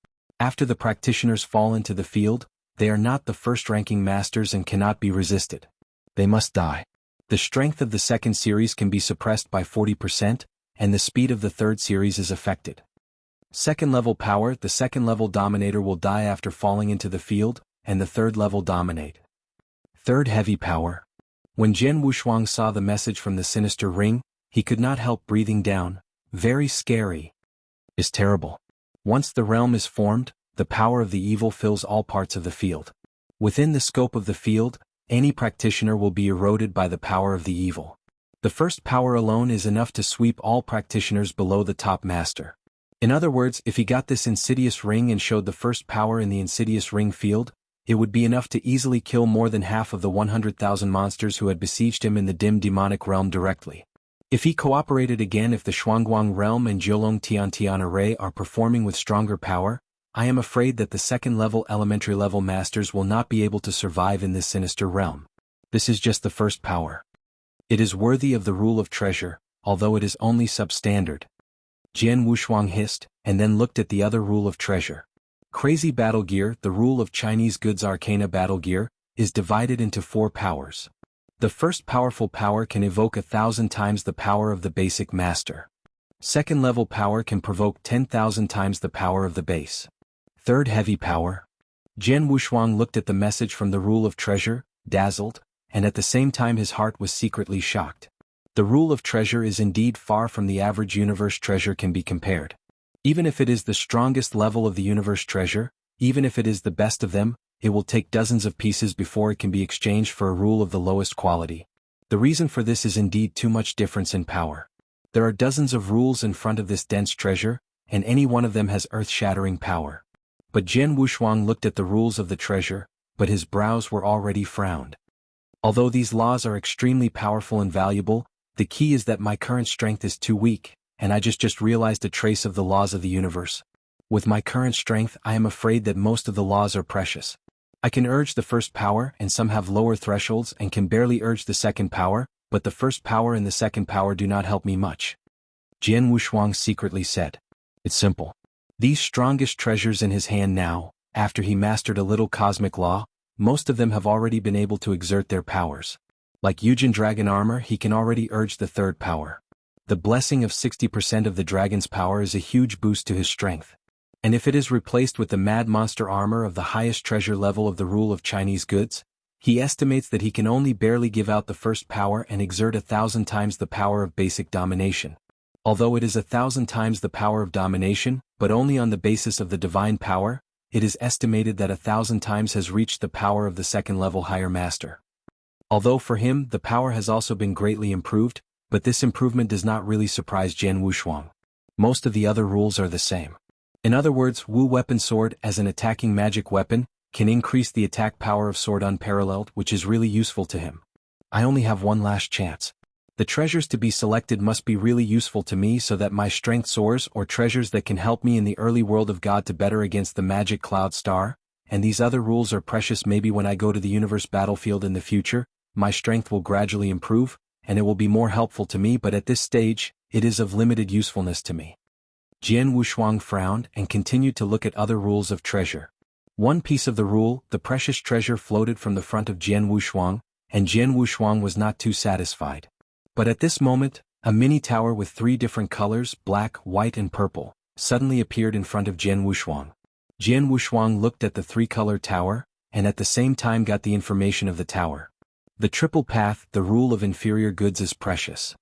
After the practitioners fall into the field, they are not the first-ranking masters and cannot be resisted. They must die. The strength of the second series can be suppressed by 40%, and the speed of the third series is affected. Second-level power, the second-level dominator will die after falling into the field, and the third-level dominate. Third heavy power. When Jian Wushuang saw the message from the sinister ring, he could not help breathing down. Very scary. Is terrible. Once the realm is formed, the power of the evil fills all parts of the field. Within the scope of the field, any practitioner will be eroded by the power of the evil. The first power alone is enough to sweep all practitioners below the top master. In other words, if he got this insidious ring and showed the first power in the insidious ring field, it would be enough to easily kill more than half of the 100,000 monsters who had besieged him in the dim demonic realm directly. If he cooperated again, if the Shuangguang realm and Jiulong Tiantian array are performing with stronger power, I am afraid that the second-level elementary-level masters will not be able to survive in this sinister realm. This is just the first power. It is worthy of the rule of treasure, although it is only substandard. Jian Wushuang hissed, and then looked at the other rule of treasure. Crazy Battle Gear, the rule of Chinese goods Arcana Battle Gear, is divided into 4 powers. The first powerful power can evoke 1,000 times the power of the basic master. Second-level power can provoke 10,000 times the power of the base. Third heavy power. Jian Wushuang looked at the message from the rule of treasure, dazzled, and at the same time his heart was secretly shocked. The rule of treasure is indeed far from the average universe treasure can be compared. Even if it is the strongest level of the universe treasure, even if it is the best of them, it will take dozens of pieces before it can be exchanged for a rule of the lowest quality. The reason for this is indeed too much difference in power. There are dozens of rules in front of this dense treasure, and any one of them has earth-shattering power. But Jian Wushuang looked at the rules of the treasure, but his brows were already frowned. Although these laws are extremely powerful and valuable, the key is that my current strength is too weak, and I just realized a trace of the laws of the universe. With my current strength, I am afraid that most of the laws are precious. I can urge the first power, and some have lower thresholds and can barely urge the second power, but the first power and the second power do not help me much. Jian Wushuang secretly said. It's simple. These strongest treasures in his hand now, after he mastered a little cosmic law, most of them have already been able to exert their powers. Like Yujin Dragon Armor, he can already urge the third power. The blessing of 60% of the dragon's power is a huge boost to his strength. And if it is replaced with the Mad Monster Armor of the highest treasure level of the rule of Chinese goods, he estimates that he can only barely give out the first power and exert 1,000 times the power of basic domination. Although it is 1,000 times the power of domination, but only on the basis of the divine power, it is estimated that 1,000 times has reached the power of the second-level higher master. Although for him the power has also been greatly improved, but this improvement does not really surprise Jianwu Shuang. Most of the other rules are the same. In other words, Wu weapon sword as an attacking magic weapon can increase the attack power of sword unparalleled, which is really useful to him. I only have one last chance. The treasures to be selected must be really useful to me so that my strength soars, or treasures that can help me in the early world of God to better against the magic cloud star, and these other rules are precious. Maybe when I go to the universe battlefield in the future, my strength will gradually improve, and it will be more helpful to me, but at this stage, it is of limited usefulness to me. Jianwu Shuang frowned and continued to look at other rules of treasure. One piece of the rule, the precious treasure, floated from the front of Jianwu Shuang, and Jianwu Shuang was not too satisfied. But at this moment, a mini tower with 3 different colors, black, white and purple, suddenly appeared in front of Jianwu Shuang. Jianwu Shuang looked at the 3-colored tower, and at the same time got the information of the tower. The triple path, the rule of inferior goods, is precious.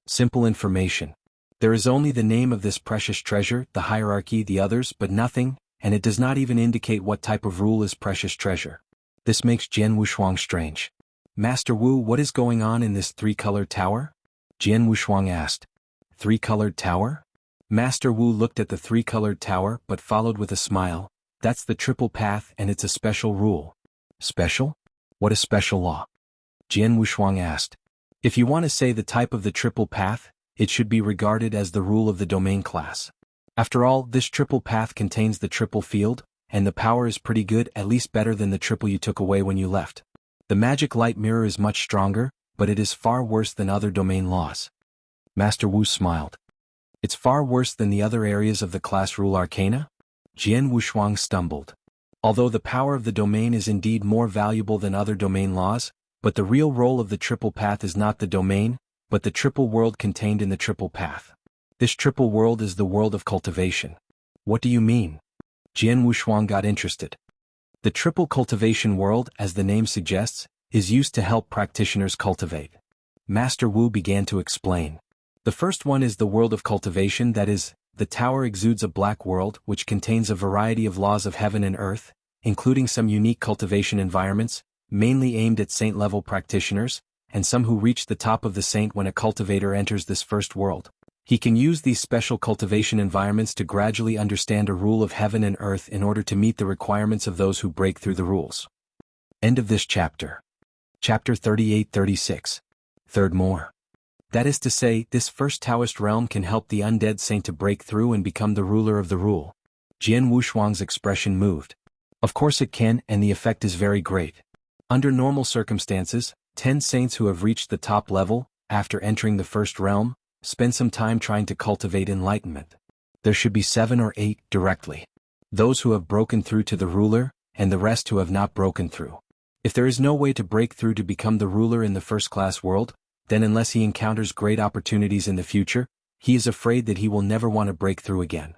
Simple information. There is only the name of this precious treasure, the hierarchy, the others, but nothing, and it does not even indicate what type of rule is precious treasure. This makes Jianwu Shuang strange. Master Wu, what is going on in this 3-colored tower? Jianwu Shuang asked. 3-colored tower? Master Wu looked at the 3-colored tower but followed with a smile. That's the triple path and it's a special rule. Special? What a special law? Jianwu Shuang asked. If you want to say the type of the triple path, it should be regarded as the rule of the domain class. After all, this triple path contains the triple field, and the power is pretty good, at least better than the triple you took away when you left. The magic light mirror is much stronger, but it is far worse than other domain laws. Master Wu smiled. It's far worse than the other areas of the class rule arcana? Jianwu Shuang stumbled. Although the power of the domain is indeed more valuable than other domain laws, but the real role of the triple path is not the domain, but the triple world contained in the triple path. This triple world is the world of cultivation. What do you mean? Jianwu Shuang got interested. The triple cultivation world, as the name suggests, is used to help practitioners cultivate. Master Wu began to explain. The first one is the world of cultivation, that is, the tower exudes a black world which contains a variety of laws of heaven and earth, including some unique cultivation environments, mainly aimed at saint-level practitioners, and some who reach the top of the saint when a cultivator enters this first world. He can use these special cultivation environments to gradually understand a rule of heaven and earth in order to meet the requirements of those who break through the rules. End of this chapter. Chapter 38-36. Third more. That is to say, this first Taoist realm can help the undead saint to break through and become the ruler of the rule. Jianwu Shuang's expression moved. Of course it can, and the effect is very great. Under normal circumstances, 10 saints who have reached the top level, after entering the first realm, spend some time trying to cultivate enlightenment. There should be 7 or 8 directly. Those who have broken through to the ruler, and the rest who have not broken through. If there is no way to break through to become the ruler in the first-class world, then unless he encounters great opportunities in the future, he is afraid that he will never want to break through again.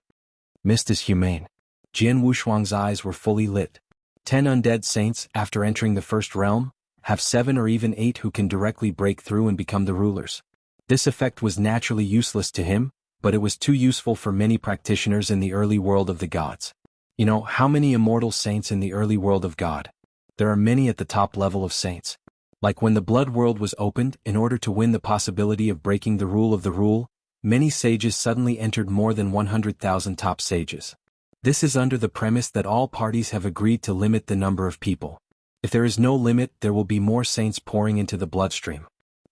Mist is humane. Jianwu Shuang's eyes were fully lit. 10 undead saints, after entering the first realm, have 7 or even 8 who can directly break through and become the rulers. This effect was naturally useless to him, but it was too useful for many practitioners in the early world of the gods. You know, how many immortal saints in the early world of God? There are many at the top level of saints. Like when the blood world was opened, in order to win the possibility of breaking the rule of the rule, many sages suddenly entered, more than 100,000 top sages. This is under the premise that all parties have agreed to limit the number of people. If there is no limit, there will be more saints pouring into the bloodstream.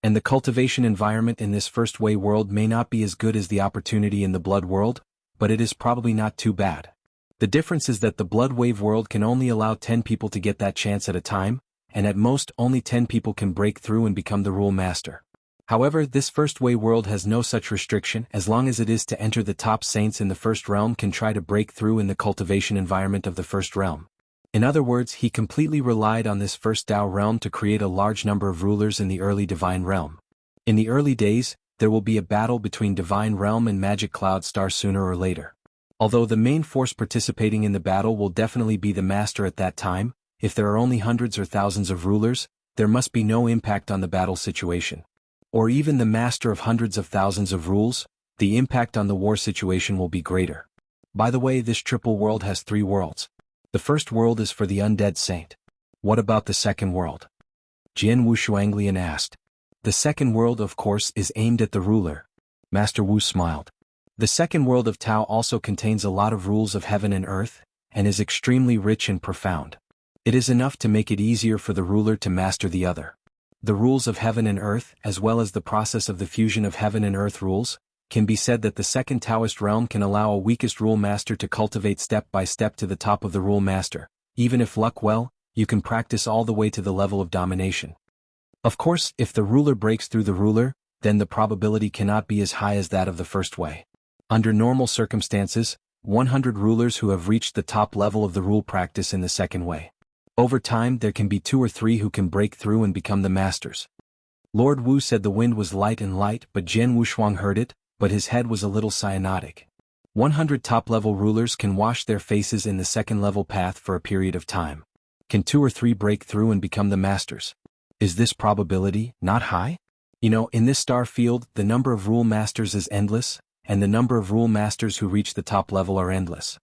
And the cultivation environment in this first way world may not be as good as the opportunity in the blood world, but it is probably not too bad. The difference is that the blood wave world can only allow 10 people to get that chance at a time, and at most only 10 people can break through and become the rule master. However, this first way world has no such restriction. As long as it is to enter, the top saints in the first realm can try to break through in the cultivation environment of the first realm. In other words, he completely relied on this first Tao realm to create a large number of rulers in the early divine realm. In the early days, there will be a battle between divine realm and magic cloud star sooner or later. Although the main force participating in the battle will definitely be the master at that time, if there are only hundreds or thousands of rulers, there must be no impact on the battle situation. Or even the master of hundreds of thousands of rules, the impact on the war situation will be greater. By the way, this triple world has 3 worlds. The first world is for the undead saint. What about the second world? Jianghu Shuanglian asked. The second world, of course, is aimed at the ruler. Master Wu smiled. The second world of Tao also contains a lot of rules of heaven and earth, and is extremely rich and profound. It is enough to make it easier for the ruler to master the other. The rules of heaven and earth, as well as the process of the fusion of heaven and earth rules, can be said that the second Taoist realm can allow a weakest rule master to cultivate step by step to the top of the rule master. Even if luck well, you can practice all the way to the level of domination. Of course, if the ruler breaks through the ruler, then the probability cannot be as high as that of the first way. Under normal circumstances, 100 rulers who have reached the top level of the rule practice in the second way. Over time, there can be 2 or 3 who can break through and become the masters. Lord Wu said the wind was light and light, but Jian Wushuang heard it, but his head was a little cyanotic. 100 top-level rulers can wash their faces in the second-level path for a period of time. Can 2 or 3 break through and become the masters? Is this probability not high? In this star field, the number of rule masters is endless, and the number of rule masters who reach the top level are endless.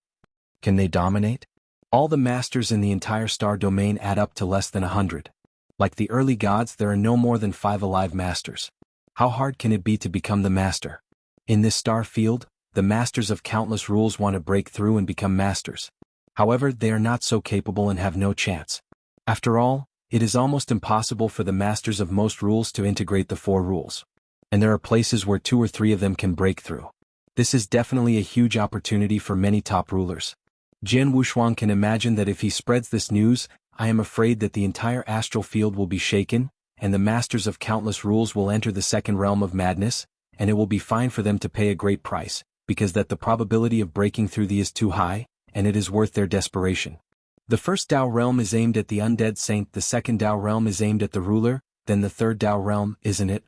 Can they dominate? All the masters in the entire star domain add up to less than 100. Like the early gods, there are no more than 5 alive masters. How hard can it be to become the master? In this star field, the masters of countless rules want to break through and become masters. However, they are not so capable and have no chance. After all, it is almost impossible for the masters of most rules to integrate the 4 rules. And there are places where 2 or 3 of them can break through. This is definitely a huge opportunity for many top rulers. Jian Wushuang can imagine that if he spreads this news, I am afraid that the entire astral field will be shaken, and the masters of countless rules will enter the second realm of madness, and it will be fine for them to pay a great price, because that the probability of breaking through the is too high, and it is worth their desperation. The first Tao realm is aimed at the undead saint, the second Tao realm is aimed at the ruler, then the third Tao realm, isn't it?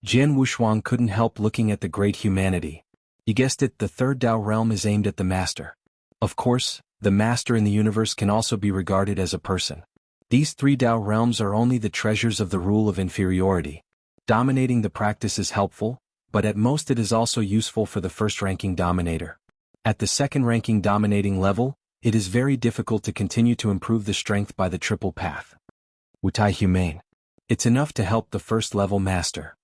Jian Wushuang couldn't help looking at the great humanity. You guessed it, the third Tao realm is aimed at the master. Of course, the master in the universe can also be regarded as a person. These 3 Tao realms are only the treasures of the rule of inferiority. Dominating the practice is helpful, but at most it is also useful for the first-ranking dominator. At the second-ranking dominating level, it is very difficult to continue to improve the strength by the triple path. Wutai humane. It's enough to help the first-level master.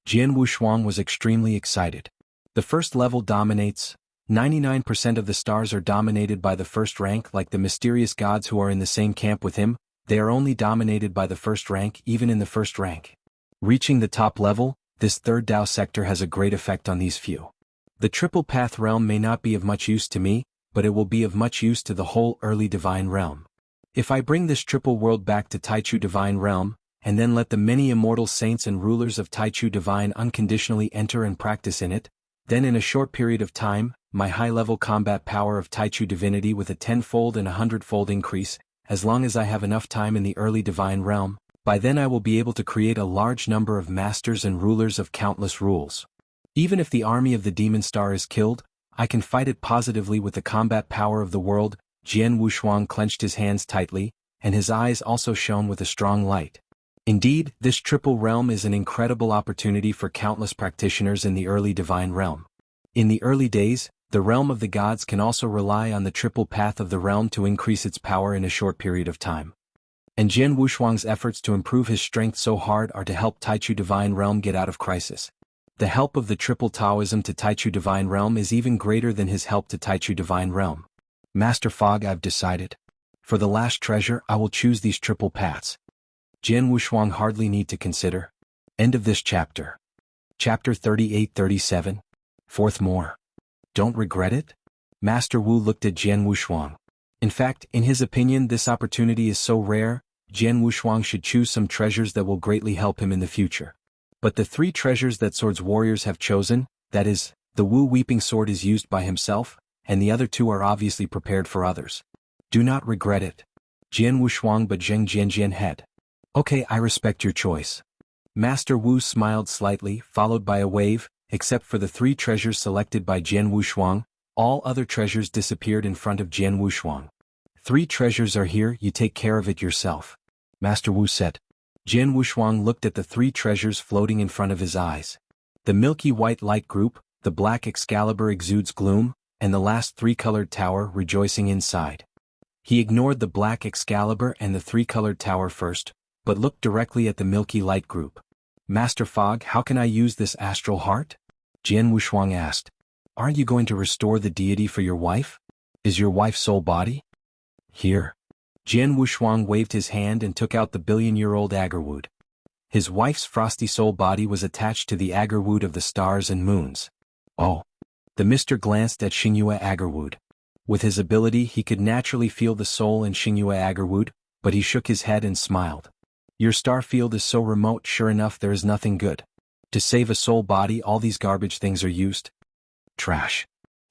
Jian Wushuang was extremely excited. The first level dominates. 99% of the stars are dominated by the first rank, like the mysterious gods who are in the same camp with him. They are only dominated by the first rank, even in the first rank. Reaching the top level, this third Tao sector has a great effect on these few. The triple path realm may not be of much use to me, but it will be of much use to the whole early divine realm. If I bring this triple world back to Taichu divine realm, and then let the many immortal saints and rulers of Taichu divine unconditionally enter and practice in it, then in a short period of time, my high-level combat power of Taichu divinity with a 10-fold and a 100-fold increase, as long as I have enough time in the early divine realm, by then I will be able to create a large number of masters and rulers of countless rules. Even if the army of the demon star is killed, I can fight it positively with the combat power of the world. Jian Wushuang clenched his hands tightly, and his eyes also shone with a strong light. Indeed, this triple realm is an incredible opportunity for countless practitioners in the early divine realm. In the early days, the realm of the gods can also rely on the triple path of the realm to increase its power in a short period of time. And Jian Wushuang's efforts to improve his strength so hard are to help Taichu divine realm get out of crisis. The help of the triple Taoism to Taichu divine realm is even greater than his help to Taichu divine realm. Master Fog, I've decided. For the last treasure, I will choose these triple paths. Jian Wushuang hardly need to consider. End of this chapter. Chapter 38-37. Fourth more. Don't regret it? Master Wu looked at Jian Wushuang. In fact, in his opinion, this opportunity is so rare, Jian Wushuang should choose some treasures that will greatly help him in the future. But the 3 treasures that Swords warriors have chosen, that is, the Wu Weeping Sword is used by himself, and the other 2 are obviously prepared for others. Do not regret it. Jian Wushuang but Zheng Jianjian head. Okay, I respect your choice. Master Wu smiled slightly, followed by a wave. Except for the 3 treasures selected by Jian Wushuang, all other treasures disappeared in front of Jian Wushuang. 3 treasures are here, you take care of it yourself. Master Wu said. Jian Wushuang looked at the 3 treasures floating in front of his eyes. The milky white light group, the black Excalibur exudes gloom, and the last three-colored tower rejoicing inside. He ignored the black Excalibur and the three-colored tower first, but looked directly at the milky light group. Master Fog, how can I use this astral heart? Jian Wushuang asked. Aren't you going to restore the deity for your wife? Is your wife's soul body? Here. Jian Wushuang waved his hand and took out the billion-year-old agarwood. His wife's frosty soul body was attached to the agarwood of the stars and moons. Oh. The Mr. glanced at Xingyue agarwood. With his ability he could naturally feel the soul in Xingyue agarwood, but he shook his head and smiled. Your star field is so remote, sure enough there is nothing good. To save a soul body all these garbage things are used. Trash.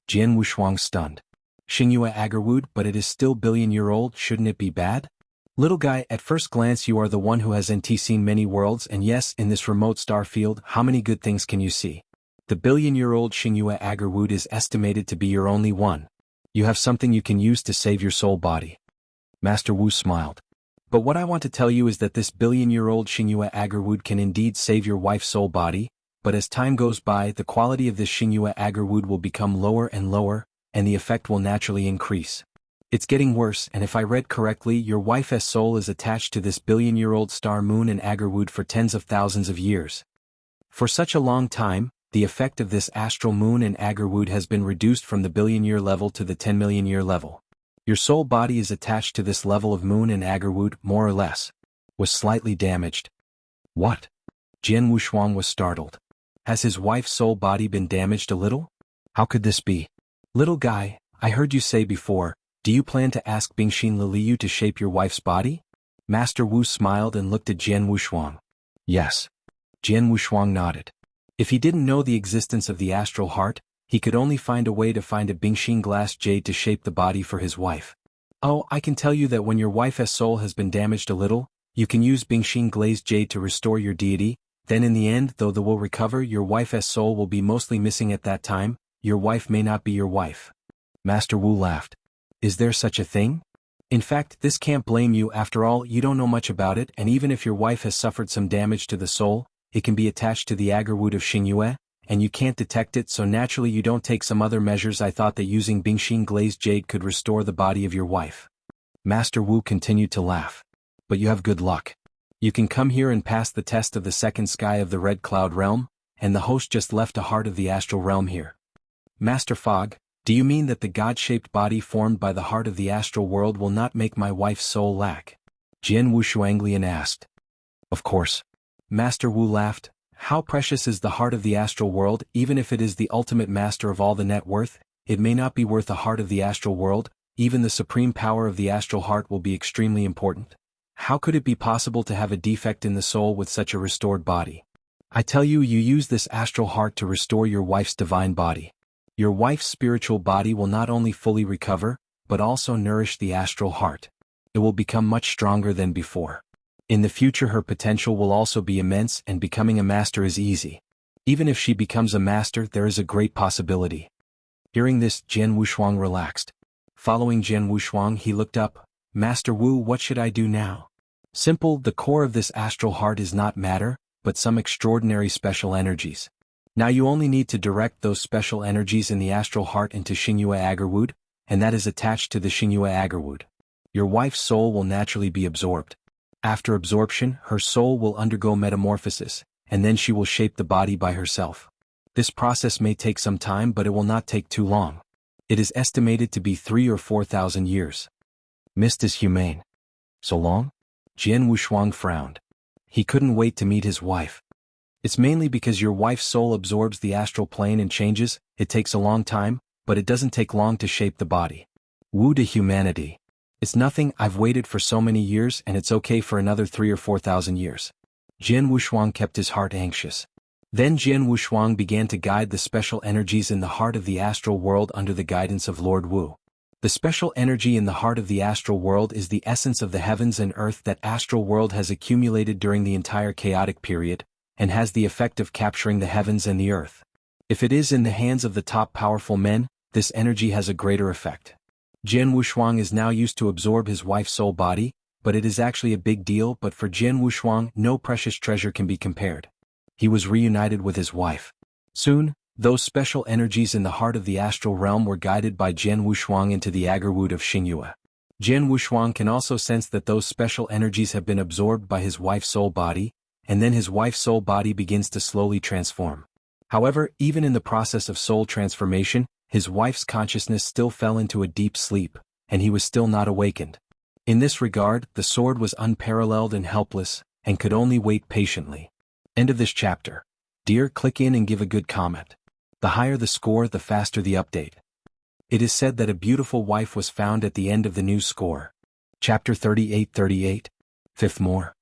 Jian Wushuang stunned. Xingyue agarwood, but it is still billion-year-old, shouldn't it be bad? Little guy, at first glance you are the one who has seen many worlds, and yes, in this remote star field, how many good things can you see? The billion-year-old Xingyue agarwood is estimated to be your only one. You have something you can use to save your soul body. Master Wu smiled. But what I want to tell you is that this billion-year-old Xingyue agarwood can indeed save your wife's soul body, but as time goes by the quality of this Xingyue agarwood will become lower and lower, and the effect will naturally increase. It's getting worse, and if I read correctly, your wife's soul is attached to this billion-year-old star moon and agarwood for tens of thousands of years. For such a long time, the effect of this astral moon and agarwood has been reduced from the billion-year level to the 10-million-year level. Your soul body is attached to this level of moon and agarwood, more or less. Was slightly damaged. What? Jian Wushuang was startled. Has his wife's soul body been damaged a little? How could this be? Little guy, I heard you say before, do you plan to ask Bingxin Liliu to shape your wife's body? Master Wu smiled and looked at Jian Wushuang. Yes. Jian Wushuang nodded. If he didn't know the existence of the astral heart, he could only find a way to find a Bingxin glass jade to shape the body for his wife. Oh, I can tell you that when your wife's soul has been damaged a little, you can use Bingxin glazed jade to restore your deity, then in the end though the will recover your wife's soul will be mostly missing at that time, your wife may not be your wife. Master Wu laughed. Is there such a thing? In fact, this can't blame you, after all you don't know much about it, and even if your wife has suffered some damage to the soul, it can be attached to the agarwood of Xingyue, and you can't detect it, so naturally you don't take some other measures. I thought that using Bingxin glazed jade could restore the body of your wife. Master Wu continued to laugh. But you have good luck. You can come here and pass the test of the second sky of the Red Cloud Realm, and the host just left a heart of the astral realm here. Master Fog, do you mean that the god-shaped body formed by the heart of the astral world will not make my wife's soul lack? Jian Wushuanglian asked. Of course. Master Wu laughed. How precious is the heart of the astral world, even if it is the ultimate master of all the net worth, it may not be worth the heart of the astral world, even the supreme power of the astral heart will be extremely important. How could it be possible to have a defect in the soul with such a restored body? I tell you, you use this astral heart to restore your wife's divine body. Your wife's spiritual body will not only fully recover, but also nourish the astral heart. It will become much stronger than before. In the future her potential will also be immense, and becoming a master is easy. Even if she becomes a master there is a great possibility. Hearing this, Jian Wushuang relaxed. Following Jian Wushuang he looked up. Master Wu, what should I do now? Simple, the core of this astral heart is not matter, but some extraordinary special energies. Now you only need to direct those special energies in the astral heart into Xingyue agarwood, and that is attached to the Xingyue agarwood. Your wife's soul will naturally be absorbed. After absorption, her soul will undergo metamorphosis, and then she will shape the body by herself. This process may take some time, but it will not take too long. It is estimated to be 3,000 or 4,000 years. Mist is humane. So long? Jian Wushuang frowned. He couldn't wait to meet his wife. It's mainly because your wife's soul absorbs the astral plane and changes, it takes a long time, but it doesn't take long to shape the body. Wu to humanity. It's nothing, I've waited for so many years and it's okay for another 3,000 or 4,000 years. Jian Wushuang kept his heart anxious. Then Jian Wushuang began to guide the special energies in the heart of the astral world under the guidance of Lord Wu. The special energy in the heart of the astral world is the essence of the heavens and earth that astral world has accumulated during the entire chaotic period, and has the effect of capturing the heavens and the earth. If it is in the hands of the top powerful men, this energy has a greater effect. Jian Wushuang is now used to absorb his wife's soul body, but it is actually a big deal, but for Jian Wushuang no precious treasure can be compared. He was reunited with his wife. Soon, Those special energies in the heart of the astral realm were guided by Jian Wushuang into the agarwood of Xingyue. Jian Wushuang can also sense that those special energies have been absorbed by his wife's soul body, and then his wife's soul body begins to slowly transform. However, even in the process of soul transformation, his wife's consciousness still fell into a deep sleep, and he was still not awakened. In this regard, the sword was unparalleled and helpless, and could only wait patiently. End of this chapter. Dear, click in and give a good comment. The higher the score, the faster the update. It is said that a beautiful wife was found at the end of the new score. Chapter 38. Fifth more.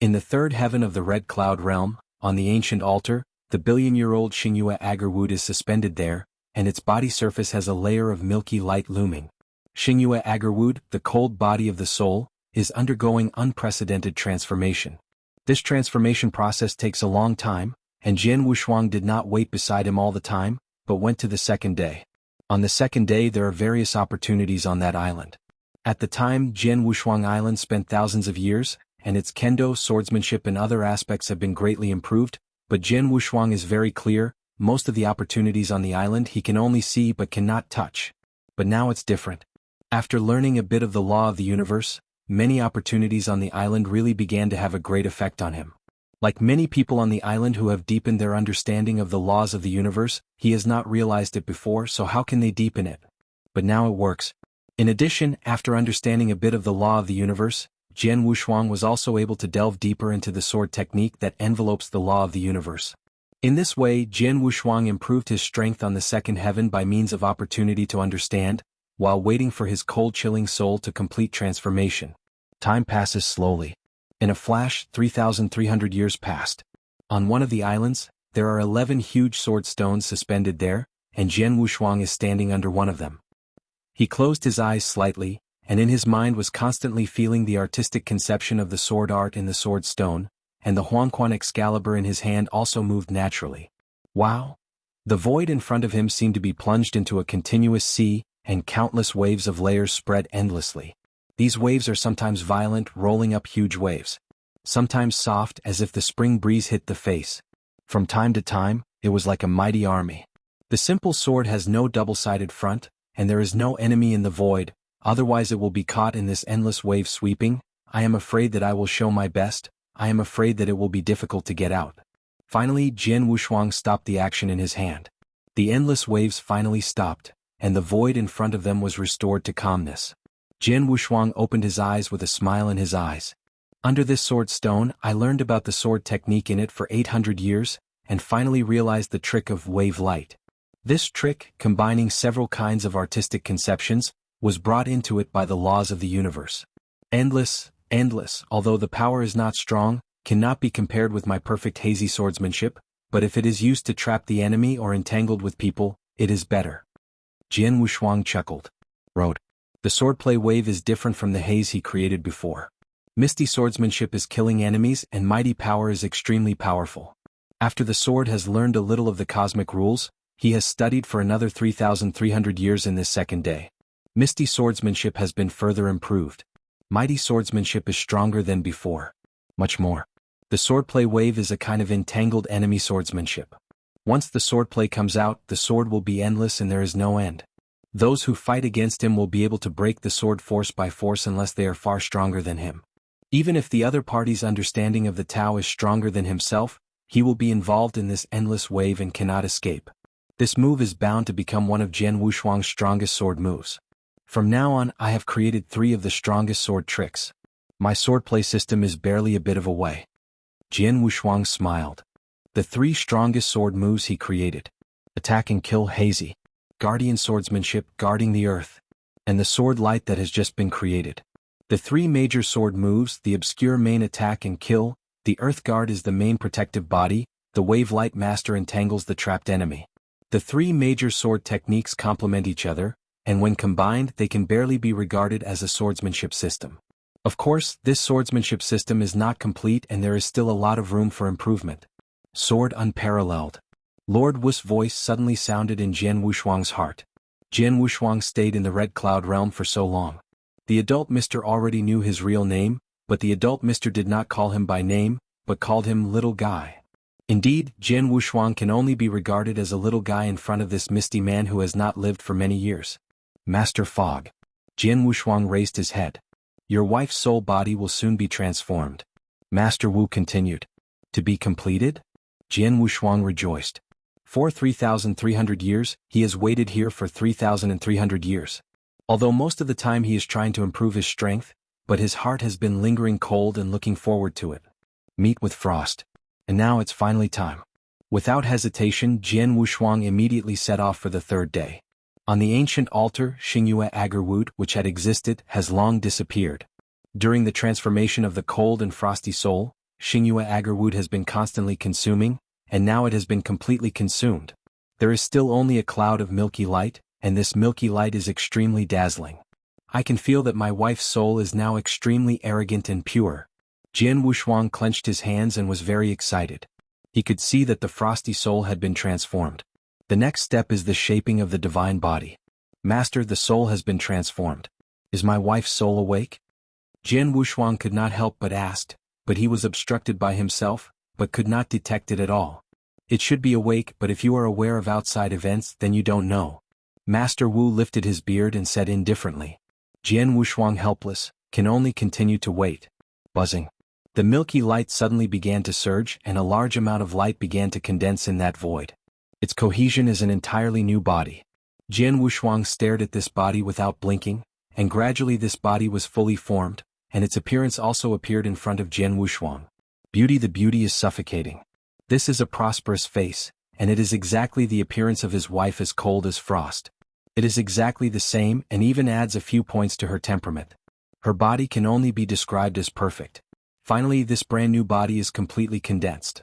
In the third heaven of the Red Cloud realm, on the ancient altar, the billion-year-old Xingyue agarwood is suspended there, and its body surface has a layer of milky light looming. Xingyue agarwood, the cold body of the soul, is undergoing unprecedented transformation. This transformation process takes a long time, and Jian Wushuang did not wait beside him all the time, but went to the second day. On the second day there are various opportunities on that island. At the time, Jian Wushuang Island spent thousands of years, and its kendo, swordsmanship and other aspects have been greatly improved, but Jian Wushuang is very clear, most of the opportunities on the island he can only see but cannot touch. But now it's different. After learning a bit of the law of the universe, many opportunities on the island really began to have a great effect on him. Like many people on the island who have deepened their understanding of the laws of the universe, he has not realized it before, so how can they deepen it? But now it works. In addition, after understanding a bit of the law of the universe, Jian Wushuang was also able to delve deeper into the sword technique that envelopes the law of the universe. In this way, Jian Wushuang improved his strength on the second heaven by means of opportunity to understand, while waiting for his cold-chilling soul to complete transformation. Time passes slowly. In a flash, 3,300 years passed. On one of the islands, there are 11 huge sword stones suspended there, and Jian Wushuang is standing under one of them. He closed his eyes slightly, and in his mind was constantly feeling the artistic conception of the sword art in the sword stone, and the Huangquan Excalibur in his hand also moved naturally. Wow! The void in front of him seemed to be plunged into a continuous sea, and countless waves of layers spread endlessly. These waves are sometimes violent, rolling up huge waves. Sometimes soft, as if the spring breeze hit the face. From time to time, it was like a mighty army. The simple sword has no double-sided front, and there is no enemy in the void, otherwise it will be caught in this endless wave sweeping. I am afraid that I will show my best, I am afraid that it will be difficult to get out. Finally, Jian Wushuang stopped the action in his hand. The endless waves finally stopped, and the void in front of them was restored to calmness. Jian Wushuang opened his eyes with a smile in his eyes. Under this sword stone, I learned about the sword technique in it for 800 years, and finally realized the trick of wave light. This trick, combining several kinds of artistic conceptions, was brought into it by the laws of the universe. Endless, although the power is not strong, cannot be compared with my perfect hazy swordsmanship, but if it is used to trap the enemy or entangled with people, it is better. Jian Wushuang chuckled. Wrote. The swordplay wave is different from the haze he created before. Misty swordsmanship is killing enemies and mighty power is extremely powerful. After the sword has learned a little of the cosmic rules, he has studied for another 3,300 years in this second day. Misty swordsmanship has been further improved. Mighty swordsmanship is stronger than before. Much more. The swordplay wave is a kind of entangled enemy swordsmanship. Once the swordplay comes out, the sword will be endless and there is no end. Those who fight against him will be able to break the sword force by force unless they are far stronger than him. Even if the other party's understanding of the Tao is stronger than himself, he will be involved in this endless wave and cannot escape. This move is bound to become one of Jian Wushuang's strongest sword moves. From now on, I have created 3 of the strongest sword tricks. My swordplay system is barely a bit of a way. Jian Wushuang smiled. The 3 strongest sword moves he created. Attack and kill hazy. Guardian swordsmanship, guarding the earth. And the sword light that has just been created. The 3 major sword moves, the obscure main attack and kill, the earth guard is the main protective body, the wave light master entangles the trapped enemy. The 3 major sword techniques complement each other, and when combined they can barely be regarded as a swordsmanship system. Of course, this swordsmanship system is not complete and there is still a lot of room for improvement. Sword unparalleled. Lord Wu's voice suddenly sounded in Jian Wushuang's heart. Jian Wushuang stayed in the Red Cloud realm for so long. The adult Mr. already knew his real name, but the adult Mr. did not call him by name, but called him Little Guy. Indeed, Jian Wushuang can only be regarded as a little guy in front of this misty man who has not lived for many years. Master Fog. Jian Wushuang raised his head. Your wife's soul body will soon be transformed. Master Wu continued. To be completed? Jian Wushuang rejoiced. For 3,300 years, he has waited here for 3,300 years. Although most of the time he is trying to improve his strength, but his heart has been lingering cold and looking forward to it. Meet with Frost. And now it's finally time. Without hesitation, Jian Wushuang immediately set off for the third day. On the ancient altar, Xingyue Agarwood, which had existed, has long disappeared. During the transformation of the cold and frosty soul, Xingyue Agarwood has been constantly consuming, and now it has been completely consumed. There is still only a cloud of milky light, and this milky light is extremely dazzling. I can feel that my wife's soul is now extremely arrogant and pure. Jian Wushuang clenched his hands and was very excited. He could see that the frosty soul had been transformed. The next step is the shaping of the divine body. Master, the soul has been transformed. Is my wife's soul awake? Jian Wushuang could not help but ask, but he was obstructed by himself, but could not detect it at all. It should be awake, but if you are aware of outside events, then you don't know. Master Wu lifted his beard and said indifferently. Jian Wushuang, helpless, can only continue to wait. Buzzing. The milky light suddenly began to surge and a large amount of light began to condense in that void. Its cohesion is an entirely new body. Jian Wushuang stared at this body without blinking, and gradually this body was fully formed, and its appearance also appeared in front of Jian Wushuang. Beauty, the beauty is suffocating. This is a prosperous face, and it is exactly the appearance of his wife, as cold as frost. It is exactly the same and even adds a few points to her temperament. Her body can only be described as perfect. Finally, this brand new body is completely condensed.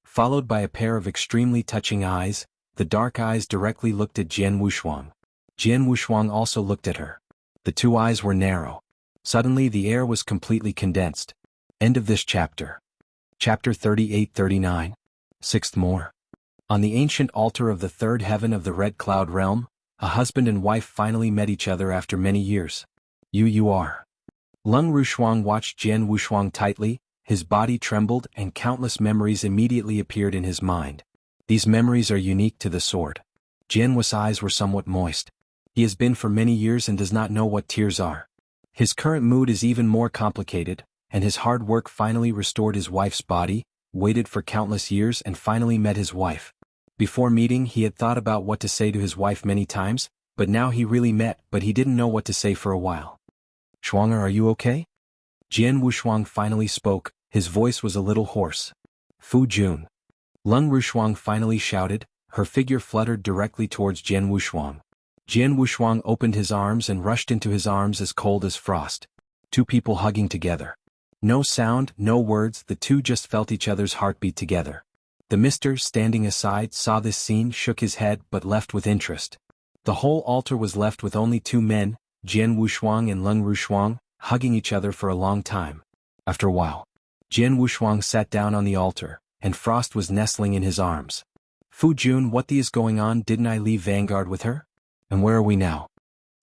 Followed by a pair of extremely touching eyes, the dark eyes directly looked at Jian Wushuang. Jian Wushuang also looked at her. The two eyes were narrow. Suddenly the air was completely condensed. End of this chapter. Chapter 38-39. Sixth more. On the ancient altar of the third heaven of the Red Cloud realm, a husband and wife finally met each other after many years. You are. Lung Rushuang watched Jian Wushuang tightly, his body trembled and countless memories immediately appeared in his mind. These memories are unique to the sword. Jian Wu's eyes were somewhat moist. He has been for many years and does not know what tears are. His current mood is even more complicated, and his hard work finally restored his wife's body, waited for countless years and finally met his wife. Before meeting he had thought about what to say to his wife many times, but now he really met, but he didn't know what to say for a while. Shuang, are you okay? Jian Wushuang finally spoke, his voice was a little hoarse. Fu Jun. Lung Rushuang finally shouted, her figure fluttered directly towards Jian Wushuang. Jian Wushuang opened his arms and rushed into his arms as cold as frost. Two people hugging together. No sound, no words, the two just felt each other's heartbeat together. The mister, standing aside, saw this scene, shook his head but left with interest. The whole altar was left with only two men, Jian Wushuang and Lung Rushuang, hugging each other for a long time. After a while, Jian Wushuang sat down on the altar, and Frost was nestling in his arms. Fu Jun, what the is going on? Didn't I leave Vanguard with her? And where are we now?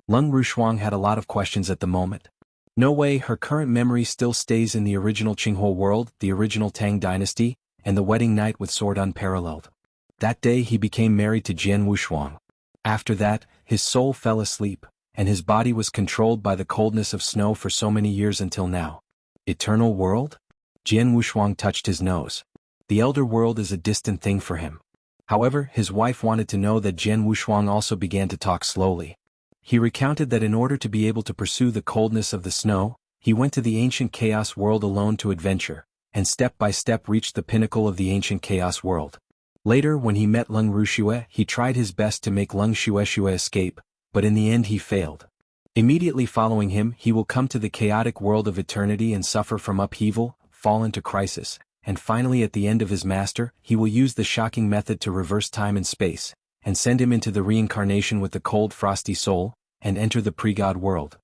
Lung Rushuang had a lot of questions at the moment. No way, her current memory still stays in the original Qinghou world, the original Tang dynasty, and the wedding night with sword unparalleled. That day he became married to Jian Wushuang. After that, his soul fell asleep, and his body was controlled by the coldness of snow for so many years until now. Eternal world? Jian Wushuang touched his nose. The elder world is a distant thing for him. However, his wife wanted to know that. Jian Wushuang also began to talk slowly. He recounted that in order to be able to pursue the coldness of the snow, he went to the ancient chaos world alone to adventure, and step by step reached the pinnacle of the ancient chaos world. Later, when he met Lung Rushue, he tried his best to make Lung Shueshue escape, but in the end he failed. Immediately following him, he will come to the chaotic world of eternity and suffer from upheaval, fall into crisis, and finally at the end of his master, he will use the shocking method to reverse time and space, and send him into the reincarnation with the cold frosty soul, and enter the pre-God world.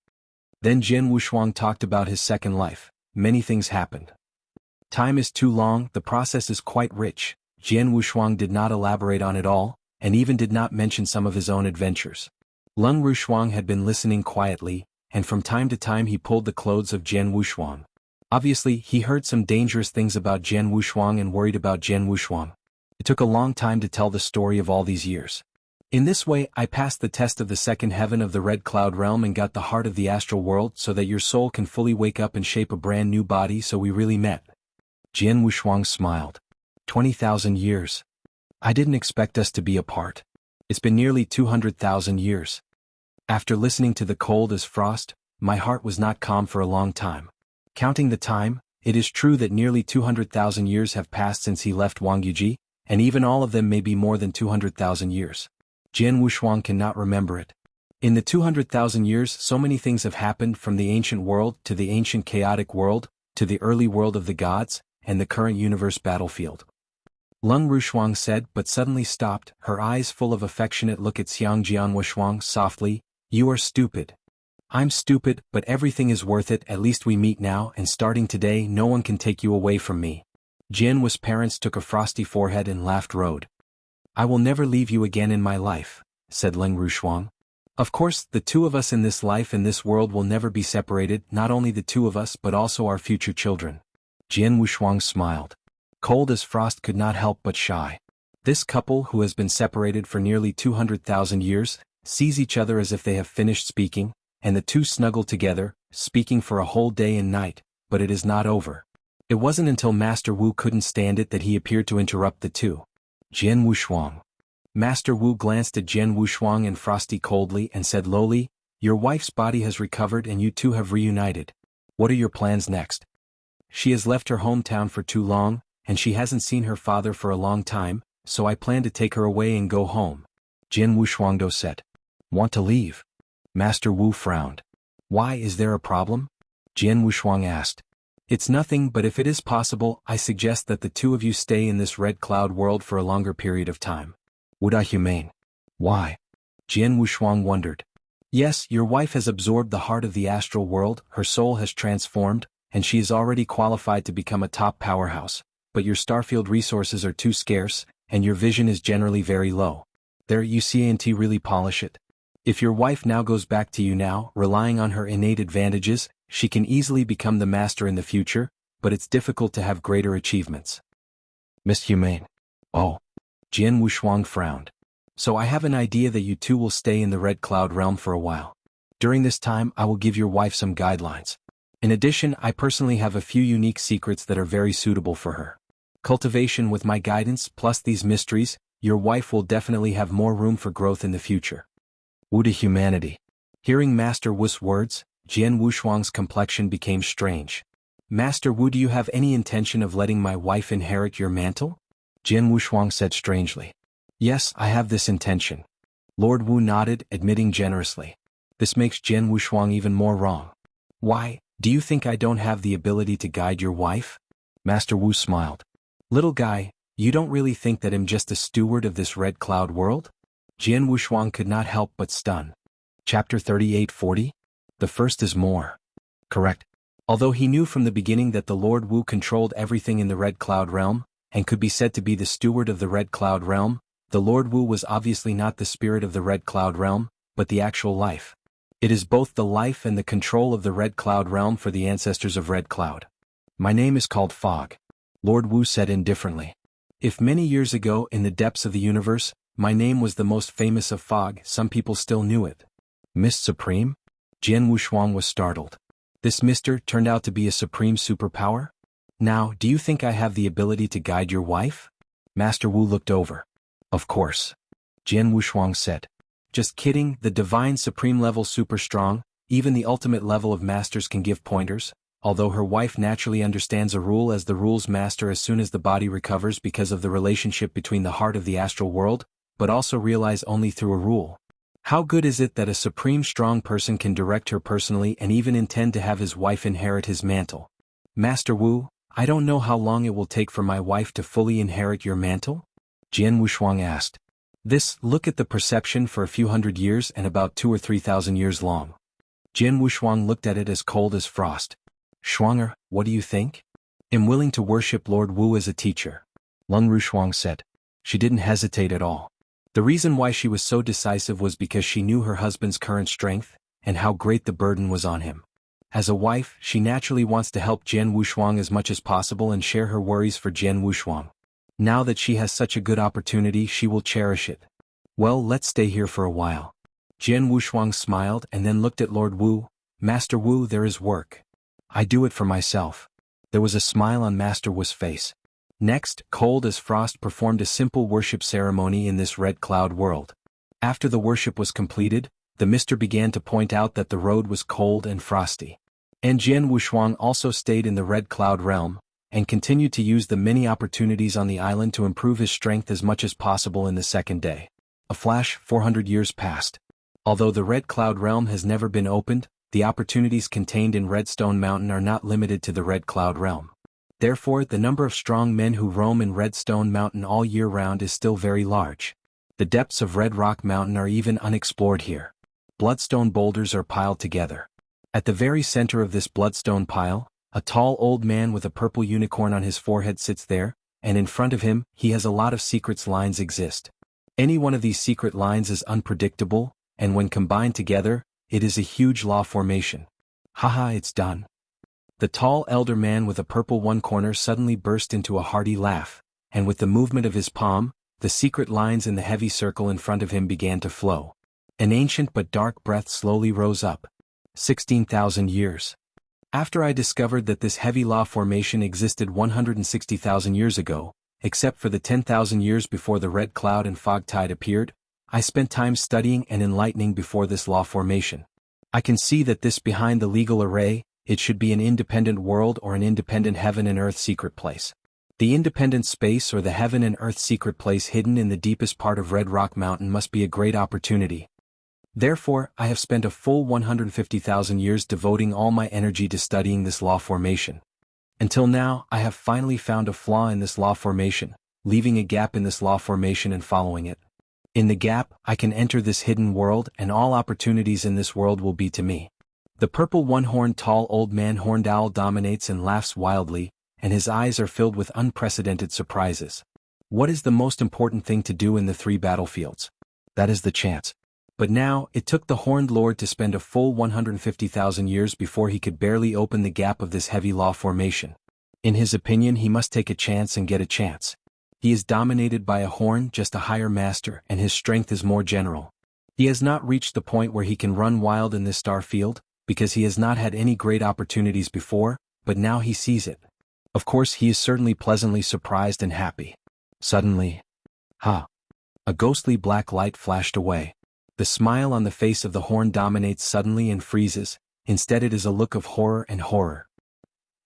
Then Jian Wushuang talked about his second life. Many things happened. Time is too long, the process is quite rich. Jian Wushuang did not elaborate on it all, and even did not mention some of his own adventures. Lung Rushuang had been listening quietly, and from time to time he pulled the clothes of Jian Wushuang. Obviously, he heard some dangerous things about Jian Wushuang and worried about Jian Wushuang. It took a long time to tell the story of all these years. In this way, I passed the test of the second heaven of the Red Cloud Realm and got the heart of the astral world so that your soul can fully wake up and shape a brand new body, so we really met. Jian Wushuang smiled. 20,000 years. I didn't expect us to be apart. It's been nearly 200,000 years. After listening to the cold as frost, my heart was not calm for a long time. Counting the time, it is true that nearly 200,000 years have passed since he left Wangyuji, and even all of them may be more than 200,000 years. Jian Wushuang cannot remember it. In the 200,000 years, so many things have happened, from the ancient world to the ancient chaotic world, to the early world of the gods, and the current universe battlefield. Lung Rushuang said, but suddenly stopped, her eyes full of affectionate look at Xiang Jian Wushuang softly. You are stupid. I'm stupid, but everything is worth it. At least we meet now, and starting today no one can take you away from me. Jian Wu's parents took a frosty forehead and laughed. Road. I will never leave you again in my life, said Leng Rushuang. Of course, the two of us in this life and this world will never be separated, not only the two of us but also our future children. Jian Wushuang smiled. Cold as frost could not help but shy. This couple, who has been separated for nearly 200,000 years, sees each other as if they have finished speaking, and the two snuggle together, speaking for a whole day and night, but it is not over. It wasn't until Master Wu couldn't stand it that he appeared to interrupt the two. Jian Wushuang. Master Wu glanced at Jian Wushuang and Frosty coldly and said lowly, your wife's body has recovered and you two have reunited. What are your plans next? She has left her hometown for too long, and she hasn't seen her father for a long time, so I plan to take her away and go home. Jian Wushuangdo said. Want to leave? Master Wu frowned. Why, is there a problem? Jian Wushuang asked. It's nothing, but if it is possible, I suggest that the two of you stay in this red cloud world for a longer period of time. Would I humane? Why? Jian Wushuang wondered. Yes, your wife has absorbed the heart of the astral world, her soul has transformed, and she is already qualified to become a top powerhouse, but your starfield resources are too scarce, and your vision is generally very low. There you see, ain't really polish it. If your wife now goes back to you now, relying on her innate advantages, she can easily become the master in the future, but it's difficult to have greater achievements. Miss Humane. Oh. Jian Wushuang frowned. So I have an idea that you two will stay in the Red Cloud realm for a while. During this time I will give your wife some guidelines. In addition, I personally have a few unique secrets that are very suitable for her. Cultivation with my guidance plus these mysteries, your wife will definitely have more room for growth in the future. Wu to humanity. Hearing Master Wu's words, Jian Wushuang's complexion became strange. Master Wu, do you have any intention of letting my wife inherit your mantle? Jian Wushuang said strangely. Yes, I have this intention. Lord Wu nodded, admitting generously. This makes Jian Wushuang even more wrong. Why, do you think I don't have the ability to guide your wife? Master Wu smiled. Little guy, you don't really think that I'm just a steward of this red cloud world? Jian Wushuang could not help but stun. Chapter 3840? The first is more. Correct. Although he knew from the beginning that the Lord Wu controlled everything in the Red Cloud realm, and could be said to be the steward of the Red Cloud realm, the Lord Wu was obviously not the spirit of the Red Cloud realm, but the actual life. It is both the life and the control of the Red Cloud realm for the ancestors of Red Cloud. My name is called Fog. Lord Wu said indifferently. If many years ago in the depths of the universe, my name was the most famous of Fog, some people still knew it. Mist Supreme? Jian Wushuang was startled. This mister turned out to be a supreme superpower? Now, do you think I have the ability to guide your wife? Master Wu looked over. Of course. Jian Wushuang said. Just kidding, the divine supreme level super strong, even the ultimate level of masters can give pointers, although her wife naturally understands a rule as the rule's master as soon as the body recovers because of the relationship between the heart of the astral world, but also realize only through a rule. How good is it that a supreme strong person can direct her personally and even intend to have his wife inherit his mantle? Master Wu, I don't know how long it will take for my wife to fully inherit your mantle? Jian Wushuang asked. Look at the perception for a few hundred years and about 2,000 or 3,000 years long. Jian Wushuang looked at it as cold as frost. Shuanger, what do you think? I'm willing to worship Lord Wu as a teacher. Lung Rushuang said. She didn't hesitate at all. The reason why she was so decisive was because she knew her husband's current strength, and how great the burden was on him. As a wife, she naturally wants to help Jian Wushuang as much as possible and share her worries for Jian Wushuang. Now that she has such a good opportunity, she will cherish it. Well, let's stay here for a while. Jian Wushuang smiled and then looked at Lord Wu. Master Wu, there is work. I do it for myself. There was a smile on Master Wu's face. Next, Cold as Frost performed a simple worship ceremony in this red cloud world. After the worship was completed, the mister began to point out that the road was cold and frosty. And Jian Wushuang also stayed in the red cloud realm, and continued to use the many opportunities on the island to improve his strength as much as possible in the second day. A flash, 400 years passed. Although the red cloud realm has never been opened, the opportunities contained in Redstone Mountain are not limited to the red cloud realm. Therefore, the number of strong men who roam in Redstone Mountain all year round is still very large. The depths of Red Rock Mountain are even unexplored here. Bloodstone boulders are piled together. At the very center of this bloodstone pile, a tall old man with a purple unicorn on his forehead sits there, and in front of him, he has a lot of secrets lines exist. Any one of these secret lines is unpredictable, and when combined together, it is a huge law formation. Haha, it's done. The tall elder man with a purple one corner suddenly burst into a hearty laugh, and with the movement of his palm, the secret lines in the heavy circle in front of him began to flow. An ancient but dark breath slowly rose up. 16,000 years. After I discovered that this heavy law formation existed 160,000 years ago, except for the 10,000 years before the red cloud and fog tide appeared, I spent time studying and enlightening before this law formation. I can see that this behind the legal array, it should be an independent world or an independent heaven and earth secret place. The independent space or the heaven and earth secret place hidden in the deepest part of Red Rock Mountain must be a great opportunity. Therefore, I have spent a full 150,000 years devoting all my energy to studying this law formation. Until now, I have finally found a flaw in this law formation, leaving a gap in this law formation and following it. In the gap, I can enter this hidden world and all opportunities in this world will be to me. The purple one-horned tall old man horned owl dominates and laughs wildly, and his eyes are filled with unprecedented surprises. What is the most important thing to do in the 3 battlefields? That is the chance. But now, it took the Horned Lord to spend a full 150,000 years before he could barely open the gap of this heavy law formation. In his opinion, he must take a chance and get a chance. He is dominated by a horn, just a higher master, and his strength is more general. He has not reached the point where he can run wild in this star field, because he has not had any great opportunities before, but now he sees it. Of course, he is certainly pleasantly surprised and happy. Suddenly, a ghostly black light flashed away. The smile on the face of the horn dominates suddenly and freezes, instead it is a look of horror and horror.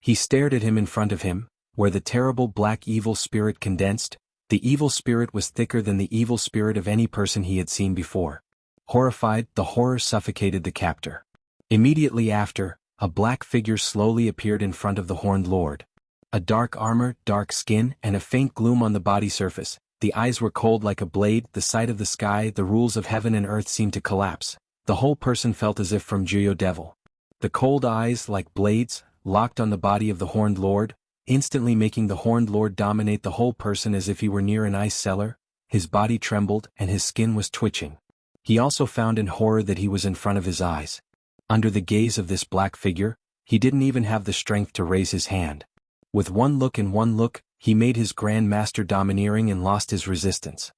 He stared at him in front of him, where the terrible black evil spirit condensed. The evil spirit was thicker than the evil spirit of any person he had seen before. Horrified, the horror suffocated the captor. Immediately after, a black figure slowly appeared in front of the Horned Lord. A dark armor, dark skin, and a faint gloom on the body surface. The eyes were cold like a blade, the sight of the sky, the rules of heaven and earth seemed to collapse. The whole person felt as if from Jianghu Devil. The cold eyes, like blades, locked on the body of the Horned Lord, instantly making the Horned Lord dominate the whole person as if he were near an ice cellar. His body trembled and his skin was twitching. He also found in horror that he was in front of his eyes. Under the gaze of this black figure, he didn't even have the strength to raise his hand. With one look, he made his Grand Master domineering and lost his resistance.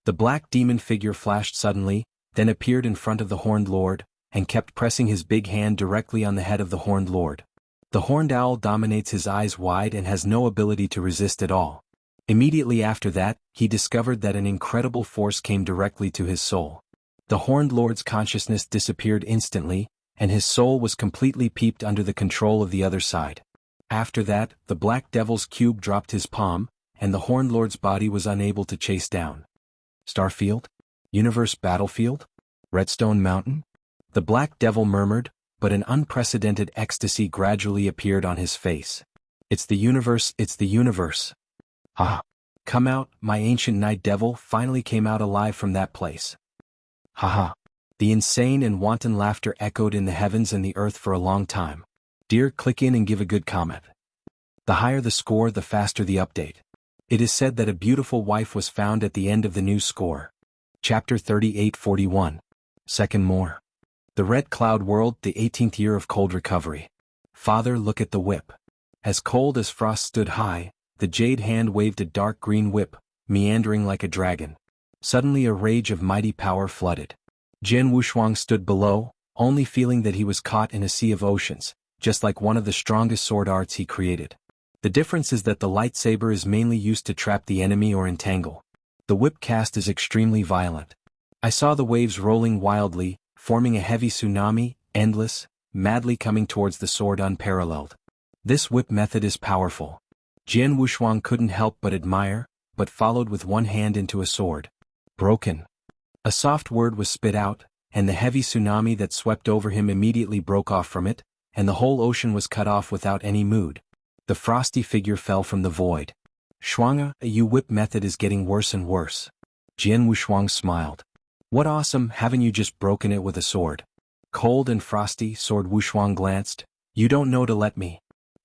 The black demon figure flashed suddenly, then appeared in front of the Horned Lord, and kept pressing his big hand directly on the head of the Horned Lord. The horned owl dominates his eyes wide and has no ability to resist at all. Immediately after that, he discovered that an incredible force came directly to his soul. The Horned Lord's consciousness disappeared instantly, and his soul was completely peeped under the control of the other side. After that, the Black Devil's cube dropped his palm, and the Horned Lord's body was unable to chase down. Starfield? Universe battlefield? Redstone Mountain? The Black Devil murmured, but an unprecedented ecstasy gradually appeared on his face. It's the universe, it's the universe. Come out, my ancient night devil finally came out alive from that place. The insane and wanton laughter echoed in the heavens and the earth for a long time. Dear, click in and give a good comment. The higher the score, the faster the update. It is said that a beautiful wife was found at the end of the new score. Chapter 38:41. Second more. The Red Cloud World, the 18th year of cold recovery. Father, look at the whip. As cold as frost stood high, the jade hand waved a dark green whip, meandering like a dragon. Suddenly a rage of mighty power flooded. Jian Wushuang stood below, only feeling that he was caught in a sea of oceans, just like one of the strongest sword arts he created. The difference is that the lightsaber is mainly used to trap the enemy or entangle. The whip cast is extremely violent. I saw the waves rolling wildly, forming a heavy tsunami, endless, madly coming towards the sword unparalleled. This whip method is powerful. Jian Wushuang couldn't help but admire, but followed with one hand into a sword. Broken. A soft word was spit out, and the heavy tsunami that swept over him immediately broke off from it, and the whole ocean was cut off without any mood. The frosty figure fell from the void. Shuanga, your whip method is getting worse and worse. Jian Wushuang smiled. What awesome, haven't you just broken it with a sword? Cold and frosty, Sword Wushuang glanced. You don't know to let me.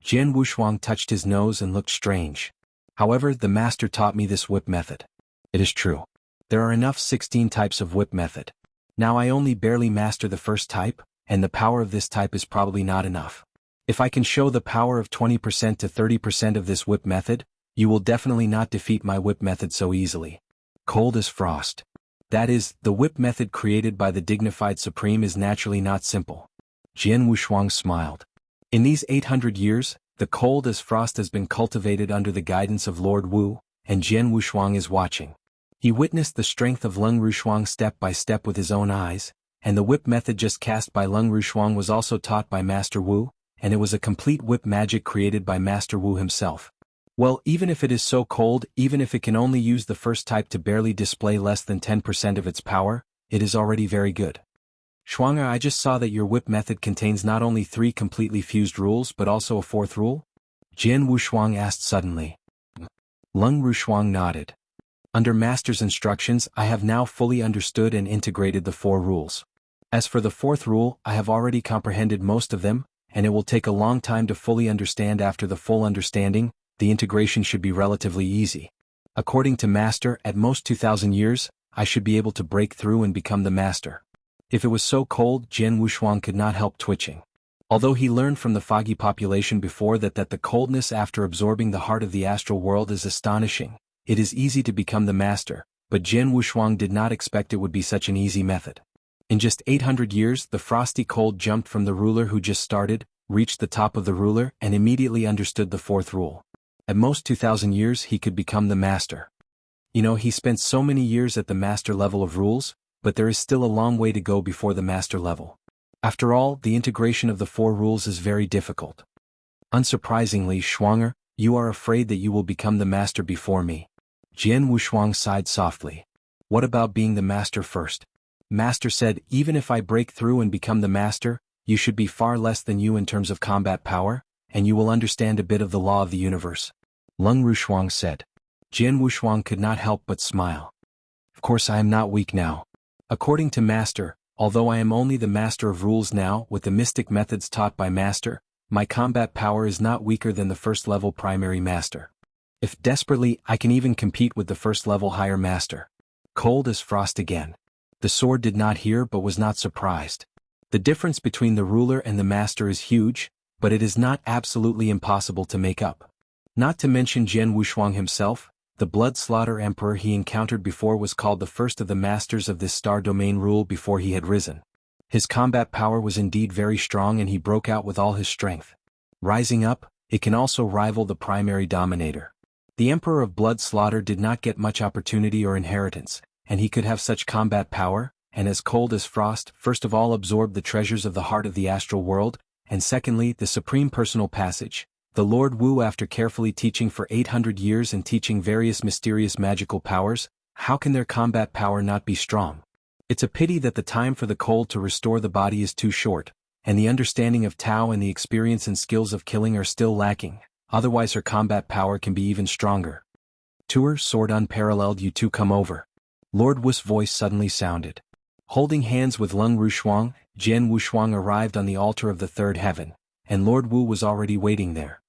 Jian Wushuang touched his nose and looked strange. However, the master taught me this whip method. It is true. There are enough 16 types of whip method. Now I only barely master the first type, and the power of this type is probably not enough. If I can show the power of 20% to 30% of this whip method, you will definitely not defeat my whip method so easily. Cold as frost. That is, the whip method created by the dignified supreme is naturally not simple. Jian Wushuang smiled. In these 800 years, the cold as frost has been cultivated under the guidance of Lord Wu, and Jian Wushuang is watching. He witnessed the strength of Leng Rushuang step by step with his own eyes, and the whip method just cast by Leng Rushuang was also taught by Master Wu, and it was a complete whip magic created by Master Wu himself. Well, even if it is so cold, even if it can only use the first type to barely display less than 10% of its power, it is already very good. Shuanga, I just saw that your whip method contains not only 3 completely fused rules but also a 4th rule? Jian Wushuang asked suddenly. Leng Rushuang nodded. Under Master's instructions, I have now fully understood and integrated the 4 rules. As for the 4th rule, I have already comprehended most of them, and it will take a long time to fully understand. After the full understanding, the integration should be relatively easy. According to Master, at most 2,000 years, I should be able to break through and become the Master. If it was so cold, Jian Wushuang could not help twitching. Although he learned from the foggy population before that the coldness after absorbing the heart of the astral world is astonishing, it is easy to become the Master, but Jian Wushuang did not expect it would be such an easy method. In just 800 years, the frosty cold jumped from the ruler who just started, reached the top of the ruler, and immediately understood the 4th rule. At most 2,000 years he could become the Master. You know, he spent so many years at the Master level of rules, but there is still a long way to go before the Master level. After all, the integration of the 4 rules is very difficult. Unsurprisingly, Shuanga, you are afraid that you will become the Master before me. Jian Wushuang sighed softly. What about being the Master first? Master said, even if I break through and become the Master, you should be far less than you in terms of combat power, and you will understand a bit of the law of the universe. Leng Rushuang said. Jian Wushuang could not help but smile. Of course I am not weak now. According to Master, although I am only the Master of rules now with the mystic methods taught by Master, my combat power is not weaker than the first level primary Master. If desperately, I can even compete with the first level higher Master. Cold as frost again. The sword did not hear but was not surprised. The difference between the ruler and the Master is huge, but it is not absolutely impossible to make up. Not to mention Jian Wushuang himself, the blood slaughter emperor he encountered before was called the first of the masters of this star domain rule before he had risen. His combat power was indeed very strong and he broke out with all his strength. Rising up, it can also rival the primary dominator. The emperor of blood slaughter did not get much opportunity or inheritance, and he could have such combat power, and as cold as frost, first of all absorb the treasures of the heart of the astral world, and secondly the supreme personal passage. The Lord Wu, after carefully teaching for 800 years and teaching various mysterious magical powers, how can their combat power not be strong? It's a pity that the time for the cold to restore the body is too short, and the understanding of Tao and the experience and skills of killing are still lacking, otherwise her combat power can be even stronger. Tour, sword unparalleled, you two come over. Lord Wu's voice suddenly sounded. Holding hands with Leng Rushuang, Jian Wushuang arrived on the altar of the third heaven, and Lord Wu was already waiting there.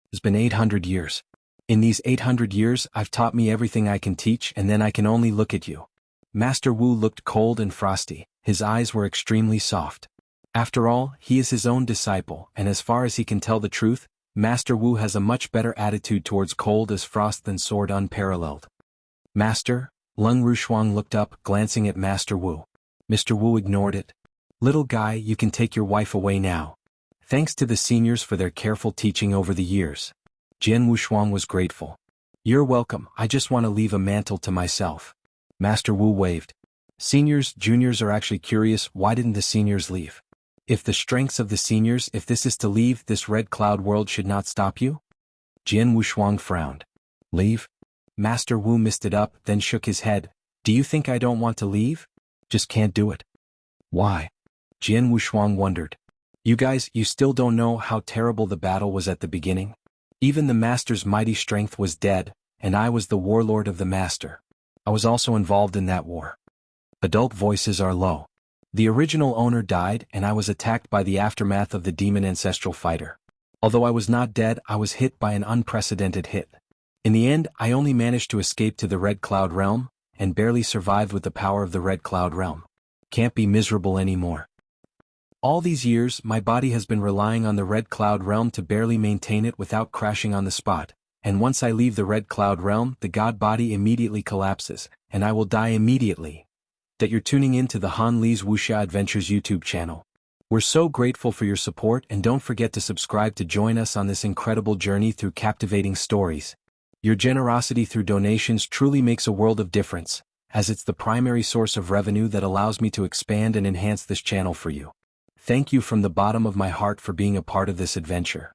It's been 800 years. In these 800 years I've taught me everything I can teach and then I can only look at you. Master Wu looked cold and frosty, his eyes were extremely soft. After all, he is his own disciple, and as far as he can tell the truth, Master Wu has a much better attitude towards cold as frost than sword unparalleled. Master, Lung Rushuang looked up, glancing at Master Wu. Mr. Wu ignored it. Little guy, you can take your wife away now. Thanks to the seniors for their careful teaching over the years. Jian Wushuang was grateful. You're welcome, I just want to leave a mantle to myself. Master Wu waved. Seniors, juniors are actually curious, why didn't the seniors leave? If the strengths of the seniors, if this is to leave, this red cloud world should not stop you? Jian Wushuang frowned. Leave? Master Wu misted up, then shook his head. Do you think I don't want to leave? Just can't do it. Why? Jian Wushuang wondered. You guys, you still don't know how terrible the battle was at the beginning? Even the master's mighty strength was dead, and I was the warlord of the master. I was also involved in that war. Adult voices are low. The original owner died, and I was attacked by the aftermath of the demon ancestral fighter. Although I was not dead, I was hit by an unprecedented hit. In the end, I only managed to escape to the Red Cloud Realm, and barely survived with the power of the Red Cloud Realm. Can't be miserable anymore. All these years, my body has been relying on the Red Cloud Realm to barely maintain it without crashing on the spot, and once I leave the Red Cloud Realm, the god body immediately collapses, and I will die immediately. That you're tuning in to the Han Li's Wuxia Adventures YouTube channel. We're so grateful for your support, and don't forget to subscribe to join us on this incredible journey through captivating stories. Your generosity through donations truly makes a world of difference, as it's the primary source of revenue that allows me to expand and enhance this channel for you. Thank you from the bottom of my heart for being a part of this adventure.